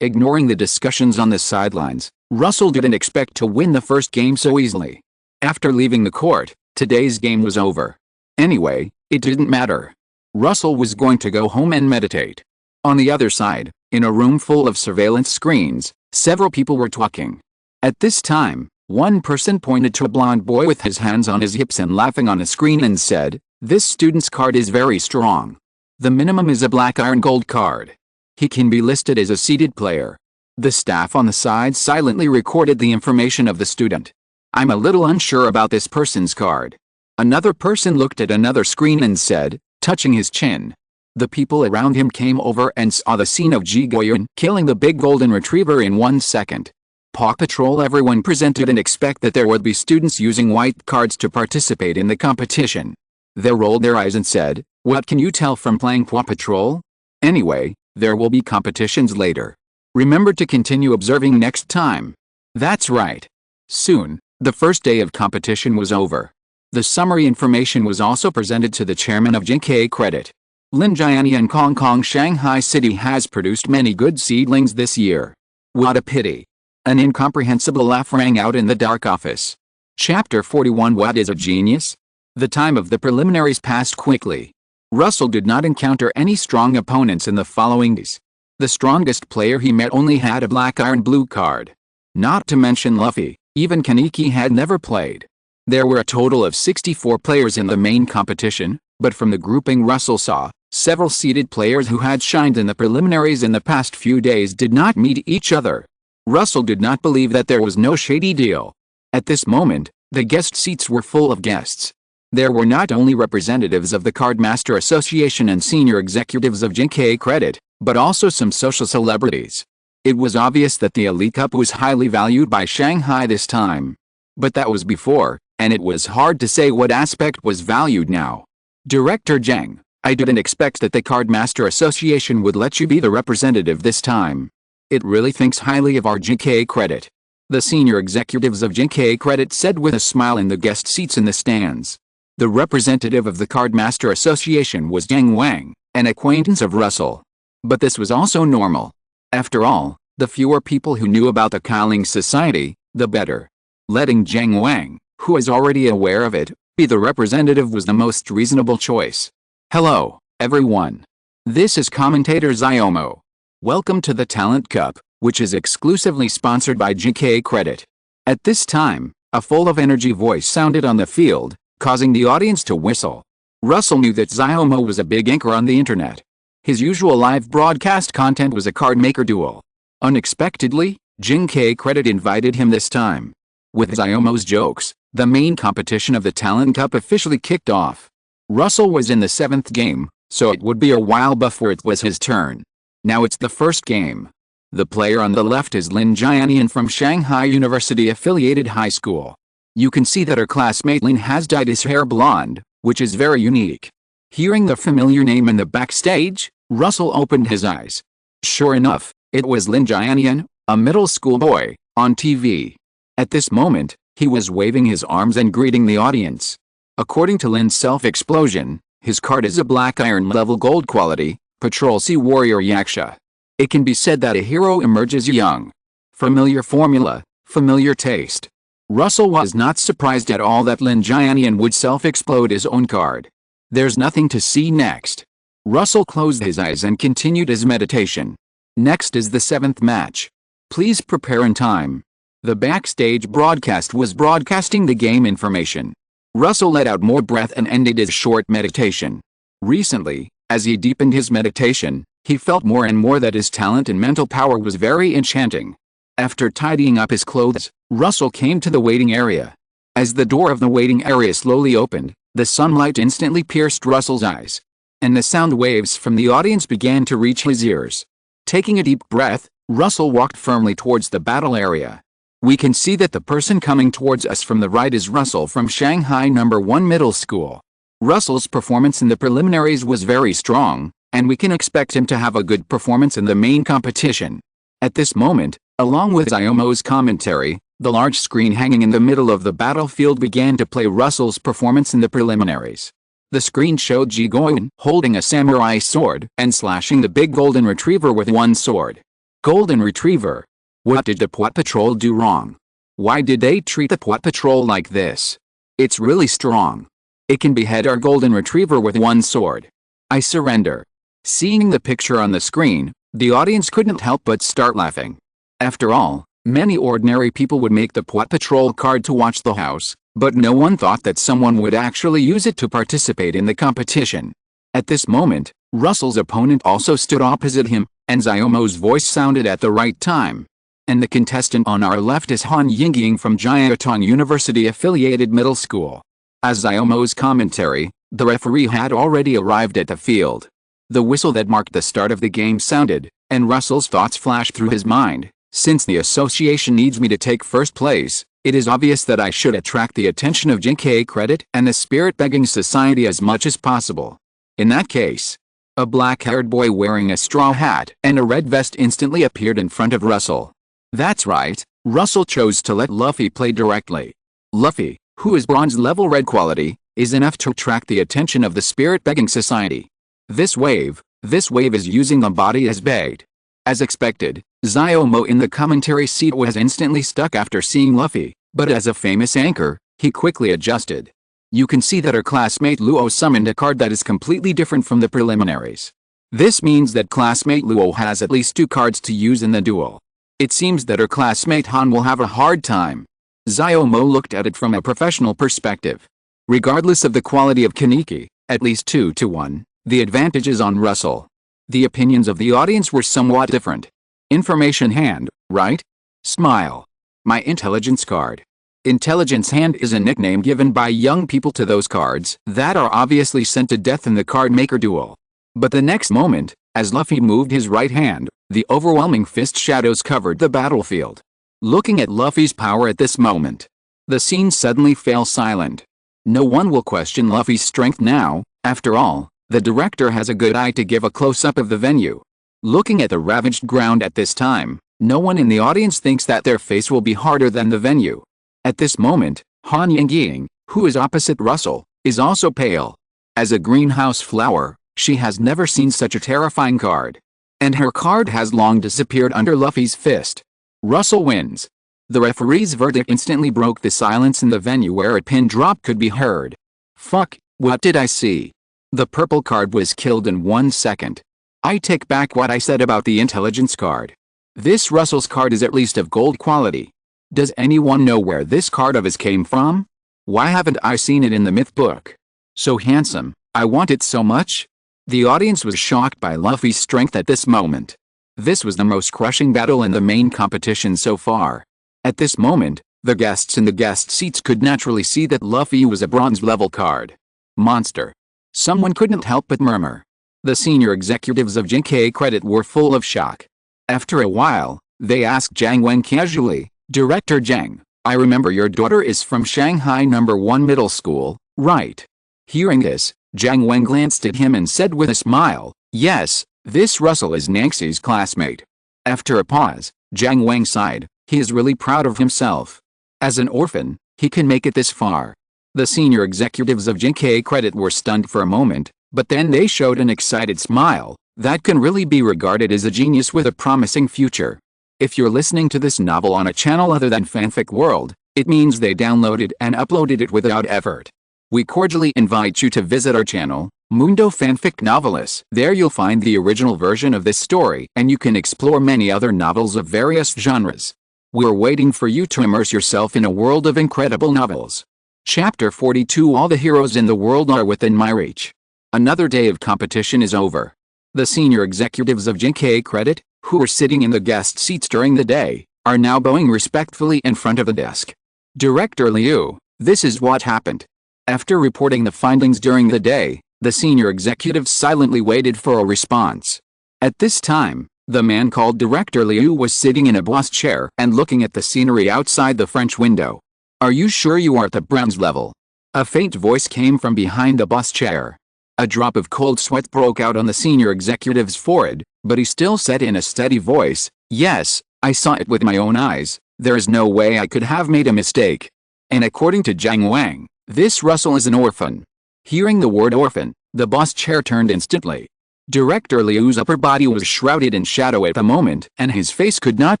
Ignoring the discussions on the sidelines, Russell didn't expect to win the first game so easily. After leaving the court, today's game was over. Anyway, it didn't matter. Russell was going to go home and meditate. On the other side, in a room full of surveillance screens, several people were talking. At this time, one person pointed to a blond boy with his hands on his hips and laughing on a screen and said, "This student's card is very strong. The minimum is a black iron gold card. He can be listed as a seated player." The staff on the side silently recorded the information of the student. "I'm a little unsure about this person's card." Another person looked at another screen and said, touching his chin. The people around him came over and saw the scene of Ji Goyun killing the big golden retriever in 1 second. Paw Patrol. Everyone presented and expect that there would be students using white cards to participate in the competition. They rolled their eyes and said, "What can you tell from playing Paw Patrol? Anyway, there will be competitions later. Remember to continue observing next time." That's right. Soon, the first day of competition was over. The summary information was also presented to the chairman of GK Credit. Lin Jianian Kong Shanghai City has produced many good seedlings this year. What a pity. An incomprehensible laugh rang out in the dark office. Chapter 41. What is a genius? The time of the preliminaries passed quickly. Russell did not encounter any strong opponents in the following days. The strongest player he met only had a black iron blue card. Not to mention Luffy, even Kaneki had never played. There were a total of 64 players in the main competition, but from the grouping Russell saw, several seeded players who had shined in the preliminaries in the past few days did not meet each other. Russell did not believe that there was no shady deal. At this moment, the guest seats were full of guests. There were not only representatives of the Cardmaster Association and senior executives of JK Credit, but also some social celebrities. It was obvious that the Elite Cup was highly valued by Shanghai this time. But that was before, and it was hard to say what aspect was valued now. Director Zheng, I didn't expect that the Cardmaster Association would let you be the representative this time. It really thinks highly of our JK Credit. The senior executives of JK Credit said with a smile in the guest seats in the stands. The representative of the Cardmaster Association was Zhang Wang, an acquaintance of Russell. But this was also normal. After all, the fewer people who knew about the Qi Ling Society, the better. Letting Zhang Wang, who is already aware of it, be the representative was the most reasonable choice. Hello, everyone. This is commentator Xiaomo. Welcome to the Talent Cup, which is exclusively sponsored by JK Credit. At this time, a full of energy voice sounded on the field, causing the audience to whistle. Russell knew that Xiaomo was a big anchor on the internet. His usual live broadcast content was a card maker duel. Unexpectedly, JK Credit invited him this time. With Xiaomo's jokes, the main competition of the Talent Cup officially kicked off. Russell was in the 7th game, so it would be a while before it was his turn. Now it's the first game. The player on the left is Lin Jianian from Shanghai University Affiliated High School. You can see that her classmate Lin has dyed his hair blonde, which is very unique. Hearing the familiar name in the backstage, Russell opened his eyes. Sure enough, it was Lin Jianian, a middle school boy, on TV. At this moment, he was waving his arms and greeting the audience. According to Lin's self-explosion, his card is a black iron level gold quality, Patrol Sea Warrior Yaksha. It can be said that a hero emerges young. Familiar formula, familiar taste. Russell was not surprised at all that Lin Jianian would self-explode his own card. There's nothing to see next. Russell closed his eyes and continued his meditation. Next is the 7th match. Please prepare in time. The backstage broadcast was broadcasting the game information. Russell let out more breath and ended his short meditation. Recently, as he deepened his meditation, he felt more and more that his talent and mental power was very enchanting. After tidying up his clothes, Russell came to the waiting area. As the door of the waiting area slowly opened, the sunlight instantly pierced Russell's eyes, and the sound waves from the audience began to reach his ears. Taking a deep breath, Russell walked firmly towards the battle area. We can see that the person coming towards us from the right is Russell from Shanghai No. 1 Middle School. Russell's performance in the preliminaries was very strong, and we can expect him to have a good performance in the main competition. At this moment, along with Xiaomo's commentary, the large screen hanging in the middle of the battlefield began to play Russell's performance in the preliminaries. The screen showed Ji Goen holding a samurai sword and slashing the big golden retriever with one sword. Golden retriever. What did the Paw Patrol do wrong? Why did they treat the Paw Patrol like this? It's really strong. It can behead our golden retriever with one sword. I surrender. Seeing the picture on the screen, the audience couldn't help but start laughing. After all, many ordinary people would make the Paw Patrol card to watch the house, but no one thought that someone would actually use it to participate in the competition. At this moment, Russell's opponent also stood opposite him, and Xiaomo's voice sounded at the right time. And the contestant on our left is Han Yingying from Jiaotong University Affiliated Middle School. As Xiaomo's commentary, the referee had already arrived at the field. The whistle that marked the start of the game sounded, and Russell's thoughts flashed through his mind. Since the association needs me to take first place, it is obvious that I should attract the attention of JK Credit and the Spirit Begging Society as much as possible. In that case, a black-haired boy wearing a straw hat and a red vest instantly appeared in front of Russell. That's right, Russell chose to let Luffy play directly. Luffy, who is bronze level red quality, is enough to attract the attention of the Spirit Begging Society. This wave is using the body as bait. As expected, Xiaomo in the commentary seat was instantly stuck after seeing Luffy, but as a famous anchor, he quickly adjusted. You can see that her classmate Luo summoned a card that is completely different from the preliminaries. This means that classmate Luo has at least 2 cards to use in the duel. It seems that her classmate Han will have a hard time. Xiaomo looked at it from a professional perspective. Regardless of the quality of Kaneki, at least 2 to 1, the advantage is on Russell. The opinions of the audience were somewhat different. Information hand, right? Smile. My intelligence card. Intelligence hand is a nickname given by young people to those cards that are obviously sent to death in the card maker duel. But the next moment, as Luffy moved his right hand, the overwhelming fist shadows covered the battlefield. Looking at Luffy's power at this moment, the scene suddenly fell silent. No one will question Luffy's strength now. After all, the director has a good eye to give a close-up of the venue. Looking at the ravaged ground at this time, no one in the audience thinks that their face will be harder than the venue. At this moment, Han Yingying, who is opposite Russell, is also pale. As a greenhouse flower, she has never seen such a terrifying card. And her card has long disappeared under Luffy's fist. Russell wins. The referee's verdict instantly broke the silence in the venue where a pin drop could be heard. Fuck, what did I see? The purple card was killed in 1 second. I take back what I said about the intelligence card. This Russell's card is at least of gold quality. Does anyone know where this card of his came from? Why haven't I seen it in the myth book? So handsome, I want it so much. The audience was shocked by Luffy's strength at this moment. This was the most crushing battle in the main competition so far. At this moment, the guests in the guest seats could naturally see that Luffy was a bronze-level card. Monster. Someone couldn't help but murmur. The senior executives of JK Credit were full of shock. After a while, they asked Jiang Wen casually, "Director Jiang, I remember your daughter is from Shanghai No. 1 Middle School, right?" Hearing this, Jiang Wen glanced at him and said with a smile, "Yes, this Russell is Nangxi's classmate." After a pause, Jiang Wen sighed. He is really proud of himself. As an orphan, he can make it this far. The senior executives of JK Credit were stunned for a moment, but then they showed an excited smile that can really be regarded as a genius with a promising future. If you're listening to this novel on a channel other than Fanfic World, it means they downloaded and uploaded it without effort. We cordially invite you to visit our channel, Mundo Fanfic Novelists. There you'll find the original version of this story and you can explore many other novels of various genres. We're waiting for you to immerse yourself in a world of incredible novels. Chapter 42. All the heroes in the world are within my reach. Another day of competition is over. The senior executives of JK Credit, who were sitting in the guest seats during the day, are now bowing respectfully in front of the desk. Director Liu, this is what happened. After reporting the findings during the day, the senior executives silently waited for a response. At this time, the man called Director Liu was sitting in a boss chair and looking at the scenery outside the French window. "Are you sure you are at the bronze level?" A faint voice came from behind the boss chair. A drop of cold sweat broke out on the senior executive's forehead, but he still said in a steady voice, "Yes, I saw it with my own eyes. There is no way I could have made a mistake. And according to Jiang Wang, this Russell is an orphan." Hearing the word orphan, the boss chair turned instantly. Director Liu's upper body was shrouded in shadow at the moment and his face could not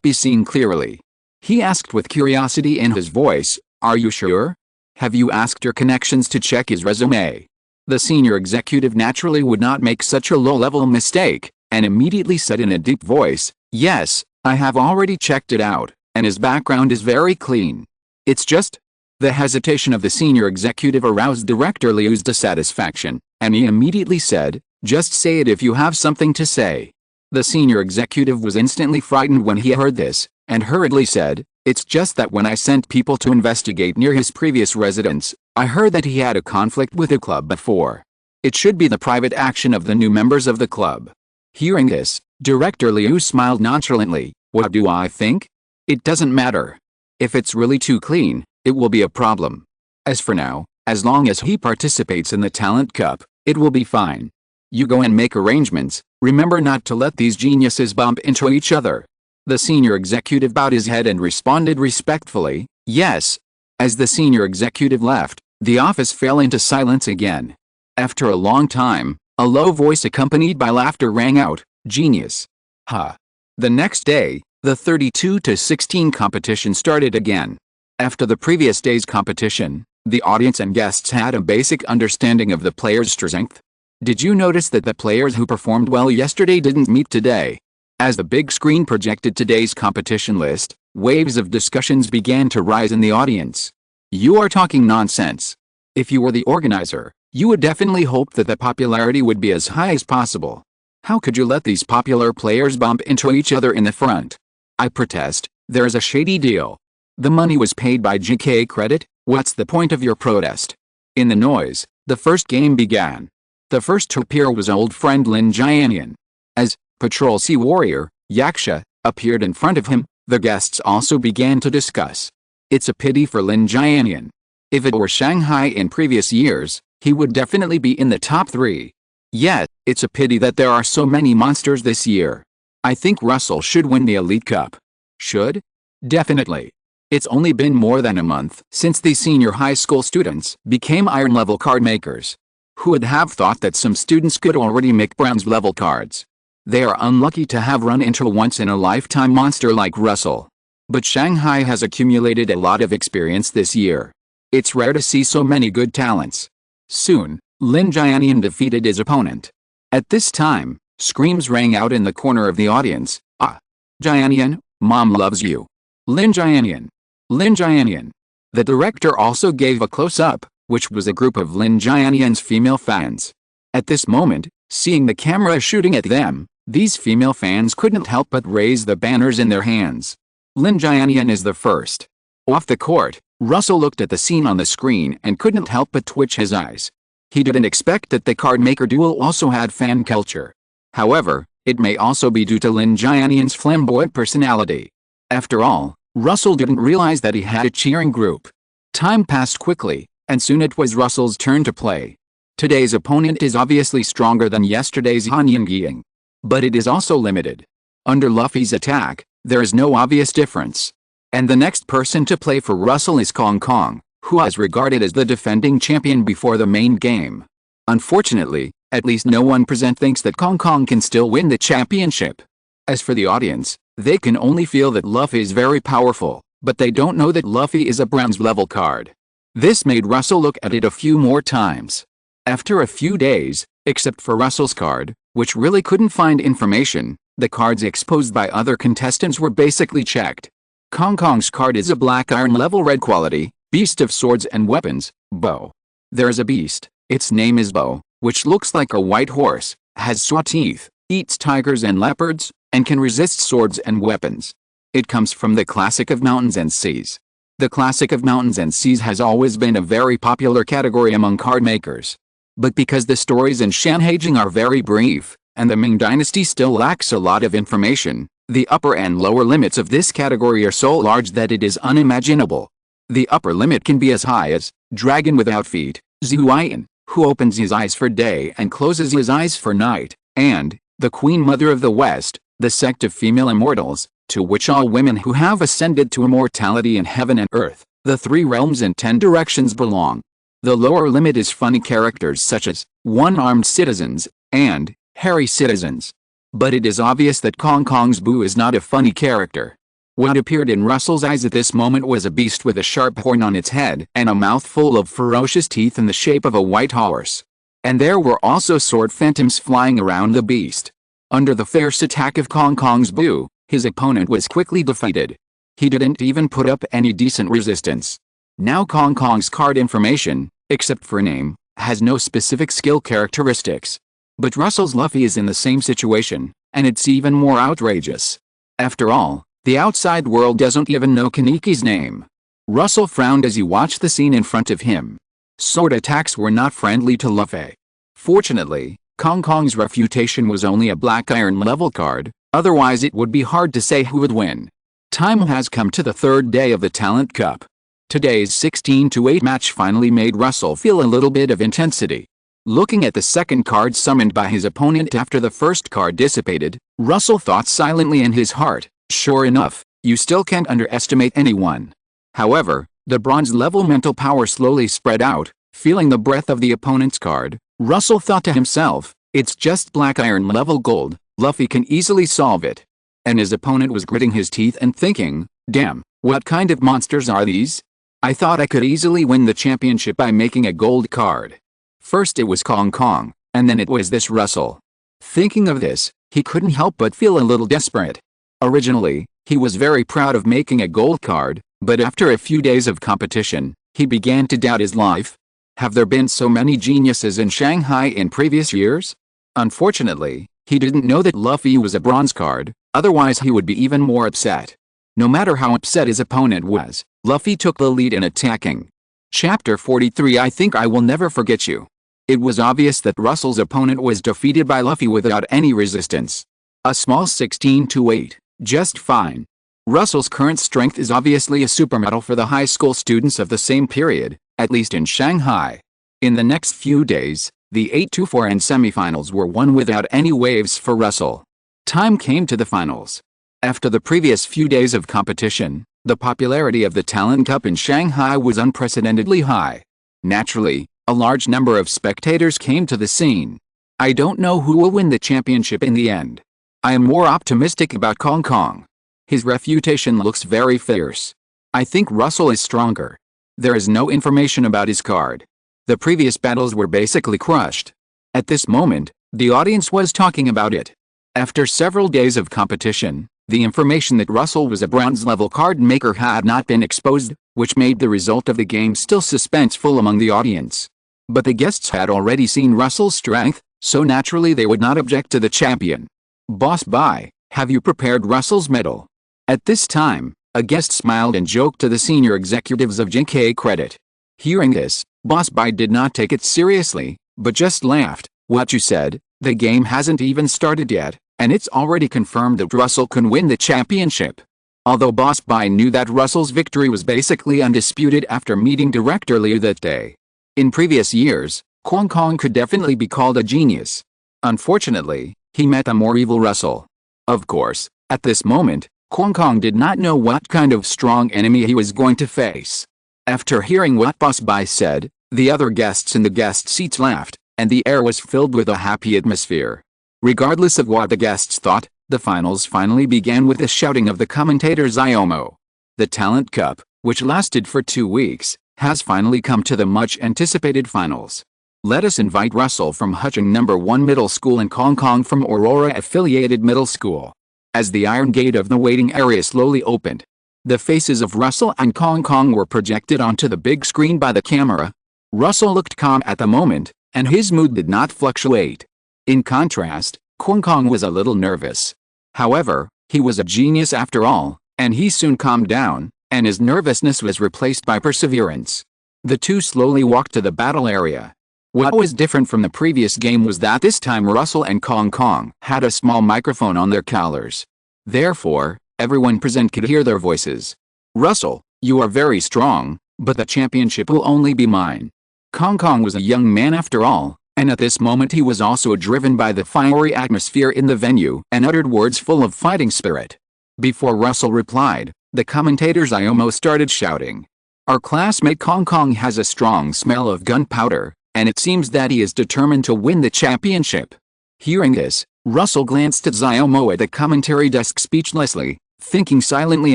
be seen clearly. He asked with curiosity in his voice, "Are you sure? Have you asked your connections to check his resume?" The senior executive naturally would not make such a low-level mistake, and immediately said in a deep voice, "Yes, I have already checked it out, and his background is very clean. It's just..." The hesitation of the senior executive aroused Director Liu's dissatisfaction, and he immediately said, "Just say it if you have something to say." The senior executive was instantly frightened when he heard this, and hurriedly said, "It's just that when I sent people to investigate near his previous residence, I heard that he had a conflict with the club before. It should be the private action of the new members of the club." Hearing this, Director Liu smiled nonchalantly. "What do I think? It doesn't matter. If it's really too clean, it will be a problem. As for now, as long as he participates in the Talent Cup, it will be fine. You go and make arrangements, remember not to let these geniuses bump into each other." The senior executive bowed his head and responded respectfully, "Yes." As the senior executive left, the office fell into silence again. After a long time, a low voice accompanied by laughter rang out, "Genius. Ha." The next day, the 32-16 competition started again. After the previous day's competition, The audience and guests had a basic understanding of the players' strength. Did you notice that the players who performed well yesterday didn't meet today? As the big screen projected today's competition list, waves of discussions began to rise in the audience. You are talking nonsense. If you were the organizer, you would definitely hope that the popularity would be as high as possible. How could you let these popular players bump into each other in the front? I protest, there is a shady deal. The money was paid by GK credit, what's the point of your protest? In the noise, the first game began. The first to appear was old friend Lin Jianian. As Patrol Sea Warrior, Yaksha, appeared in front of him, the guests also began to discuss. It's a pity for Lin Jianian. If it were Shanghai in previous years, he would definitely be in the top 3. Yet, it's a pity that there are so many monsters this year. I think Russell should win the Elite Cup. Should? Definitely. It's only been more than a month since the senior high school students became iron level card makers. Who would have thought that some students could already make bronze level cards? They are unlucky to have run into a once-in-a-lifetime monster like Russell. But Shanghai has accumulated a lot of experience this year. It's rare to see so many good talents. Soon, Lin Jianian defeated his opponent. At this time, screams rang out in the corner of the audience. Ah! Jianian, Mom loves you. Lin Jianian. Lin Jianian. The director also gave a close-up, which was a group of Lin Jianian's female fans. At this moment, seeing the camera shooting at them, these female fans couldn't help but raise the banners in their hands. Lin Jianian is the first. Off the court, Russell looked at the scene on the screen and couldn't help but twitch his eyes. He didn't expect that the card maker duel also had fan culture. However, it may also be due to Lin Jianian's flamboyant personality. After all, Russell didn't realize that he had a cheering group. Time passed quickly, and soon it was Russell's turn to play. Today's opponent is obviously stronger than yesterday's Han Yingying. But it is also limited. Under Luffy's attack, there is no obvious difference. And the next person to play for Russell is Kong Kong, who is regarded as the defending champion before the main game. Unfortunately, at least no one present thinks that Kong Kong can still win the championship. As for the audience, they can only feel that Luffy is very powerful, but they don't know that Luffy is a bronze level card. This made Russell look at it a few more times. After a few days, except for Russell's card, which really couldn't find information, the cards exposed by other contestants were basically checked. Kong Kong's card is a black iron level red quality, beast of swords and weapons, bow. There is a beast, its name is Bow, which looks like a white horse, has saw teeth, eats tigers and leopards, and can resist swords and weapons. It comes from the Classic of Mountains and Seas. The Classic of Mountains and Seas has always been a very popular category among card makers. But because the stories in Shanhaijing are very brief, and the Ming Dynasty still lacks a lot of information, the upper and lower limits of this category are so large that it is unimaginable. The upper limit can be as high as Dragon Without Feet, Zuian, who opens his eyes for day and closes his eyes for night, and the Queen Mother of the West, the sect of female immortals, to which all women who have ascended to immortality in heaven and earth, the 3 realms and 10 directions belong. The lower limit is funny characters such as one-armed citizens and hairy citizens. But it is obvious that Kong Kong's Boo is not a funny character. What appeared in Russell's eyes at this moment was a beast with a sharp horn on its head and a mouth full of ferocious teeth in the shape of a white horse. And there were also sword phantoms flying around the beast. Under the fierce attack of Kong Kong's Boo, his opponent was quickly defeated. He didn't even put up any decent resistance. Now Kong Kong's card information, except for name, has no specific skill characteristics. But Russell's Luffy is in the same situation, and it's even more outrageous. After all, the outside world doesn't even know Kaniki's name. Russell frowned as he watched the scene in front of him. Sword attacks were not friendly to Luffy. Fortunately, Kong Kong's refutation was only a black iron level card, otherwise it would be hard to say who would win. Time has come to the 3rd day of the Talent Cup. Today's 16-8 match finally made Russell feel a little bit of intensity. Looking at the second card summoned by his opponent after the first card dissipated, Russell thought silently in his heart, sure enough, you still can't underestimate anyone. However, the bronze level mental power slowly spread out. Feeling the breath of the opponent's card, Russell thought to himself, it's just black iron level gold, Luffy can easily solve it. And his opponent was gritting his teeth and thinking, damn, what kind of monsters are these? I thought I could easily win the championship by making a gold card. First it was Kong Kong, and then it was this Russell. Thinking of this, he couldn't help but feel a little desperate. Originally, he was very proud of making a gold card, but after a few days of competition, he began to doubt his life. Have there been so many geniuses in Shanghai in previous years? Unfortunately, he didn't know that Luffy was a bronze card, otherwise he would be even more upset. No matter how upset his opponent was, Luffy took the lead in attacking. Chapter 43 I think I will never forget you. It was obvious that Russell's opponent was defeated by Luffy without any resistance. A small 16-8, just fine. Russell's current strength is obviously a supermodel for the high school students of the same period, at least in Shanghai. In the next few days, the 8-4 and semifinals were won without any waves for Russell. Time came to the finals. After the previous few days of competition, the popularity of the Talent Cup in Shanghai was unprecedentedly high. Naturally, a large number of spectators came to the scene. I don't know who will win the championship in the end. I am more optimistic about Kong Kong. His reputation looks very fierce. I think Russell is stronger. There is no information about his card. The previous battles were basically crushed. At this moment, the audience was talking about it. After several days of competition, the information that Russell was a bronze-level card maker had not been exposed, which made the result of the game still suspenseful among the audience. But the guests had already seen Russell's strength, so naturally they would not object to the champion. Boss Bai, have you prepared Russell's medal? At this time, a guest smiled and joked to the senior executives of JK Credit. Hearing this, Boss Bai did not take it seriously, but just laughed. What you said? The game hasn't even started yet, and it's already confirmed that Russell can win the championship. Although Boss Bai knew that Russell's victory was basically undisputed after meeting Director Liu that day. In previous years, Kong Kong could definitely be called a genius. Unfortunately, he met a more evil Russell. Of course, at this moment, Kong Kong did not know what kind of strong enemy he was going to face. After hearing what Boss Bai said, the other guests in the guest seats laughed, and the air was filled with a happy atmosphere. Regardless of what the guests thought, the finals finally began with the shouting of the commentator Xiaomo. The Talent Cup, which lasted for 2 weeks, has finally come to the much-anticipated finals. Let us invite Russell from Hucheng No. 1 Middle School and Kong Kong from Aurora Affiliated Middle School. As the iron gate of the waiting area slowly opened, the faces of Russell and Kong Kong were projected onto the big screen by the camera. Russell looked calm at the moment, and his mood did not fluctuate. In contrast, Kong Kong was a little nervous. However, he was a genius after all, and he soon calmed down, and his nervousness was replaced by perseverance. The two slowly walked to the battle area. What was different from the previous game was that this time Russell and Kong Kong had a small microphone on their collars. Therefore, everyone present could hear their voices. Russell, you are very strong, but the championship will only be mine. Kong Kong was a young man after all, and at this moment he was also driven by the fiery atmosphere in the venue and uttered words full of fighting spirit. Before Russell replied, the commentator Xiaomo started shouting. Our classmate Kong Kong has a strong smell of gunpowder, and it seems that he is determined to win the championship. Hearing this, Russell glanced at Xiaomo at the commentary desk speechlessly, thinking silently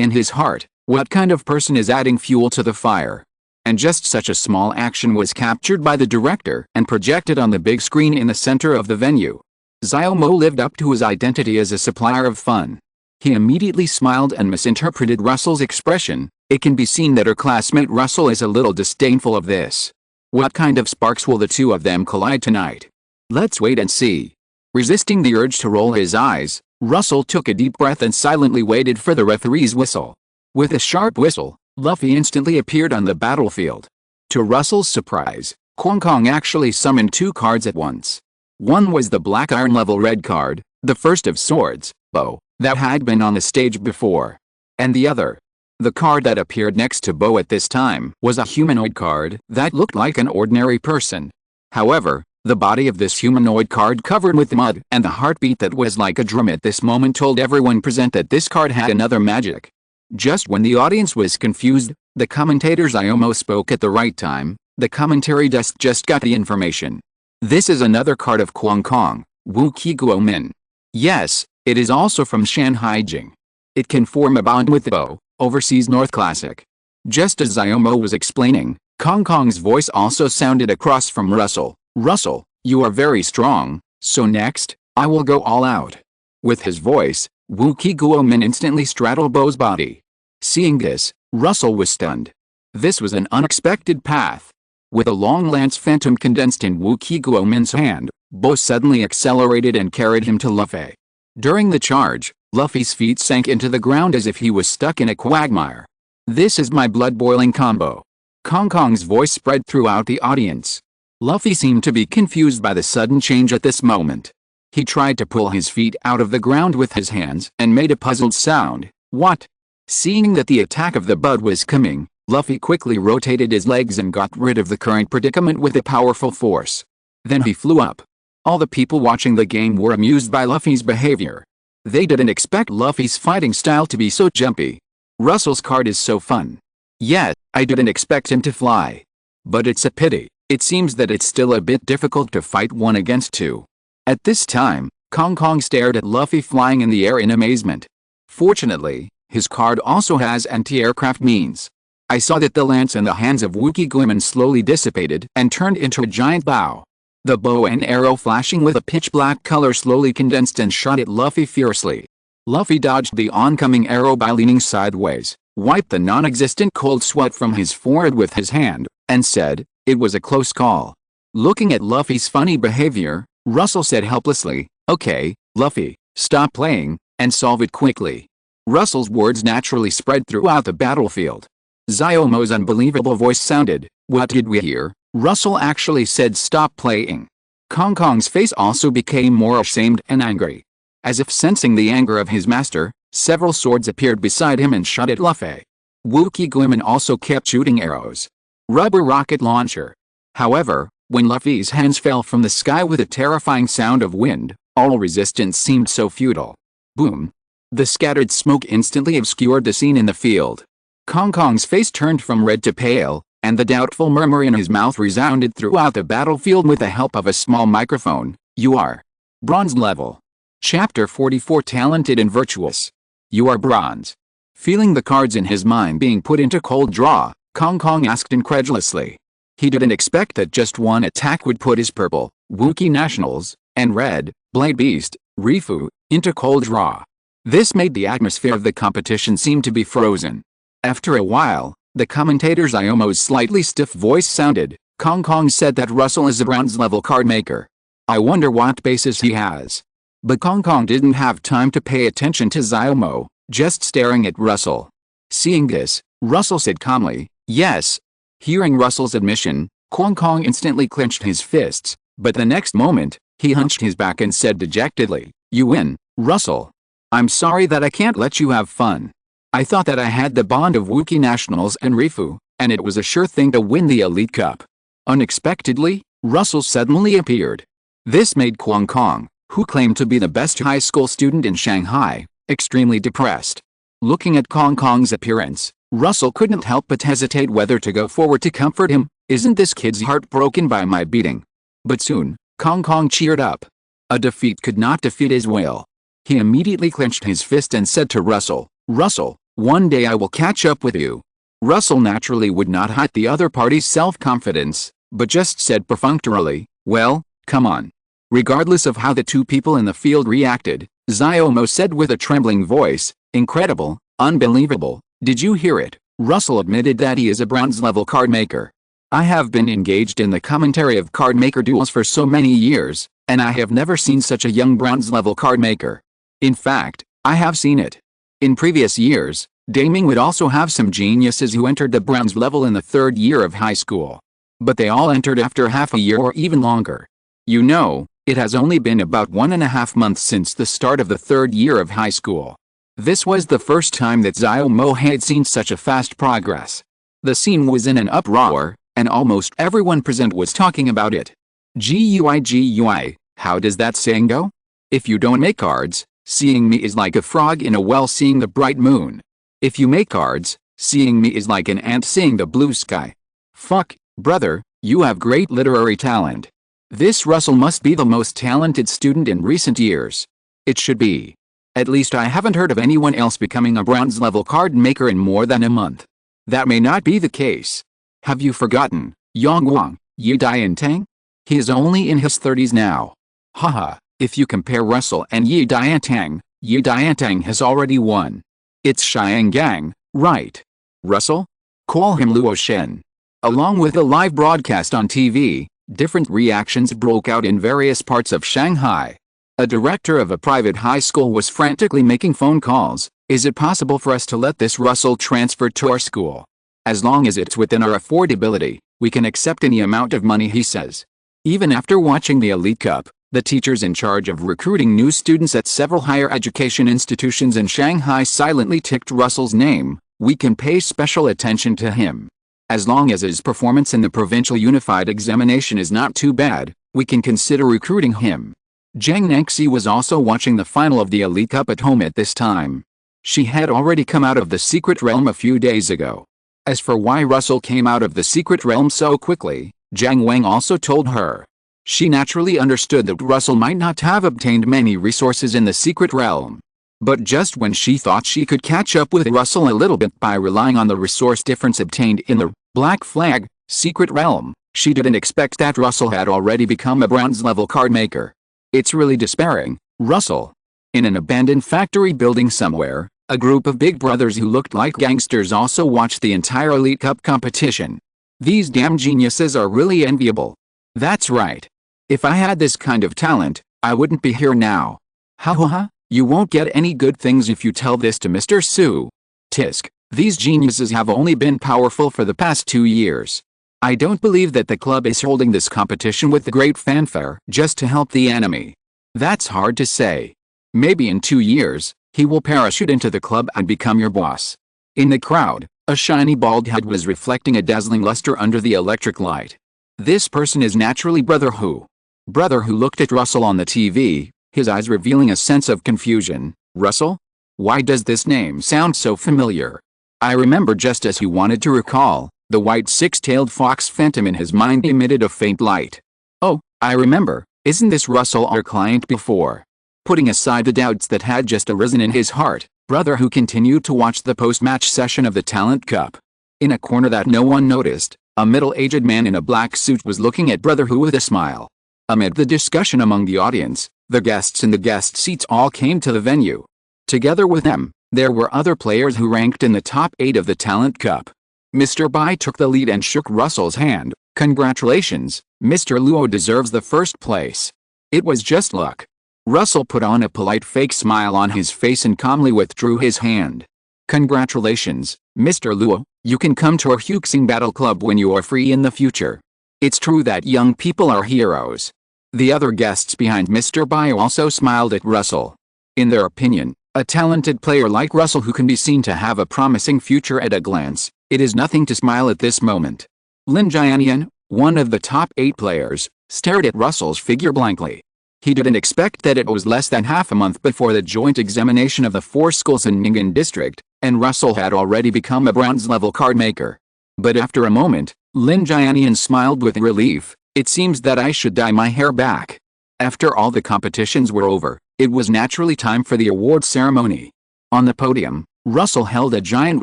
in his heart, what kind of person is adding fuel to the fire? And just such a small action was captured by the director and projected on the big screen in the center of the venue. Xiaomo lived up to his identity as a supplier of fun. He immediately smiled and misinterpreted Russell's expression. It can be seen that her classmate Russell is a little disdainful of this. What kind of sparks will the two of them collide tonight? Let's wait and see. Resisting the urge to roll his eyes, Russell took a deep breath and silently waited for the referee's whistle. With a sharp whistle, Luffy instantly appeared on the battlefield. To Russell's surprise, Kong Kong actually summoned 2 cards at once. One was the black iron level red card, the first of swords, Bow, that had been on the stage before. And the other, the card that appeared next to Bow at this time, was a humanoid card that looked like an ordinary person. However, the body of this humanoid card covered with mud and the heartbeat that was like a drum at this moment told everyone present that this card had another magic. Just when the audience was confused, the commentator Xiaomo spoke at the right time. The commentary desk just got the information. This is another card of Kong Kong, Wu Qi Guo Min. Yes, it is also from Shanhai Jing. It can form a bond with Bow, Overseas North Classic. Just as Xiaomo was explaining, Kong Kong's voice also sounded across from Russell. Russell, you are very strong, so next, I will go all out. With his voice, Wuki Guomin instantly straddled Bo's body. Seeing this, Russell was stunned. This was an unexpected path. With a long lance phantom condensed in Wuki Guomin's hand, Bo suddenly accelerated and carried him to Luffy. During the charge, Luffy's feet sank into the ground as if he was stuck in a quagmire. This is my blood-boiling combo. Kong Kong's voice spread throughout the audience. Luffy seemed to be confused by the sudden change at this moment. He tried to pull his feet out of the ground with his hands and made a puzzled sound. What? Seeing that the attack of the bud was coming, Luffy quickly rotated his legs and got rid of the current predicament with a powerful force. Then he flew up. All the people watching the game were amused by Luffy's behavior. They didn't expect Luffy's fighting style to be so jumpy. Russell's card is so fun. Yet, I didn't expect him to fly. But it's a pity. It seems that it's still a bit difficult to fight 1 against 2. At this time, Kong Kong stared at Luffy flying in the air in amazement. Fortunately, his card also has anti-aircraft means. I saw that the lance in the hands of Wuki Guomin slowly dissipated and turned into a giant bow. The bow and arrow flashing with a pitch-black color slowly condensed and shot at Luffy fiercely. Luffy dodged the oncoming arrow by leaning sideways, wiped the non-existent cold sweat from his forehead with his hand, and said, "It was a close call." Looking at Luffy's funny behavior, Russell said helplessly, "Okay, Luffy, stop playing, and solve it quickly." Russell's words naturally spread throughout the battlefield. Xiaomo's unbelievable voice sounded, "What did we hear? Russell actually said stop playing." Kong Kong's face also became more ashamed and angry. As if sensing the anger of his master, several swords appeared beside him and shot at Luffy. Wuki Guomin also kept shooting arrows. Rubber rocket launcher. However, when Luffy's hands fell from the sky with a terrifying sound of wind, all resistance seemed so futile. Boom. The scattered smoke instantly obscured the scene in the field. Kong Kong's face turned from red to pale, and the doubtful murmur in his mouth resounded throughout the battlefield with the help of a small microphone. "You are bronze level." Chapter 44 Talented and Virtuous. "You are bronze." Feeling the cards in his mind being put into cold draw, Kong Kong asked incredulously. He didn't expect that just one attack would put his purple, Wookiee Nationals, and red, Blade Beast, Rifu, into cold draw. This made the atmosphere of the competition seem to be frozen. After a while, the commentator's Xiaomo's slightly stiff voice sounded. Kong Kong said that Russell is a bronze-level card maker. I wonder what basis he has. But Kong Kong didn't have time to pay attention to Xiaomo, just staring at Russell. Seeing this, Russell said calmly, "Yes." Hearing Russell's admission, Kong Kong instantly clenched his fists, but the next moment, he hunched his back and said dejectedly, "You win, Russell. I'm sorry that I can't let you have fun. I thought that I had the bond of Wookiee Nationals and Rifu, and it was a sure thing to win the Elite Cup." Unexpectedly, Russell suddenly appeared. This made Kong Kong, who claimed to be the best high school student in Shanghai, extremely depressed. Looking at Kong Kong's appearance, Russell couldn't help but hesitate whether to go forward to comfort him. Isn't this kid's heart broken by my beating? But soon, Kong Kong cheered up. A defeat could not defeat his will. He immediately clenched his fist and said to Russell, "Russell, one day I will catch up with you." Russell naturally would not hide the other party's self-confidence, but just said perfunctorily, "Well, come on." Regardless of how the two people in the field reacted, Xiaomo said with a trembling voice, "Incredible, unbelievable, did you hear it?" Russell admitted that he is a bronze-level card maker. "I have been engaged in the commentary of card maker duels for so many years, and I have never seen such a young bronze-level card maker. In fact, I have seen it. In previous years, Daming would also have some geniuses who entered the bronze level in the 3rd year of high school. But they all entered after half a year or even longer. You know, it has only been about 1.5 months since the start of the 3rd year of high school. This was the first time that Xiaomo had seen such a fast progress. The scene was in an uproar, and almost everyone present was talking about it. GUI, how does that saying go? If you don't make cards, seeing me is like a frog in a well seeing the bright moon. If you make cards, seeing me is like an ant seeing the blue sky. Fuck, brother, you have great literary talent. This Russell must be the most talented student in recent years. It should be. At least I haven't heard of anyone else becoming a bronze-level card maker in more than a month. That may not be the case. Have you forgotten, Yongguang, Yi Diantang? He is only in his 30s now. Haha, if you compare Russell and Yi Diantang has already won. It's Xiangang, right? Russell? Call him Luo Shen. Along with the live broadcast on TV, different reactions broke out in various parts of Shanghai. A director of a private high school was frantically making phone calls. Is it possible for us to let this Russell transfer to our school? As long as it's within our affordability, we can accept any amount of money, he says. Even after watching the Elite Cup, the teachers in charge of recruiting new students at several higher education institutions in Shanghai silently ticked Russell's name. We can pay special attention to him. As long as his performance in the provincial unified examination is not too bad, we can consider recruiting him. Zhang Nengxi was also watching the final of the Elite Cup at home at this time. She had already come out of the secret realm a few days ago. As for why Russell came out of the secret realm so quickly, Zhang Wang also told her. She naturally understood that Russell might not have obtained many resources in the secret realm. But just when she thought she could catch up with Russell a little bit by relying on the resource difference obtained in the Black Flag secret realm, she didn't expect that Russell had already become a bronze-level card maker. It's really despairing, Russell. In an abandoned factory building somewhere, a group of big brothers who looked like gangsters also watched the entire Elite Cup competition. These damn geniuses are really enviable. That's right. If I had this kind of talent, I wouldn't be here now. Ha ha ha. You won't get any good things if you tell this to Mr. Su. Tisk, these geniuses have only been powerful for the past 2 years. I don't believe that the club is holding this competition with the great fanfare just to help the enemy. That's hard to say. Maybe in 2 years, he will parachute into the club and become your boss. In the crowd, a shiny bald head was reflecting a dazzling luster under the electric light. This person is naturally Brother Hu. Brother Hu looked at Russell on the TV, his eyes revealing a sense of confusion. Russell? Why does this name sound so familiar? I remember, just as he wanted to recall, the white six-tailed fox phantom in his mind emitted a faint light. Oh, I remember, isn't this Russell our client before? Putting aside the doubts that had just arisen in his heart, Brother Hu continued to watch the post-match session of the Talent Cup. In a corner that no one noticed, a middle-aged man in a black suit was looking at Brother Hu with a smile. Amid the discussion among the audience, the guests in the guest seats all came to the venue. Together with them, there were other players who ranked in the top 8 of the Talent Cup. Mr. Bai took the lead and shook Russell's hand. Congratulations, Mr. Luo deserves the first place. It was just luck. Russell put on a polite fake smile on his face and calmly withdrew his hand. Congratulations, Mr. Luo, you can come to our Huxing Battle Club when you are free in the future. It's true that young people are heroes. The other guests behind Mr. Bai also smiled at Russell. In their opinion, a talented player like Russell who can be seen to have a promising future at a glance, it is nothing to smile at this moment. Lin Jianian, one of the top 8 players, stared at Russell's figure blankly. He didn't expect that it was less than half a month before the joint examination of the 4 schools in Ning'an district, and Russell had already become a bronze-level card maker. But after a moment, Lin Jianian smiled with relief. It seems that I should dye my hair back. After all the competitions were over, it was naturally time for the award ceremony. On the podium, Russell held a giant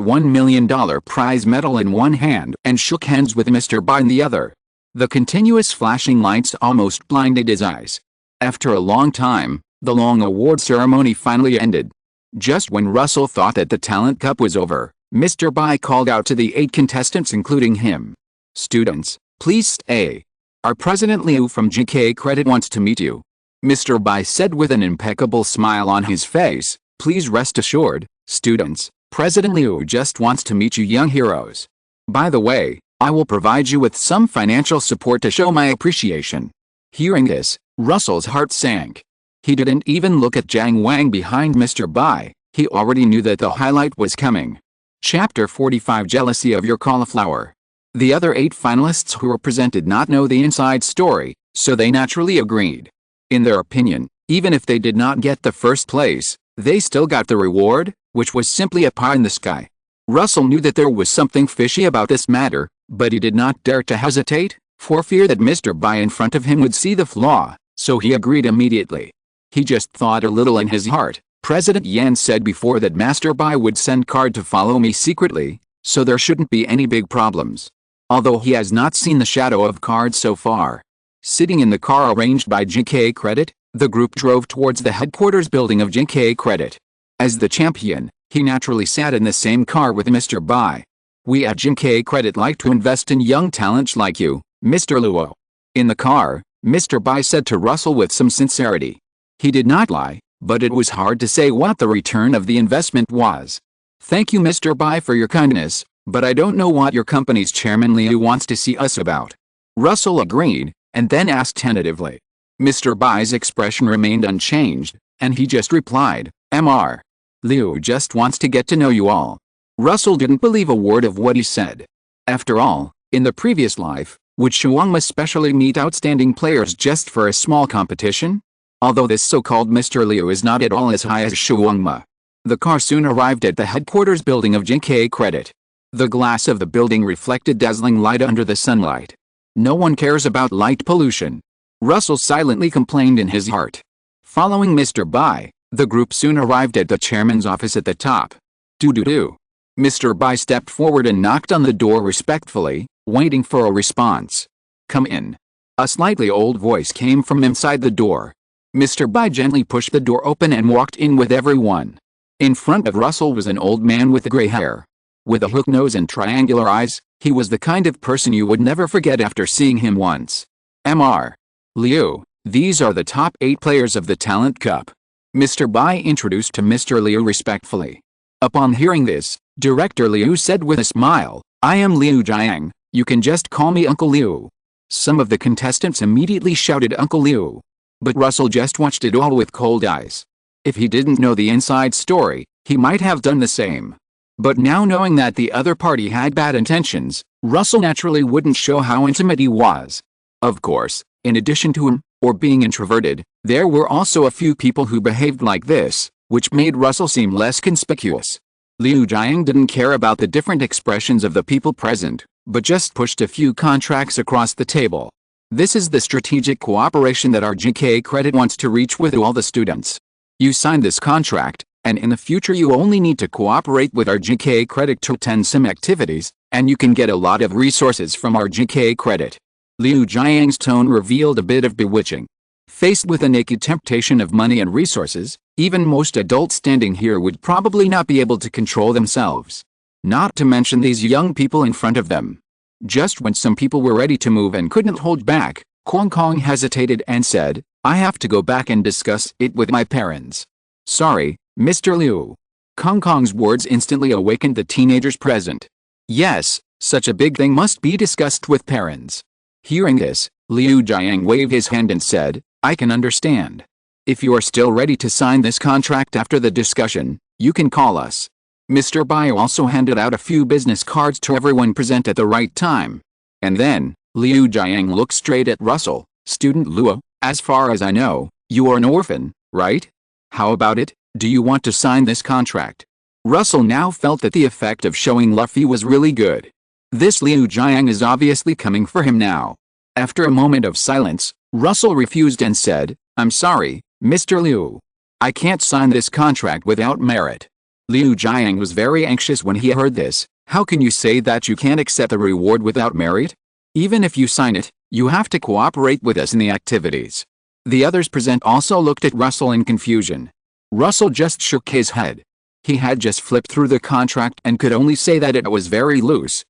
$1 million prize medal in one hand and shook hands with Mr. Bai in the other. The continuous flashing lights almost blinded his eyes. After a long time, the long award ceremony finally ended. Just when Russell thought that the Talent Cup was over, Mr. Bai called out to the 8 contestants including him. Students, please stay. Our President Liu from GK Credit wants to meet you. Mr. Bai said with an impeccable smile on his face. Please rest assured, students, President Liu just wants to meet you young heroes. By the way, I will provide you with some financial support to show my appreciation. Hearing this, Russell's heart sank. He didn't even look at Zhang Wang behind Mr. Bai, he already knew that the highlight was coming. Chapter 45 Jealousy of Your Cauliflower. The other 8 finalists who were presented did not know the inside story, so they naturally agreed. In their opinion, even if they did not get the first place, they still got the reward, which was simply a pie in the sky. Russell knew that there was something fishy about this matter, but he did not dare to hesitate, for fear that Mr. Bai in front of him would see the flaw, so he agreed immediately. He just thought a little in his heart. President Yan said before that Master Bai would send card to follow me secretly, so there shouldn't be any big problems. Although he has not seen the shadow of cards so far. Sitting in the car arranged by JK Credit, the group drove towards the headquarters building of JK Credit. As the champion, he naturally sat in the same car with Mr. Bai. We at JK Credit like to invest in young talents like you, Mr. Luo. In the car, Mr. Bai said to Russell with some sincerity. He did not lie, but it was hard to say what the return of the investment was. Thank you Mr. Bai for your kindness, but I don't know what your company's chairman Liu wants to see us about. Russell agreed, and then asked tentatively. Mr. Bai's expression remained unchanged, and he just replied, Mr. Liu just wants to get to know you all. Russell didn't believe a word of what he said. After all, in the previous life, would Shuangma specially meet outstanding players just for a small competition? Although this so-called Mr. Liu is not at all as high as Shuangma. The car soon arrived at the headquarters building of JK Credit. The glass of the building reflected dazzling light under the sunlight. No one cares about light pollution. Russell silently complained in his heart. Following Mr. Bai, the group soon arrived at the chairman's office at the top. Do. Mr. Bai stepped forward and knocked on the door respectfully, waiting for a response. Come in. A slightly old voice came from inside the door. Mr. Bai gently pushed the door open and walked in with everyone. In front of Russell was an old man with gray hair. With a hook nose and triangular eyes, he was the kind of person you would never forget after seeing him once. Mr. Liu, these are the top 8 players of the Talent Cup. Mr. Bai introduced to Mr. Liu respectfully. Upon hearing this, Director Liu said with a smile, I am Liu Jiang, you can just call me Uncle Liu. Some of the contestants immediately shouted Uncle Liu. But Russell just watched it all with cold eyes. If he didn't know the inside story, he might have done the same. But now knowing that the other party had bad intentions, Russell naturally wouldn't show how intimate he was. Of course, in addition to him, or being introverted, there were also a few people who behaved like this, which made Russell seem less conspicuous. Liu Jiang didn't care about the different expressions of the people present, but just pushed a few contracts across the table. This is the strategic cooperation that our JK Credit wants to reach with all the students. You signed this contract, and in the future you only need to cooperate with our JK Credit to attend some activities, and you can get a lot of resources from our JK Credit. Liu Jiang's tone revealed a bit of bewitching. Faced with a naked temptation of money and resources, even most adults standing here would probably not be able to control themselves. Not to mention these young people in front of them. Just when some people were ready to move and couldn't hold back, Kong Kong hesitated and said, I have to go back and discuss it with my parents. Sorry, Mr. Liu. Kong Kong's words instantly awakened the teenagers present. Yes, such a big thing must be discussed with parents. Hearing this, Liu Jiang waved his hand and said, I can understand. If you are still ready to sign this contract after the discussion, you can call us. Mr. Bai also handed out a few business cards to everyone present at the right time. And then, Liu Jiang looked straight at Russell. Student Luo, as far as I know, you are an orphan, right? How about it, do you want to sign this contract? Russell now felt that the effect of showing Luffy was really good. This Liu Jiang is obviously coming for him now. After a moment of silence, Russell refused and said, I'm sorry, Mr. Liu. I can't sign this contract without merit. Liu Jiang was very anxious when he heard this. How can you say that you can't accept a reward without merit? Even if you sign it, you have to cooperate with us in the activities. The others present also looked at Russell in confusion. Russell just shook his head. He had just flipped through the contract and could only say that it was very loose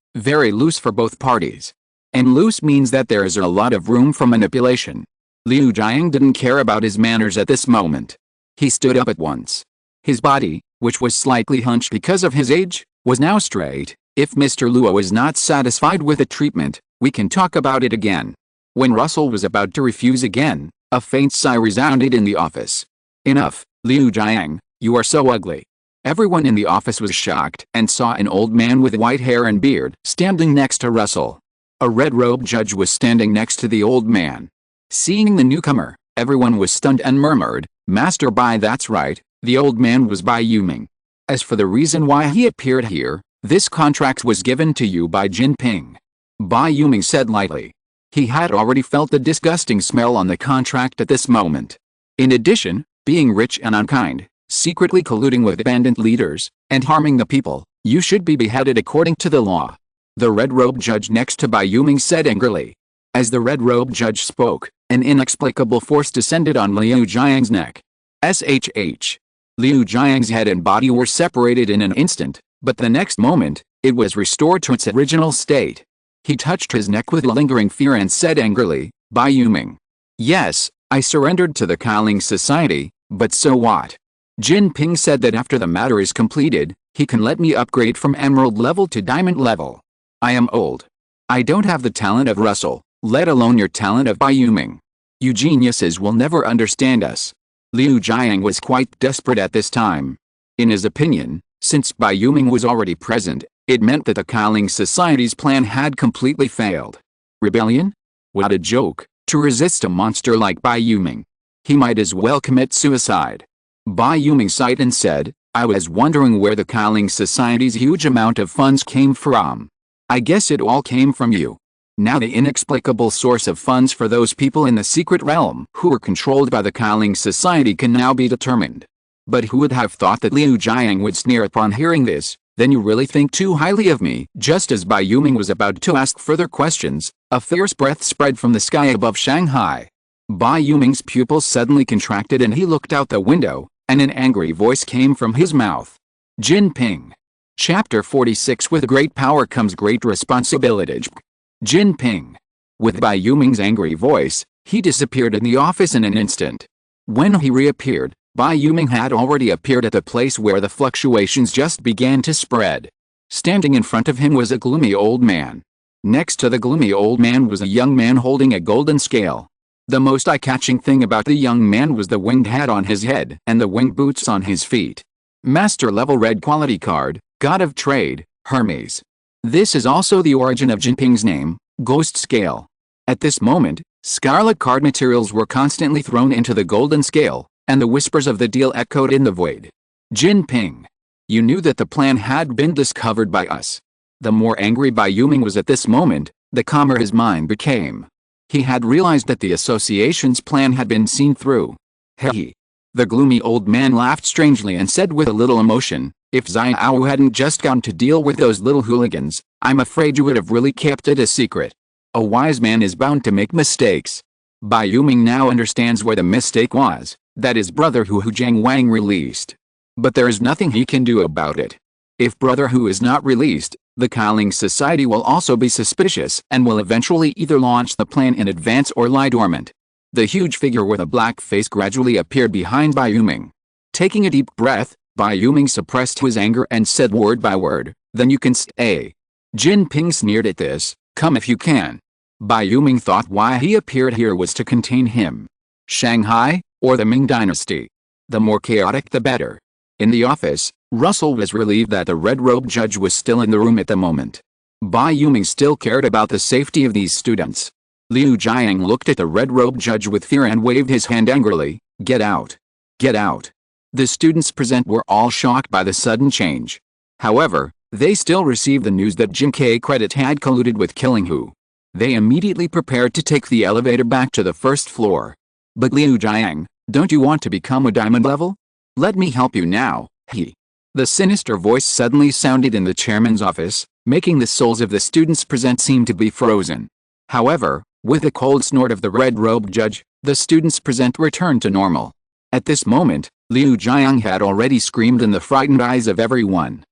for both parties. And loose means that there is a lot of room for manipulation. Liu Jiang didn't care about his manners at this moment. He stood up at once. His body, which was slightly hunched because of his age, was now straight. If Mr. Luo is not satisfied with the treatment, we can talk about it again. When Russell was about to refuse again, a faint sigh resounded in the office. Enough, Liu Jiang, you are so ugly. Everyone in the office was shocked and saw an old man with white hair and beard standing next to Russell. A red-robed judge was standing next to the old man. Seeing the newcomer, everyone was stunned and murmured, Master Bai, that's right, the old man was Bai Yuming. As for the reason why he appeared here, this contract was given to you by Jinping. Bai Yuming said lightly. He had already felt the disgusting smell on the contract at this moment. In addition, being rich and unkind, secretly colluding with bandit leaders, and harming the people, You should be beheaded according to the law. The red-robed judge next to Bai Yuming said angrily. As the red-robed judge spoke, an inexplicable force descended on Liu Jiang's neck. SHH. Liu Jiang's head and body were separated in an instant, but the next moment, it was restored to its original state. He touched his neck with lingering fear and said angrily, Bai Yuming. Yes, I surrendered to the Qi Ling Society, but so what? Jin Ping said that after the matter is completed, he can let me upgrade from emerald level to diamond level. I am old. I don't have the talent of Russell, let alone your talent of Bai Yuming. You geniuses will never understand us. Liu Jiang was quite desperate at this time. In his opinion, since Bai Yuming was already present, it meant that the Qi Ling Society's plan had completely failed. Rebellion? What a joke, to resist a monster like Bai Yuming. He might as well commit suicide. Bai Yuming sighed and said, I was wondering where the Qi Ling Society's huge amount of funds came from. I guess it all came from you. Now the inexplicable source of funds for those people in the secret realm who were controlled by the Qi Ling Society can now be determined. But who would have thought that Liu Jiang would sneer upon hearing this? Then you really think too highly of me. Just as Bai Yuming was about to ask further questions, a fierce breath spread from the sky above Shanghai. Bai Yuming's pupils suddenly contracted and he looked out the window, and an angry voice came from his mouth. Jin Ping. Chapter 46. With great power comes great responsibility. Jin Ping. With Bai Yuming's angry voice, he disappeared in the office in an instant. When he reappeared, Bai Yuming had already appeared at the place where the fluctuations just began to spread. Standing in front of him was a gloomy old man. Next to the gloomy old man was a young man holding a golden scale. The most eye-catching thing about the young man was the winged hat on his head and the winged boots on his feet. Master level red quality card, God of Trade, Hermes. This is also the origin of Jin Ping's name, Ghost Scale. At this moment, scarlet card materials were constantly thrown into the golden scale, and the whispers of the deal echoed in the void. Jin Ping. You knew that the plan had been discovered by us. The more angry Bai Yuming was at this moment, the calmer his mind became. He had realized that the association's plan had been seen through. Hehe. The gloomy old man laughed strangely and said with a little emotion, if Xiao hadn't just gone to deal with those little hooligans, I'm afraid you would have really kept it a secret. A wise man is bound to make mistakes. Bai Yuming now understands where the mistake was, that his brother Hu Jiang Wang released. But there is nothing he can do about it. If brother Hu is not released, the Qi Ling Society will also be suspicious and will eventually either launch the plan in advance or lie dormant. The huge figure with a black face gradually appeared behind Bai Yuming. Taking a deep breath, Bai Yuming suppressed his anger and said word by word, then you can stay. Jin Ping sneered at this, come if you can. Bai Yuming thought why he appeared here was to contain him. Shanghai, or the Ming Dynasty. The more chaotic the better. In the office, Russell was relieved that the red-robed judge was still in the room at the moment. Bai Yuming still cared about the safety of these students. Liu Jiang looked at the red-robed judge with fear and waved his hand angrily, get out. Get out. The students present were all shocked by the sudden change. However, they still received the news that Jin K Credit had colluded with killing Hu. They immediately prepared to take the elevator back to the first floor. But Liu Jiang, don't you want to become a diamond level? Let me help you now, he. The sinister voice suddenly sounded in the chairman's office, making the souls of the students present seem to be frozen. However, with a cold snort of the red-robed judge, the students present returned to normal. At this moment, Liu Jiang had already screamed in the frightened eyes of everyone.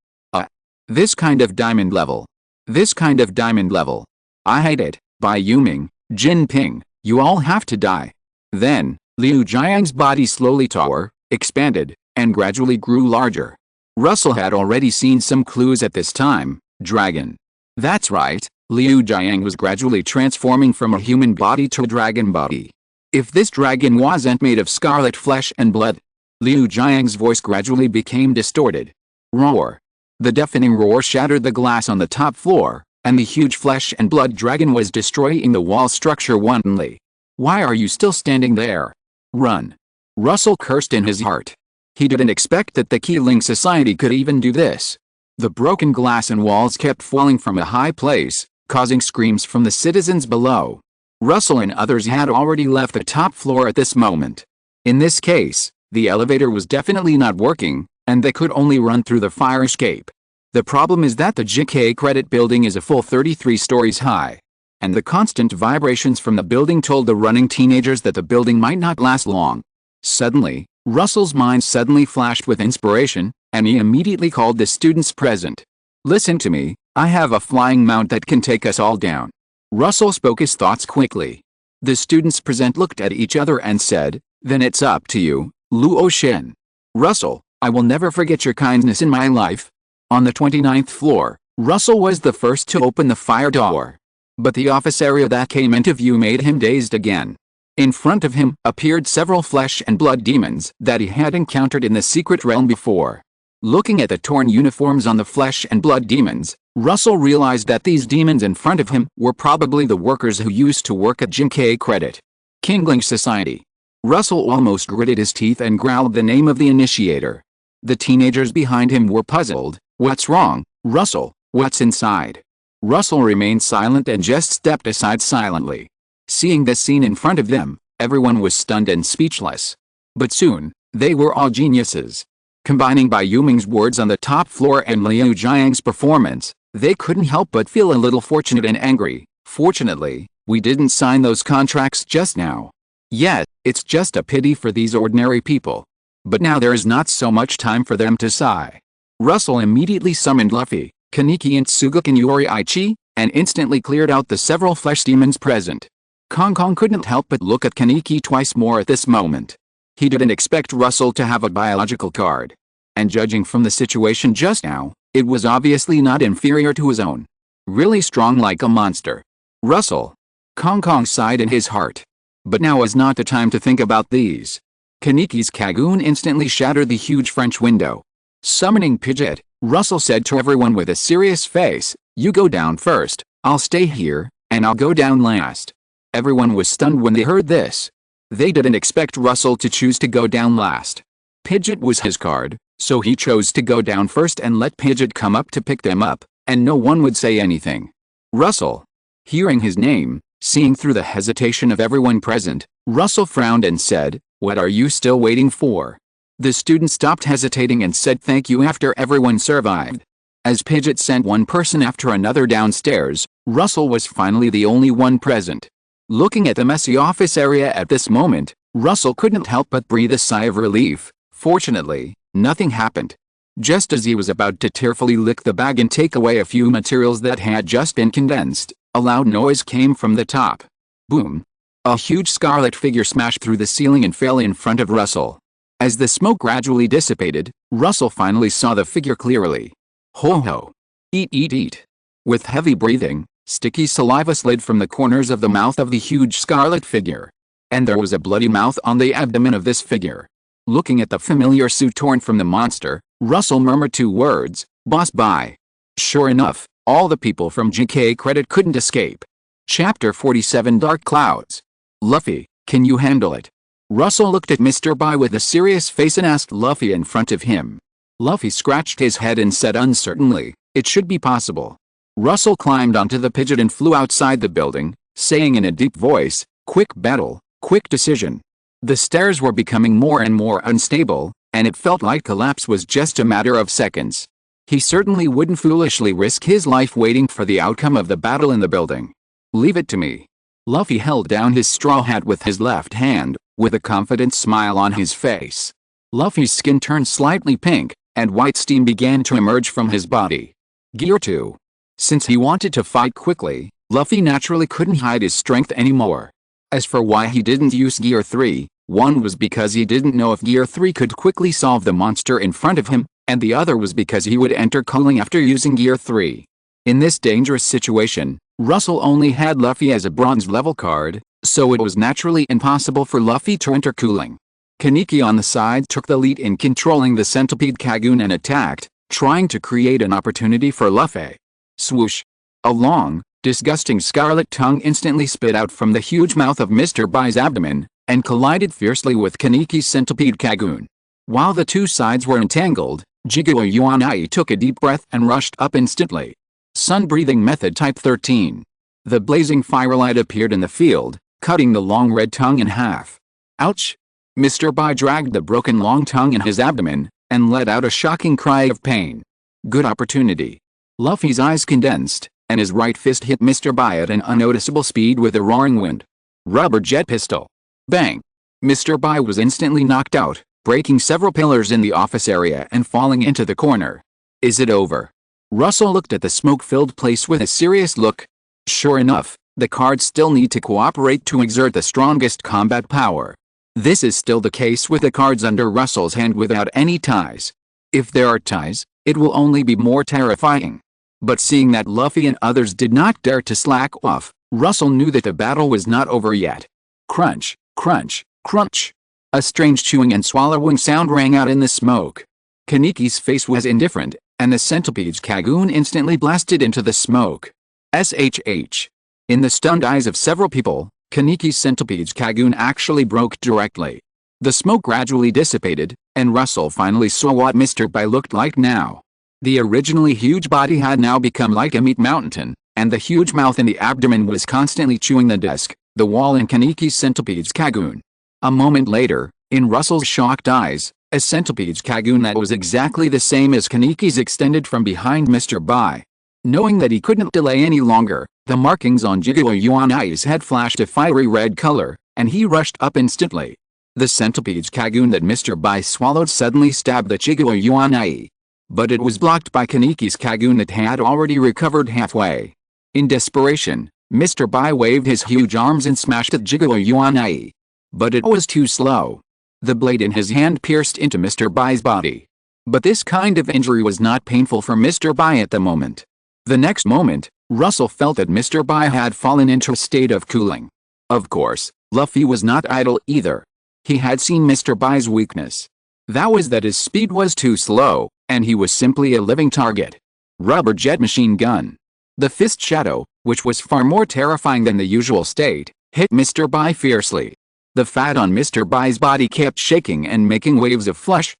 This kind of diamond level. This kind of diamond level. I hate it. Bai Yuming, Jin Ping, you all have to die. Then, Liu Jiang's body slowly tore, expanded, and gradually grew larger. Russell had already seen some clues at this time. Dragon. That's right, Liu Jiang was gradually transforming from a human body to a dragon body. If this dragon wasn't made of scarlet flesh and blood. Liu Jiang's voice gradually became distorted. Roar. The deafening roar shattered the glass on the top floor, and the huge flesh and blood dragon was destroying the wall structure wantonly. Why are you still standing there? Run. Russell cursed in his heart. He didn't expect that the Qi Ling Society could even do this. The broken glass and walls kept falling from a high place, causing screams from the citizens below. Russell and others had already left the top floor at this moment. In this case, the elevator was definitely not working, and they could only run through the fire escape. The problem is that the JK Credit building is a full 33 stories high. And the constant vibrations from the building told the running teenagers that the building might not last long. Suddenly, Russell's mind suddenly flashed with inspiration, and he immediately called the students present. "Listen to me, I have a flying mount that can take us all down." Russell spoke his thoughts quickly. The students present looked at each other and said, "Then it's up to you, Luo Shen." "Russell, I will never forget your kindness in my life." On the 29th floor, Russell was the first to open the fire door. But the office area that came into view made him dazed again. In front of him appeared several flesh and blood demons that he had encountered in the secret realm before. Looking at the torn uniforms on the flesh and blood demons, Russell realized that these demons in front of him were probably the workers who used to work at JK Credit. Qi Ling Society. Russell almost gritted his teeth and growled the name of the initiator. The teenagers behind him were puzzled. "What's wrong, Russell? What's inside?" Russell remained silent and just stepped aside silently. Seeing this scene in front of them, everyone was stunned and speechless. But soon, they were all geniuses. Combining Bai Yuming's words on the top floor and Liu Jiang's performance, they couldn't help but feel a little fortunate and angry. "Fortunately, we didn't sign those contracts just now. Yet, it's just a pity for these ordinary people. But now there is not so much time for them to sigh." Russell immediately summoned Luffy, Kaneki and Tsugikuni Yoriichi, and instantly cleared out the several flesh demons present. Kong Kong couldn't help but look at Kaneki twice more at this moment. He didn't expect Russell to have a biological card. And judging from the situation just now, it was obviously not inferior to his own. Really strong like a monster. "Russell." Kong Kong sighed in his heart. But now is not the time to think about these. Kaneki's Kagoon instantly shattered the huge French window. Summoning Pidgeot, Russell said to everyone with a serious face, "You go down first, I'll stay here, and I'll go down last." Everyone was stunned when they heard this. They didn't expect Russell to choose to go down last. Pidgeot was his card, so he chose to go down first and let Pidgeot come up to pick them up, and no one would say anything. Russell. Hearing his name, seeing through the hesitation of everyone present, Russell frowned and said, "What are you still waiting for?" The student stopped hesitating and said thank you after everyone survived. As Pidgeot sent one person after another downstairs, Russell was finally the only one present. Looking at the messy office area at this moment, Russell couldn't help but breathe a sigh of relief. Fortunately, nothing happened. Just as he was about to tearfully lick the bag and take away a few materials that had just been condensed, a loud noise came from the top. Boom! A huge scarlet figure smashed through the ceiling and fell in front of Russell. As the smoke gradually dissipated, Russell finally saw the figure clearly. Ho ho! Eat eat eat! With heavy breathing, sticky saliva slid from the corners of the mouth of the huge scarlet figure. And there was a bloody mouth on the abdomen of this figure. Looking at the familiar suit torn from the monster, Russell murmured two words, "Boss bye." Sure enough, all the people from JK Credit couldn't escape. Chapter 47 Dark Clouds. "Luffy, can you handle it?" Russell looked at Mr. Bai with a serious face and asked Luffy in front of him. Luffy scratched his head and said uncertainly, "It should be possible." Russell climbed onto the Pidgeot and flew outside the building, saying in a deep voice, "Quick battle, quick decision." The stairs were becoming more and more unstable, and it felt like collapse was just a matter of seconds. He certainly wouldn't foolishly risk his life waiting for the outcome of the battle in the building. "Leave it to me." Luffy held down his straw hat with his left hand, with a confident smile on his face. Luffy's skin turned slightly pink, and white steam began to emerge from his body. Gear 2. Since he wanted to fight quickly, Luffy naturally couldn't hide his strength anymore. As for why he didn't use Gear 3, one was because he didn't know if Gear 3 could quickly solve the monster in front of him, and the other was because he would enter cooling after using Gear 3. In this dangerous situation, Russell only had Luffy as a bronze level card, so it was naturally impossible for Luffy to enter cooling. Kaneki on the side took the lead in controlling the centipede Kagoon and attacked, trying to create an opportunity for Luffy. Swoosh! A long, disgusting scarlet tongue instantly spit out from the huge mouth of Mr. Bai's abdomen, and collided fiercely with Kaneki's centipede Kagoon. While the two sides were entangled, Jigoro Yuanai took a deep breath and rushed up instantly. Sun breathing method type 13. The blazing firelight appeared in the field, cutting the long red tongue in half. Ouch! Mr. Bai dragged the broken long tongue in his abdomen, and let out a shocking cry of pain. Good opportunity. Luffy's eyes condensed, and his right fist hit Mr. Bai at an unnoticeable speed with a roaring wind. Rubber jet pistol. Bang! Mr. Bai was instantly knocked out, breaking several pillars in the office area and falling into the corner. Is it over? Russell looked at the smoke-filled place with a serious look. Sure enough, the cards still need to cooperate to exert the strongest combat power. This is still the case with the cards under Russell's hand without any ties. If there are ties, it will only be more terrifying. But seeing that Luffy and others did not dare to slack off, Russell knew that the battle was not over yet. Crunch, crunch, crunch. A strange chewing and swallowing sound rang out in the smoke. Kaniki's face was indifferent, and the centipede's Kagoon instantly blasted into the smoke. SHH. In the stunned eyes of several people, Kaniki's centipede's Kagoon actually broke directly. The smoke gradually dissipated, and Russell finally saw what Mr. Bai looked like now. The originally huge body had now become like a meat mountain, and the huge mouth in the abdomen was constantly chewing the desk, the wall and Kaniki's centipede's Kagoon. A moment later, in Russell's shocked eyes, a centipede's Kagoon that was exactly the same as Kaniki's extended from behind Mr. Bai. Knowing that he couldn't delay any longer, the markings on Jigoro Yuanai's head flashed a fiery red color, and he rushed up instantly. The centipede's Kagoon that Mr. Bai swallowed suddenly stabbed the Jigoro Yuanai. But it was blocked by Kaniki's Kagoon that had already recovered halfway. In desperation, Mr. Bai waved his huge arms and smashed at Jigoro Yuanai. But it was too slow. The blade in his hand pierced into Mr. Bai's body. But this kind of injury was not painful for Mr. Bai at the moment. The next moment, Russell felt that Mr. Bai had fallen into a state of cooling. Of course, Luffy was not idle either. He had seen Mr. Bai's weakness. That was that his speed was too slow, and he was simply a living target. Rubber jet machine gun. The fist shadow, which was far more terrifying than the usual state, hit Mr. Bai fiercely. The fat on Mr. Bai's body kept shaking and making waves of flesh.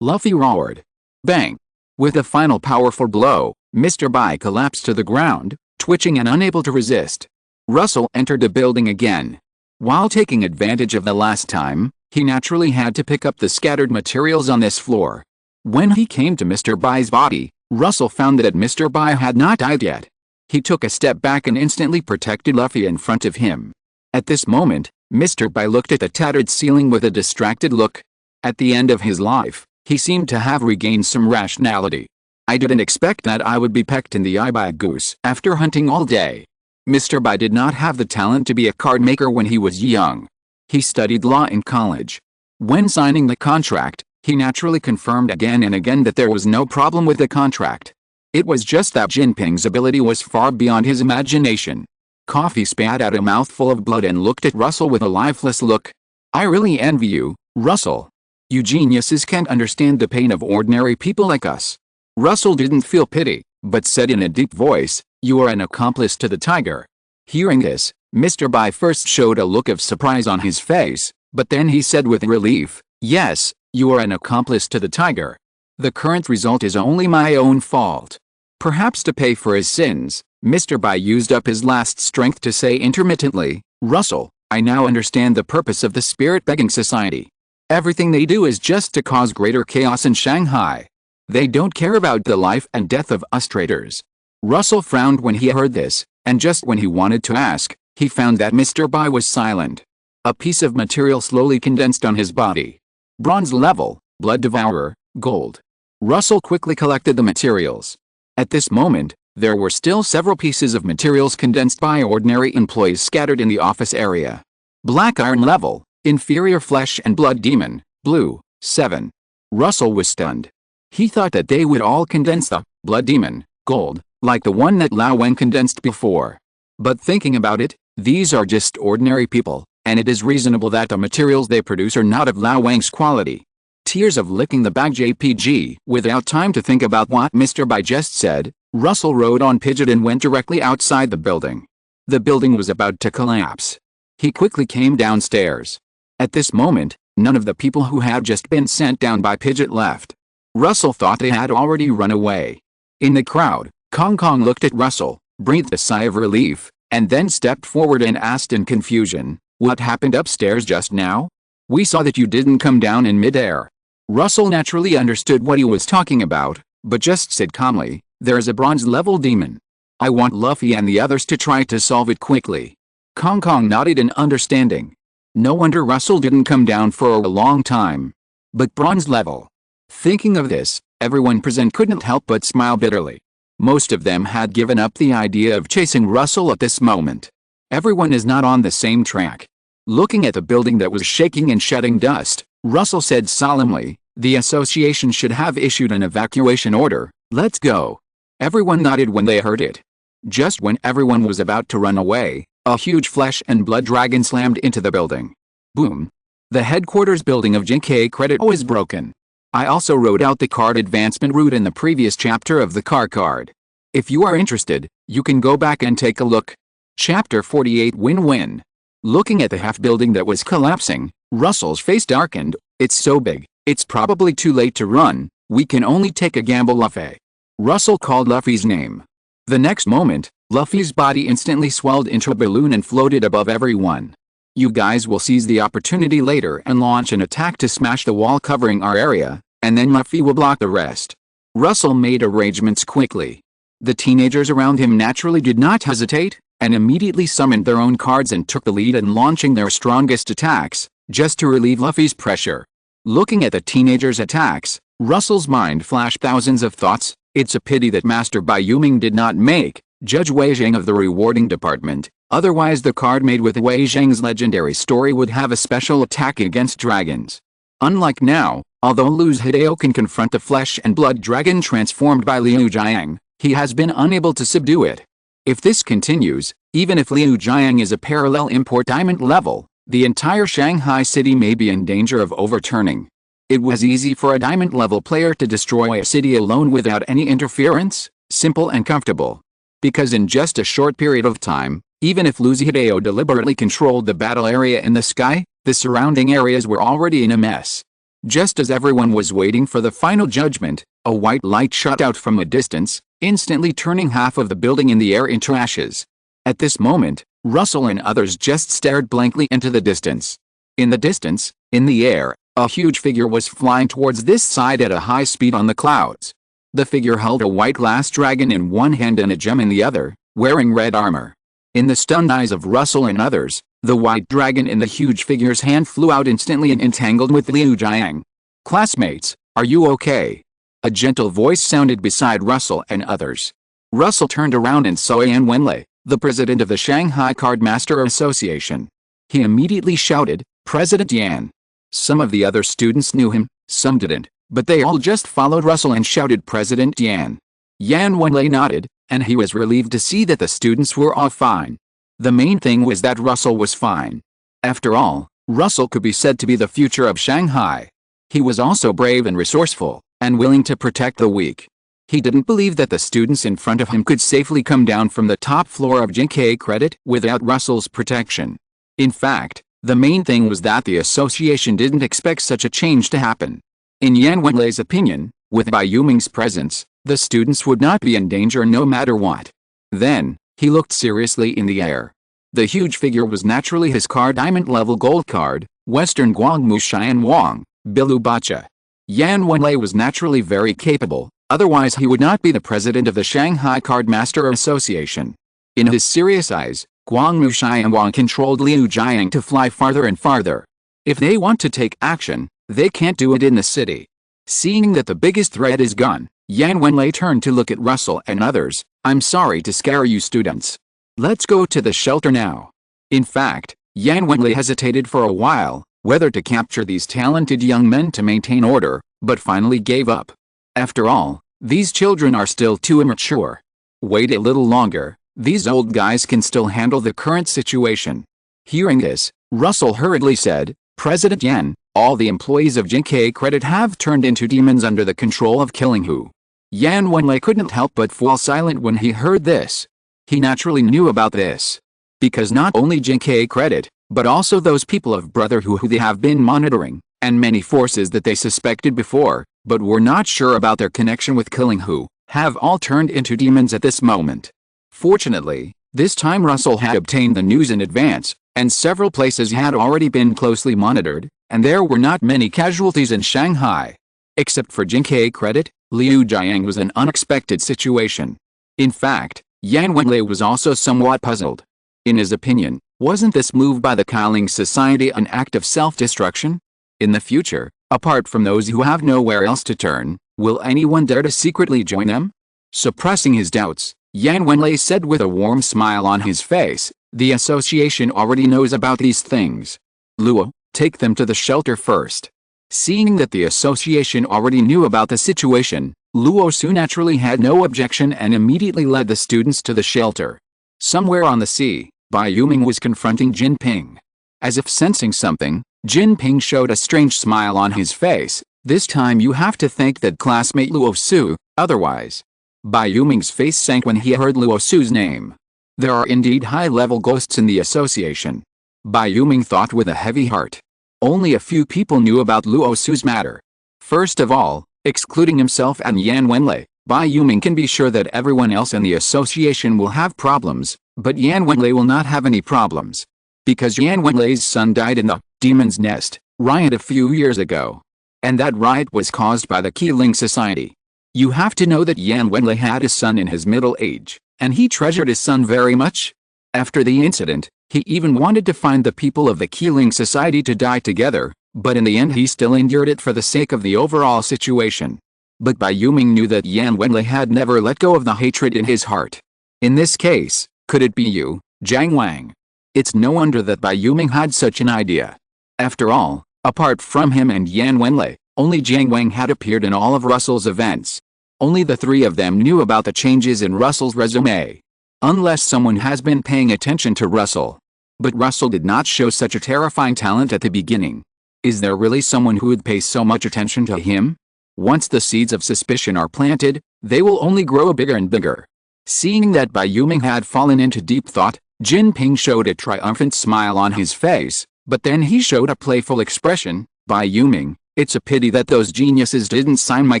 Luffy roared. Bang! With a final powerful blow, Mr. Bai collapsed to the ground, twitching and unable to resist. Russell entered the building again. While taking advantage of the last time, he naturally had to pick up the scattered materials on this floor. When he came to Mr. Bai's body, Russell found that Mr. Bai had not died yet. He took a step back and instantly protected Luffy in front of him. At this moment, Mr. Bai looked at the tattered ceiling with a distracted look. At the end of his life, he seemed to have regained some rationality. I didn't expect that I would be pecked in the eye by a goose after hunting all day. Mr. Bai did not have the talent to be a card maker when he was young. He studied law in college. When signing the contract, he naturally confirmed again and again that there was no problem with the contract. It was just that Jinping's ability was far beyond his imagination. Coffee spat out a mouthful of blood and looked at Russell with a lifeless look. I really envy you, Russell. You geniuses can't understand the pain of ordinary people like us. Russell didn't feel pity, but said in a deep voice, you are an accomplice to the tiger. Hearing this, Mr. Bai first showed a look of surprise on his face, but then he said with relief, yes, you are an accomplice to the tiger. The current result is only my own fault. Perhaps to pay for his sins, Mr. Bai used up his last strength to say intermittently, Russell, I now understand the purpose of the Spirit Begging Society. Everything they do is just to cause greater chaos in Shanghai. They don't care about the life and death of us traitors. Russell frowned when he heard this, and just when he wanted to ask, he found that Mr. Bai was silent. A piece of material slowly condensed on his body. Bronze level, blood devourer, gold. Russell quickly collected the materials. At this moment, there were still several pieces of materials condensed by ordinary employees scattered in the office area. Black iron level, inferior flesh and blood demon, blue, 7. Russell was stunned. He thought that they would all condense the blood demon, gold, like the one that Lao Wang condensed before. But thinking about it, these are just ordinary people, and it is reasonable that the materials they produce are not of Lao Wang's quality. Tears of licking the bag JPG. Without time to think about what Mr. Bai just said, Russell rode on Pidgeot and went directly outside the building. The building was about to collapse. He quickly came downstairs. At this moment, none of the people who had just been sent down by Pidgeot left. Russell thought they had already run away. In the crowd, Kong Kong looked at Russell, breathed a sigh of relief, and then stepped forward and asked in confusion, what happened upstairs just now? We saw that you didn't come down in midair. Russell naturally understood what he was talking about, but just said calmly, "There's a bronze-level demon. I want Luffy and the others to try to solve it quickly." Kong Kong nodded in understanding. No wonder Russell didn't come down for a long time. But bronze level. Thinking of this, everyone present couldn't help but smile bitterly. Most of them had given up the idea of chasing Russell at this moment. Everyone is not on the same track. Looking at the building that was shaking and shedding dust, Russell said solemnly, "The association should have issued an evacuation order. Let's go." Everyone nodded when they heard it. Just when everyone was about to run away, a huge flesh and blood dragon slammed into the building. Boom. The headquarters building of Jinkai Credit was broken. I also wrote out the card advancement route in the previous chapter of the card. If you are interested, you can go back and take a look. Chapter 48 Win-Win. Looking at the half building that was collapsing, Russell's face darkened. "It's so big, it's probably too late to run. We can only take a gamble, Luffy." Russell called Luffy's name. The next moment, Luffy's body instantly swelled into a balloon and floated above everyone. "You guys will seize the opportunity later and launch an attack to smash the wall covering our area, and then Luffy will block the rest." Russell made arrangements quickly. The teenagers around him naturally did not hesitate, and immediately summoned their own cards and took the lead in launching their strongest attacks, just to relieve Luffy's pressure. Looking at the teenagers' attacks, Russell's mind flashed thousands of thoughts. It's a pity that Master Bai Yuming did not make Judge Wei Zhang of the rewarding department, otherwise the card made with Wei Zhang's legendary story would have a special attack against dragons. Unlike now, although Liu Hideo can confront the flesh and blood dragon transformed by Liu Jiang, he has been unable to subdue it. If this continues, even if Liu Jiang is a parallel import diamond level, the entire Shanghai city may be in danger of overturning. It was easy for a diamond-level player to destroy a city alone without any interference, simple and comfortable. Because in just a short period of time, even if Liu Hideo deliberately controlled the battle area in the sky, the surrounding areas were already in a mess. Just as everyone was waiting for the final judgment, a white light shot out from a distance, instantly turning half of the building in the air into ashes. At this moment, Russell and others just stared blankly into the distance. In the distance, in the air, a huge figure was flying towards this side at a high speed on the clouds. The figure held a white glass dragon in one hand and a gem in the other, wearing red armor. In the stunned eyes of Russell and others, the white dragon in the huge figure's hand flew out instantly and entangled with Liu Jiang. "Classmates, are you okay?" A gentle voice sounded beside Russell and others. Russell turned around and saw Yan Wenlei, the president of the Shanghai Card Master Association. He immediately shouted, "President Yan." Some of the other students knew him, some didn't, but they all just followed Russell and shouted President Yan. Yan Wenlei nodded, and he was relieved to see that the students were all fine. The main thing was that Russell was fine. After all, Russell could be said to be the future of Shanghai. He was also brave and resourceful, and willing to protect the weak. He didn't believe that the students in front of him could safely come down from the top floor of Jinkai Credit without Russell's protection. In fact, the main thing was that the association didn't expect such a change to happen. In Yan Wenlei's opinion, with Bai Yuming's presence, the students would not be in danger no matter what. Then, he looked seriously in the air. The huge figure was naturally his card diamond level gold card, Western Guangmu Xian Wang, Bilu Bacha. Yan Wenlei was naturally very capable, otherwise he would not be the president of the Shanghai Card Master Association. In his serious eyes, Guangmu Xian Wang controlled Liu Jiang to fly farther and farther. If they want to take action, they can't do it in the city. Seeing that the biggest threat is gone, Yan Wenlei turned to look at Russell and others. "I'm sorry to scare you students. Let's go to the shelter now." In fact, Yan Wenlei hesitated for a while, whether to capture these talented young men to maintain order, but finally gave up. After all, these children are still too immature. Wait a little longer, these old guys can still handle the current situation. Hearing this, Russell hurriedly said, "President Yan, all the employees of Jinkai Credit have turned into demons under the control of Qi Ling. Yan Wenlei couldn't help but fall silent when he heard this. He naturally knew about this. Because not only Jinkai Credit, but also those people of Brotherhood who they have been monitoring, and many forces that they suspected before, but were not sure about their connection with Qi Ling, have all turned into demons at this moment. Fortunately, this time Russell had obtained the news in advance, and several places had already been closely monitored, and there were not many casualties in Shanghai. Except for Jinkai Credit, Liu Jiang was an unexpected situation. In fact, Yan Wenlei was also somewhat puzzled. In his opinion, wasn't this move by the Qi Ling Society an act of self-destruction? In the future, apart from those who have nowhere else to turn, will anyone dare to secretly join them? Suppressing his doubts, Yan Wenlei said with a warm smile on his face, "The association already knows about these things. Luo, take them to the shelter first." Seeing that the association already knew about the situation, Luo Su naturally had no objection and immediately led the students to the shelter. Somewhere on the sea, Bai Yuming was confronting Jin Ping. As if sensing something, Jin Ping showed a strange smile on his face. "This time you have to thank that classmate Luo Su, otherwise." Bai Yuming's face sank when he heard Luo Su's name. There are indeed high-level ghosts in the association. Bai Yuming thought with a heavy heart. Only a few people knew about Luo Su's matter. First of all, excluding himself and Yan Wenlei, Bai Yuming can be sure that everyone else in the association will have problems, but Yan Wenlei will not have any problems. Because Yan Wenlei's son died in the Demon's Nest riot a few years ago. And that riot was caused by the Qi Ling Society. You have to know that Yan Wenlei had a son in his middle age, and he treasured his son very much. After the incident, he even wanted to find the people of the Qi Ling Society to die together, but in the end he still endured it for the sake of the overall situation. But Bai Yuming knew that Yan Wenlei had never let go of the hatred in his heart. In this case, could it be you, Jiang Wang? It's no wonder that Bai Yuming had such an idea. After all, apart from him and Yan Wenlei, only Jiang Wang had appeared in all of Russell's events. Only the three of them knew about the changes in Russell's resume. Unless someone has been paying attention to Russell. But Russell did not show such a terrifying talent at the beginning. Is there really someone who would pay so much attention to him? Once the seeds of suspicion are planted, they will only grow bigger and bigger. Seeing that Bai Yuming had fallen into deep thought, Jin Ping showed a triumphant smile on his face, but then he showed a playful expression. "Bai Yuming, it's a pity that those geniuses didn't sign my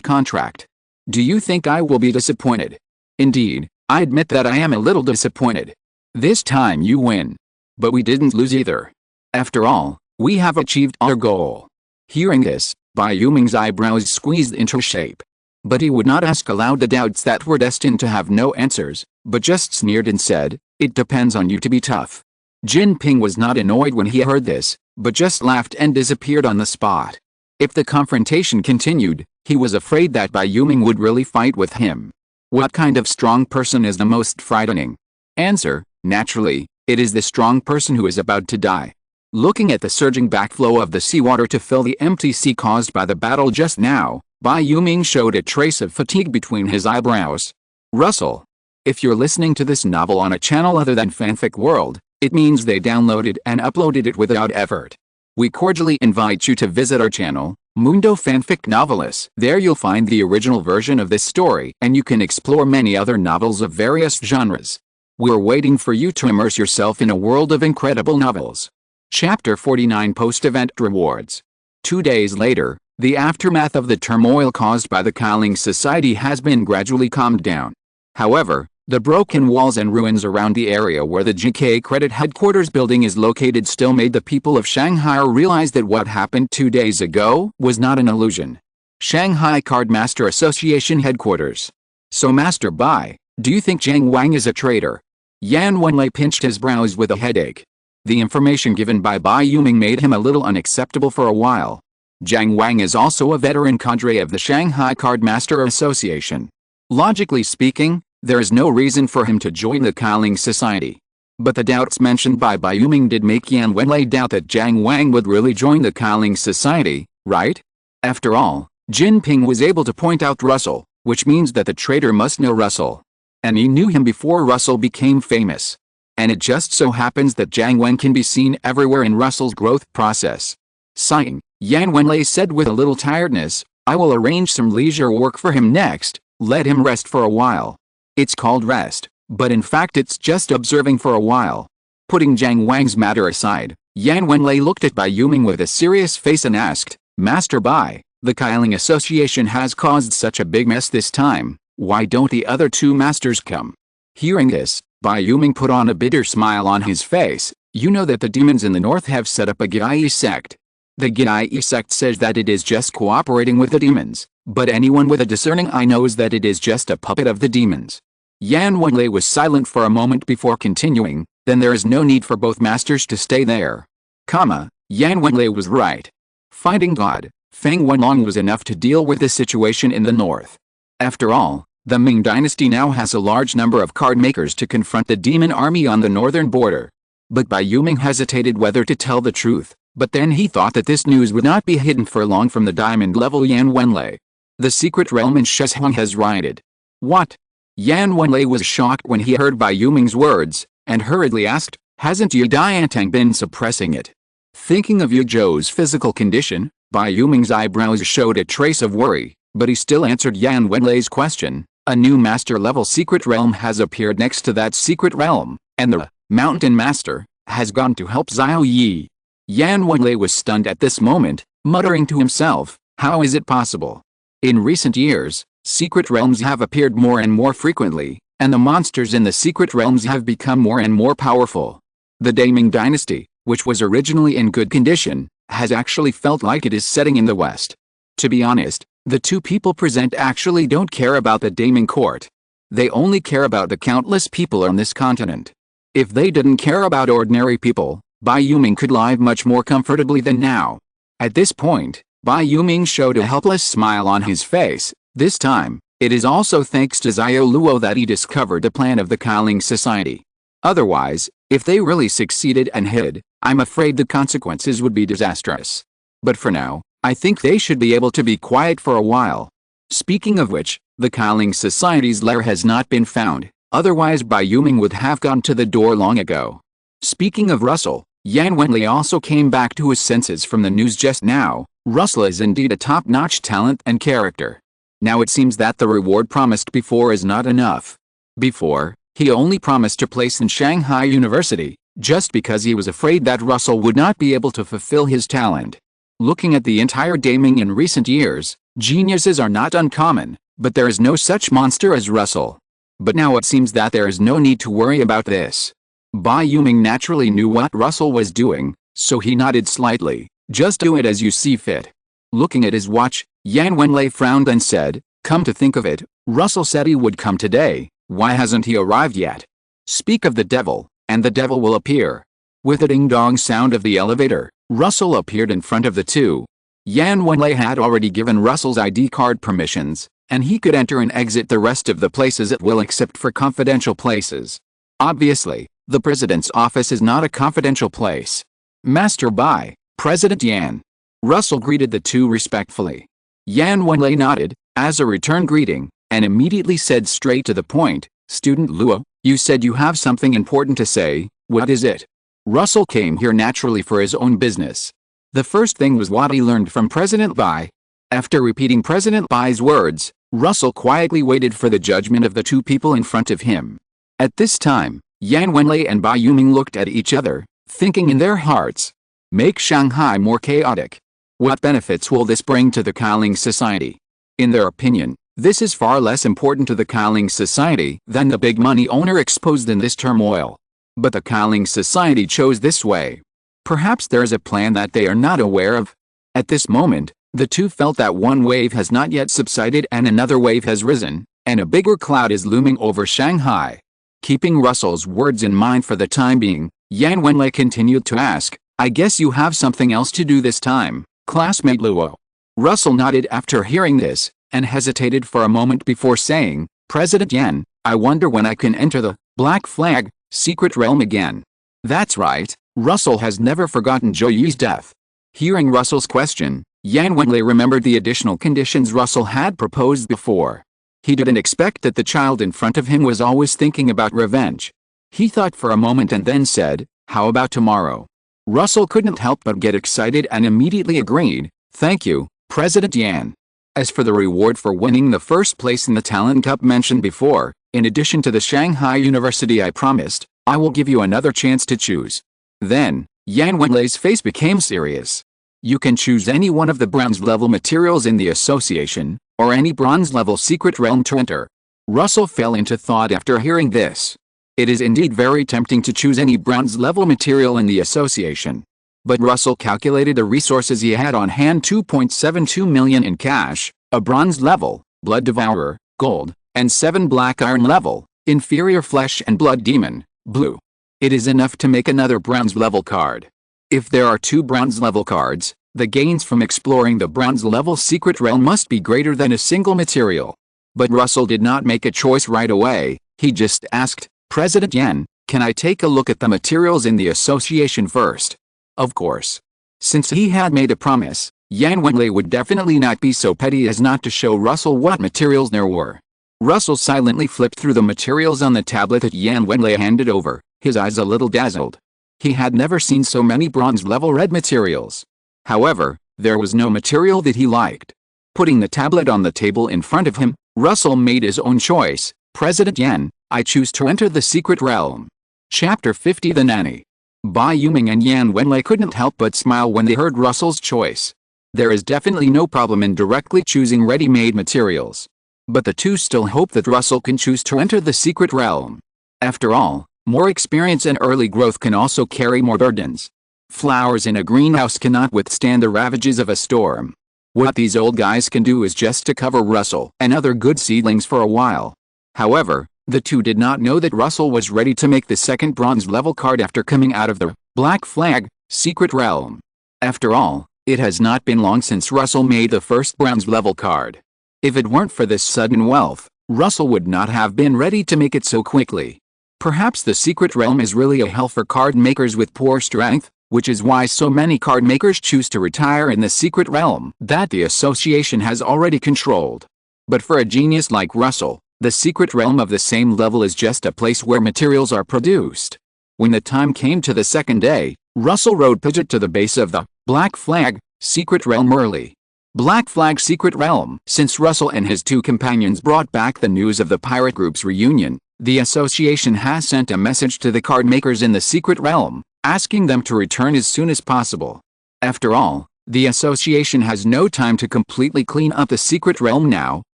contract. Do you think I will be disappointed?" "Indeed, I admit that I am a little disappointed. This time you win. But we didn't lose either. After all, we have achieved our goal." Hearing this, Bai Yuming's eyebrows squeezed into shape. But he would not ask aloud the doubts that were destined to have no answers, but just sneered and said, "It depends on you to be tough." Jin Ping was not annoyed when he heard this, but just laughed and disappeared on the spot. If the confrontation continued, he was afraid that Bai Yuming would really fight with him. What kind of strong person is the most frightening? Answer: naturally, it is the strong person who is about to die. Looking at the surging backflow of the seawater to fill the empty sea caused by the battle just now, Bai Yuming showed a trace of fatigue between his eyebrows. Russell. If you're listening to this novel on a channel other than Fanfic World, it means they downloaded and uploaded it without effort. We cordially invite you to visit our channel, Mundo Fanfic Novelists. There you'll find the original version of this story and you can explore many other novels of various genres. We're waiting for you to immerse yourself in a world of incredible novels. Chapter 49 Post-Event Rewards. 2 days later, the aftermath of the turmoil caused by the Qi Ling Society has been gradually calmed down. However, the broken walls and ruins around the area where the GK Credit Headquarters building is located still made the people of Shanghai realize that what happened 2 days ago was not an illusion. Shanghai Cardmaster Association Headquarters. So Master Bai, do you think Jiang Wang is a traitor? Yan Wenlei pinched his brows with a headache. The information given by Bai Yuming made him a little unacceptable for a while. Jiang Wang is also a veteran cadre of the Shanghai Cardmaster Association. Logically speaking, there is no reason for him to join the Qi Ling Society. But the doubts mentioned by Bai Yuming did make Yan Wenlei doubt that Jiang Wang would really join the Qi Ling Society, right? After all, Jin Ping was able to point out Russell, which means that the traitor must know Russell. And he knew him before Russell became famous. And it just so happens that Jiang Wang can be seen everywhere in Russell's growth process. Sighing, Yan Wenlei said with a little tiredness, "I will arrange some leisure work for him next, let him rest for a while." It's called rest, but in fact it's just observing for a while. Putting Jiang Wang's matter aside, Yan Wenlei looked at Bai Yuming with a serious face and asked, "Master Bai, the Qi Ling Association has caused such a big mess this time, why don't the other two masters come?" Hearing this, Bai Yuming put on a bitter smile on his face. "You know that the demons in the north have set up a Gyai sect. The Genii sect says that it is just cooperating with the demons, but anyone with a discerning eye knows that it is just a puppet of the demons. Yan Wenlei was silent for a moment before continuing, then there is no need for both masters to stay there. Yan Wenlei was right. Fighting God, Feng Wenlong was enough to deal with the situation in the north. After all, the Ming dynasty now has a large number of card makers to confront the demon army on the northern border. But Bai Yuming hesitated whether to tell the truth, but then he thought that this news would not be hidden for long from the diamond-level Yan Wenlei. The secret realm in Sheshang has rioted. What? Yan Wenlei was shocked when he heard Bai Yuming's words, and hurriedly asked, hasn't Yu Diantang been suppressing it? Thinking of Yu Zhou's physical condition, Bai Yuming's eyebrows showed a trace of worry, but he still answered Yan Wenlei's question. A new master-level secret realm has appeared next to that secret realm, and the Mountain Master has gone to help Xiao Yi. Yan Wenlei was stunned at this moment, muttering to himself, how is it possible? In recent years, secret realms have appeared more and more frequently, and the monsters in the secret realms have become more and more powerful. The Daming dynasty, which was originally in good condition, has actually felt like it is setting in the west. To be honest, the two people present actually don't care about the Daming court. They only care about the countless people on this continent. If they didn't care about ordinary people, Bai Yuming could live much more comfortably than now. At this point, Bai Yuming showed a helpless smile on his face. This time, it is also thanks to Xiao Luo that he discovered the plan of the Qi Ling Society. Otherwise, if they really succeeded and hid, I'm afraid the consequences would be disastrous. But for now, I think they should be able to be quiet for a while. Speaking of which, the Qi Ling Society's lair has not been found, otherwise Bai Yuming would have gone to the door long ago. Speaking of Russell, Yan Wenlei also came back to his senses from the news just now. Russell is indeed a top-notch talent and character. Now it seems that the reward promised before is not enough. Before, he only promised a place in Shanghai University, just because he was afraid that Russell would not be able to fulfill his talent. Looking at the entire Daming in recent years, geniuses are not uncommon, but there is no such monster as Russell. But now it seems that there is no need to worry about this. Bai Yuming naturally knew what Russell was doing, so he nodded slightly. Just do it as you see fit. Looking at his watch, Yan Wenlei frowned and said, come to think of it, Russell said he would come today, why hasn't he arrived yet? Speak of the devil, and the devil will appear. With the ding-dong sound of the elevator, Russell appeared in front of the two. Yan Wenlei had already given Russell's ID card permissions, and he could enter and exit the rest of the places at will except for confidential places. Obviously, the president's office is not a confidential place. Master Bai, President Yan. Russell greeted the two respectfully. Yan Wenlei nodded, as a return greeting, and immediately said straight to the point, Student Luo, you said you have something important to say, what is it? Russell came here naturally for his own business. The first thing was what he learned from President Bai. After repeating President Bai's words, Russell quietly waited for the judgment of the two people in front of him. At this time, Yan Wenlei and Bai Yuming looked at each other, thinking in their hearts, make Shanghai more chaotic. What benefits will this bring to the Qi Ling Society? In their opinion, this is far less important to the Qi Ling Society than the big money owner exposed in this turmoil. But the Qi Ling Society chose this way. Perhaps there is a plan that they are not aware of. At this moment, the two felt that one wave has not yet subsided and another wave has risen, and a bigger cloud is looming over Shanghai. Keeping Russell's words in mind for the time being, Yan Wenlei continued to ask, I guess you have something else to do this time, classmate Luo. Russell nodded after hearing this, and hesitated for a moment before saying, President Yan, I wonder when I can enter the Black Flag secret realm again. That's right, Russell has never forgotten Zhou Yi's death. Hearing Russell's question, Yan Wenlei remembered the additional conditions Russell had proposed before. He didn't expect that the child in front of him was always thinking about revenge. He thought for a moment and then said, how about tomorrow? Russell couldn't help but get excited and immediately agreed, thank you, President Yan. As for the reward for winning the first place in the Talent Cup mentioned before, in addition to the Shanghai University I promised, I will give you another chance to choose. Then, Yan Wenlei's face became serious. You can choose any one of the bronze-level materials in the association, or any bronze-level secret realm to enter. Russell fell into thought after hearing this. It is indeed very tempting to choose any bronze-level material in the association. But Russell calculated the resources he had on hand: 2.72 million in cash, a bronze level, blood devourer, gold, and 7 black iron level, inferior flesh and blood demon, blue. It is enough to make another bronze level card. If there are 2 bronze level cards, the gains from exploring the bronze level secret realm must be greater than a single material. But Russell did not make a choice right away. He just asked, "President Yen, can I take a look at the materials in the association first?" Of course. Since he had made a promise, Yan Wenlei would definitely not be so petty as not to show Russell what materials there were. Russell silently flipped through the materials on the tablet that Yan Wenlei handed over, his eyes a little dazzled. He had never seen so many bronze-level red materials. However, there was no material that he liked. Putting the tablet on the table in front of him, Russell made his own choice. "President Yen, I choose to enter the secret realm." Chapter 50. The Nanny. Bai Yuming and Yan Wenlei couldn't help but smile when they heard Russell's choice. There is definitely no problem in directly choosing ready-made materials. But the two still hope that Russell can choose to enter the secret realm. After all, more experience and early growth can also carry more burdens. Flowers in a greenhouse cannot withstand the ravages of a storm. What these old guys can do is just to cover Russell and other good seedlings for a while. However, the two did not know that Russell was ready to make the second bronze level card after coming out of the Black Flag secret realm. After all, it has not been long since Russell made the first bronze level card. If it weren't for this sudden wealth, Russell would not have been ready to make it so quickly. Perhaps the secret realm is really a hell for card makers with poor strength, which is why so many card makers choose to retire in the secret realm that the association has already controlled. But for a genius like Russell, the secret realm of the same level is just a place where materials are produced. When the time came to the second day, Russell rode Pidgeot to the base of the Black Flag secret realm early. Black Flag secret realm. Since Russell and his two companions brought back the news of the pirate group's reunion, the association has sent a message to the card makers in the secret realm, asking them to return as soon as possible. After all, the association has no time to completely clean up the secret realm now,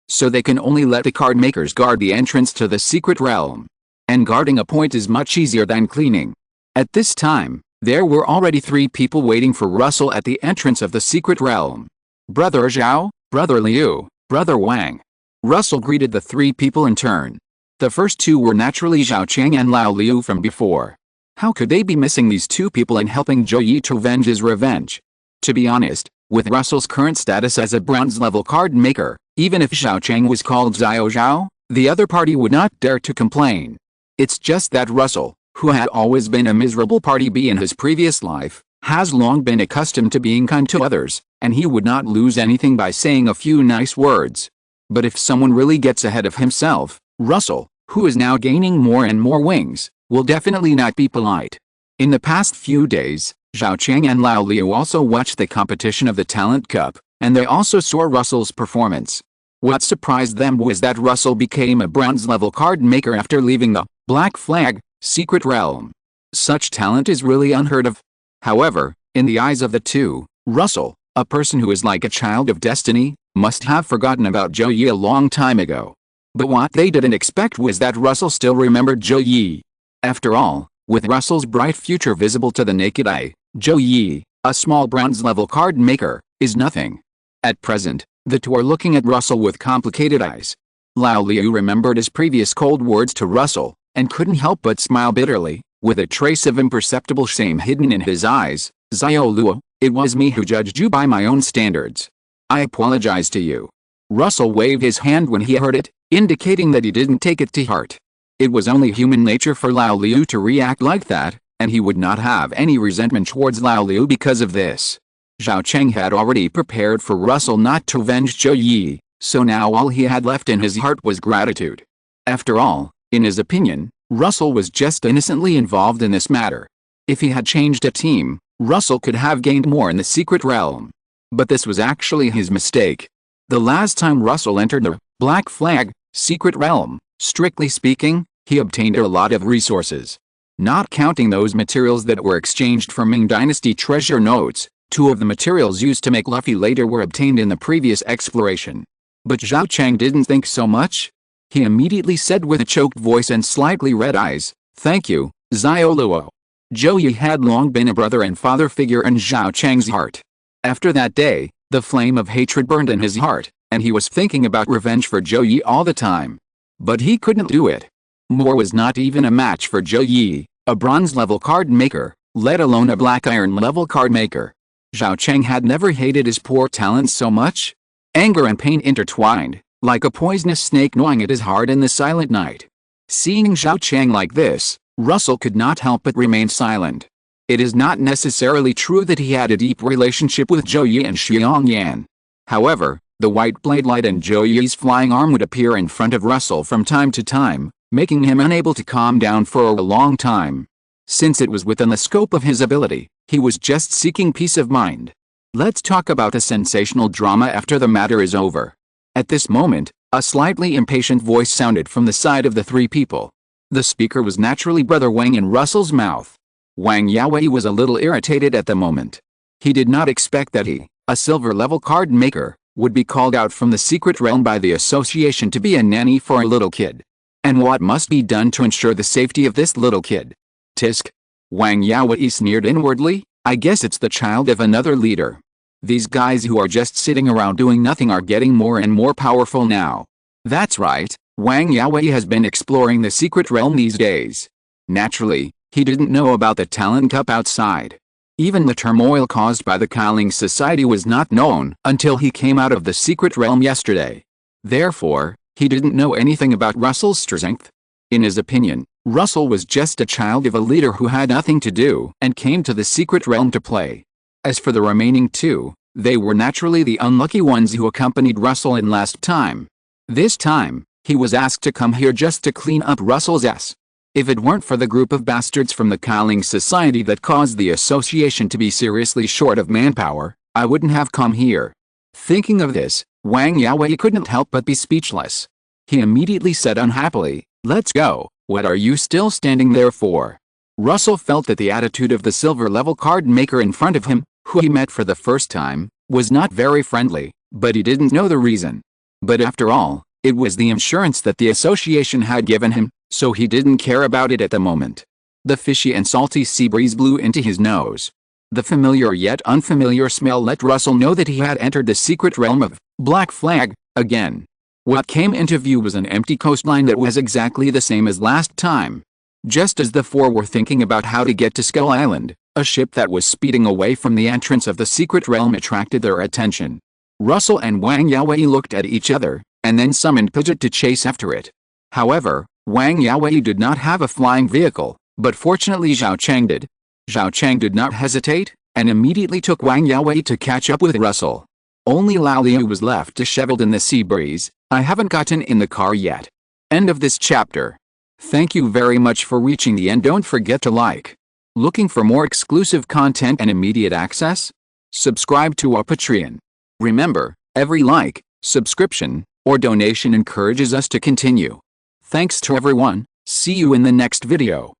so they can only let the card makers guard the entrance to the secret realm. And guarding a point is much easier than cleaning. At this time, there were already 3 people waiting for Russell at the entrance of the secret realm. Brother Zhao, Brother Liu, Brother Wang. Russell greeted the 3 people in turn. The first 2 were naturally Zhao Cheng and Lao Liu from before. How could they be missing these 2 people in helping Zhou Yi to avenge his revenge? To be honest, with Russell's current status as a bronze-level card maker, even if Zhao Cheng was called Xiao Zhao, the other party would not dare to complain. It's just that Russell, who had always been a miserable party bee in his previous life, has long been accustomed to being kind to others, and he would not lose anything by saying a few nice words. But if someone really gets ahead of himself, Russell, who is now gaining more and more wings, will definitely not be polite. In the past few days, Zhao Cheng and Lao Liu also watched the competition of the Talent Cup, and they also saw Russell's performance. What surprised them was that Russell became a bronze-level card maker after leaving the Black Flag secret realm. Such talent is really unheard of. However, in the eyes of the two, Russell, a person who is like a child of destiny, must have forgotten about Zhou Yi a long time ago. But what they didn't expect was that Russell still remembered Zhou Yi. After all, with Russell's bright future visible to the naked eye, Zhou Yi, a small bronze-level card maker, is nothing. At present, the two are looking at Russell with complicated eyes. Lao Liu remembered his previous cold words to Russell, and couldn't help but smile bitterly, with a trace of imperceptible shame hidden in his eyes. "Xiao Luo, it was me who judged you by my own standards. I apologize to you." Russell waved his hand when he heard it, indicating that he didn't take it to heart. It was only human nature for Lao Liu to react like that, and he would not have any resentment towards Lao Liu because of this. Zhao Cheng had already prepared for Russell not to avenge Zhou Yi, so now all he had left in his heart was gratitude. After all, in his opinion, Russell was just innocently involved in this matter. If he had changed a team, Russell could have gained more in the secret realm. But this was actually his mistake. The last time Russell entered the Black Flag secret realm, strictly speaking, he obtained a lot of resources. Not counting those materials that were exchanged for Ming Dynasty treasure notes, 2 of the materials used to make Luffy later were obtained in the previous exploration. But Zhao Cheng didn't think so much. He immediately said with a choked voice and slightly red eyes, "Thank you, Xiao Luo." Zhou Yi had long been a brother and father figure in Zhao Chang's heart. After that day, the flame of hatred burned in his heart, and he was thinking about revenge for Zhou Yi all the time. But he couldn't do it. Moore was not even a match for Zhou Yi, a bronze-level card maker, let alone a black iron-level card maker. Zhao Chang had never hated his poor talents so much. Anger and pain intertwined, like a poisonous snake gnawing at his heart in the silent night. Seeing Zhao Chang like this, Russell could not help but remain silent. It is not necessarily true that he had a deep relationship with Zhou Yi and Xiong Yan. However, the white blade light and Zhou Yi's flying arm would appear in front of Russell from time to time, making him unable to calm down for a long time. Since it was within the scope of his ability, he was just seeking peace of mind. Let's talk about the sensational drama after the matter is over. At this moment, a slightly impatient voice sounded from the side of the three people. The speaker was naturally Brother Wang in Russell's mouth. Wang Yaowei was a little irritated at the moment. He did not expect that he, a silver-level card maker, would be called out from the secret realm by the association to be a nanny for a little kid. And what must be done to ensure the safety of this little kid? Tisk. Wang Yaowei sneered inwardly, I guess it's the child of another leader. These guys who are just sitting around doing nothing are getting more and more powerful now. That's right, Wang Yaowei has been exploring the secret realm these days. Naturally, he didn't know about the talent cup outside. Even the turmoil caused by the Qi Ling Society was not known until he came out of the secret realm yesterday. Therefore, he didn't know anything about Russell's strength. In his opinion, Russell was just a child of a leader who had nothing to do and came to the secret realm to play. As for the remaining two, they were naturally the unlucky ones who accompanied Russell in last time. This time, he was asked to come here just to clean up Russell's ass. If it weren't for the group of bastards from the Qi Ling Society that caused the association to be seriously short of manpower, I wouldn't have come here. Thinking of this, Wang Yaowei couldn't help but be speechless. He immediately said unhappily, let's go, what are you still standing there for? Russell felt that the attitude of the silver-level card maker in front of him, who he met for the first time, was not very friendly, but he didn't know the reason. But after all, it was the insurance that the association had given him, so he didn't care about it at the moment. The fishy and salty sea breeze blew into his nose. The familiar yet unfamiliar smell let Russell know that he had entered the secret realm of Black Flag again. What came into view was an empty coastline that was exactly the same as last time. Just as the four were thinking about how to get to Skull Island, a ship that was speeding away from the entrance of the secret realm attracted their attention. Russell and Wang Yaowei looked at each other, and then summoned Pidgeot to chase after it. However, Wang Yaowei did not have a flying vehicle, but fortunately Zhao Chang did. Zhao Chang did not hesitate, and immediately took Wang Yaowei to catch up with Russell. Only Lao Liu was left disheveled in the sea breeze. I haven't gotten in the car yet. End of this chapter. Thank you very much for reaching the end. Don't forget to like. Looking for more exclusive content and immediate access? Subscribe to our Patreon. Remember, every like, subscription, or donation encourages us to continue. Thanks to everyone. See you in the next video.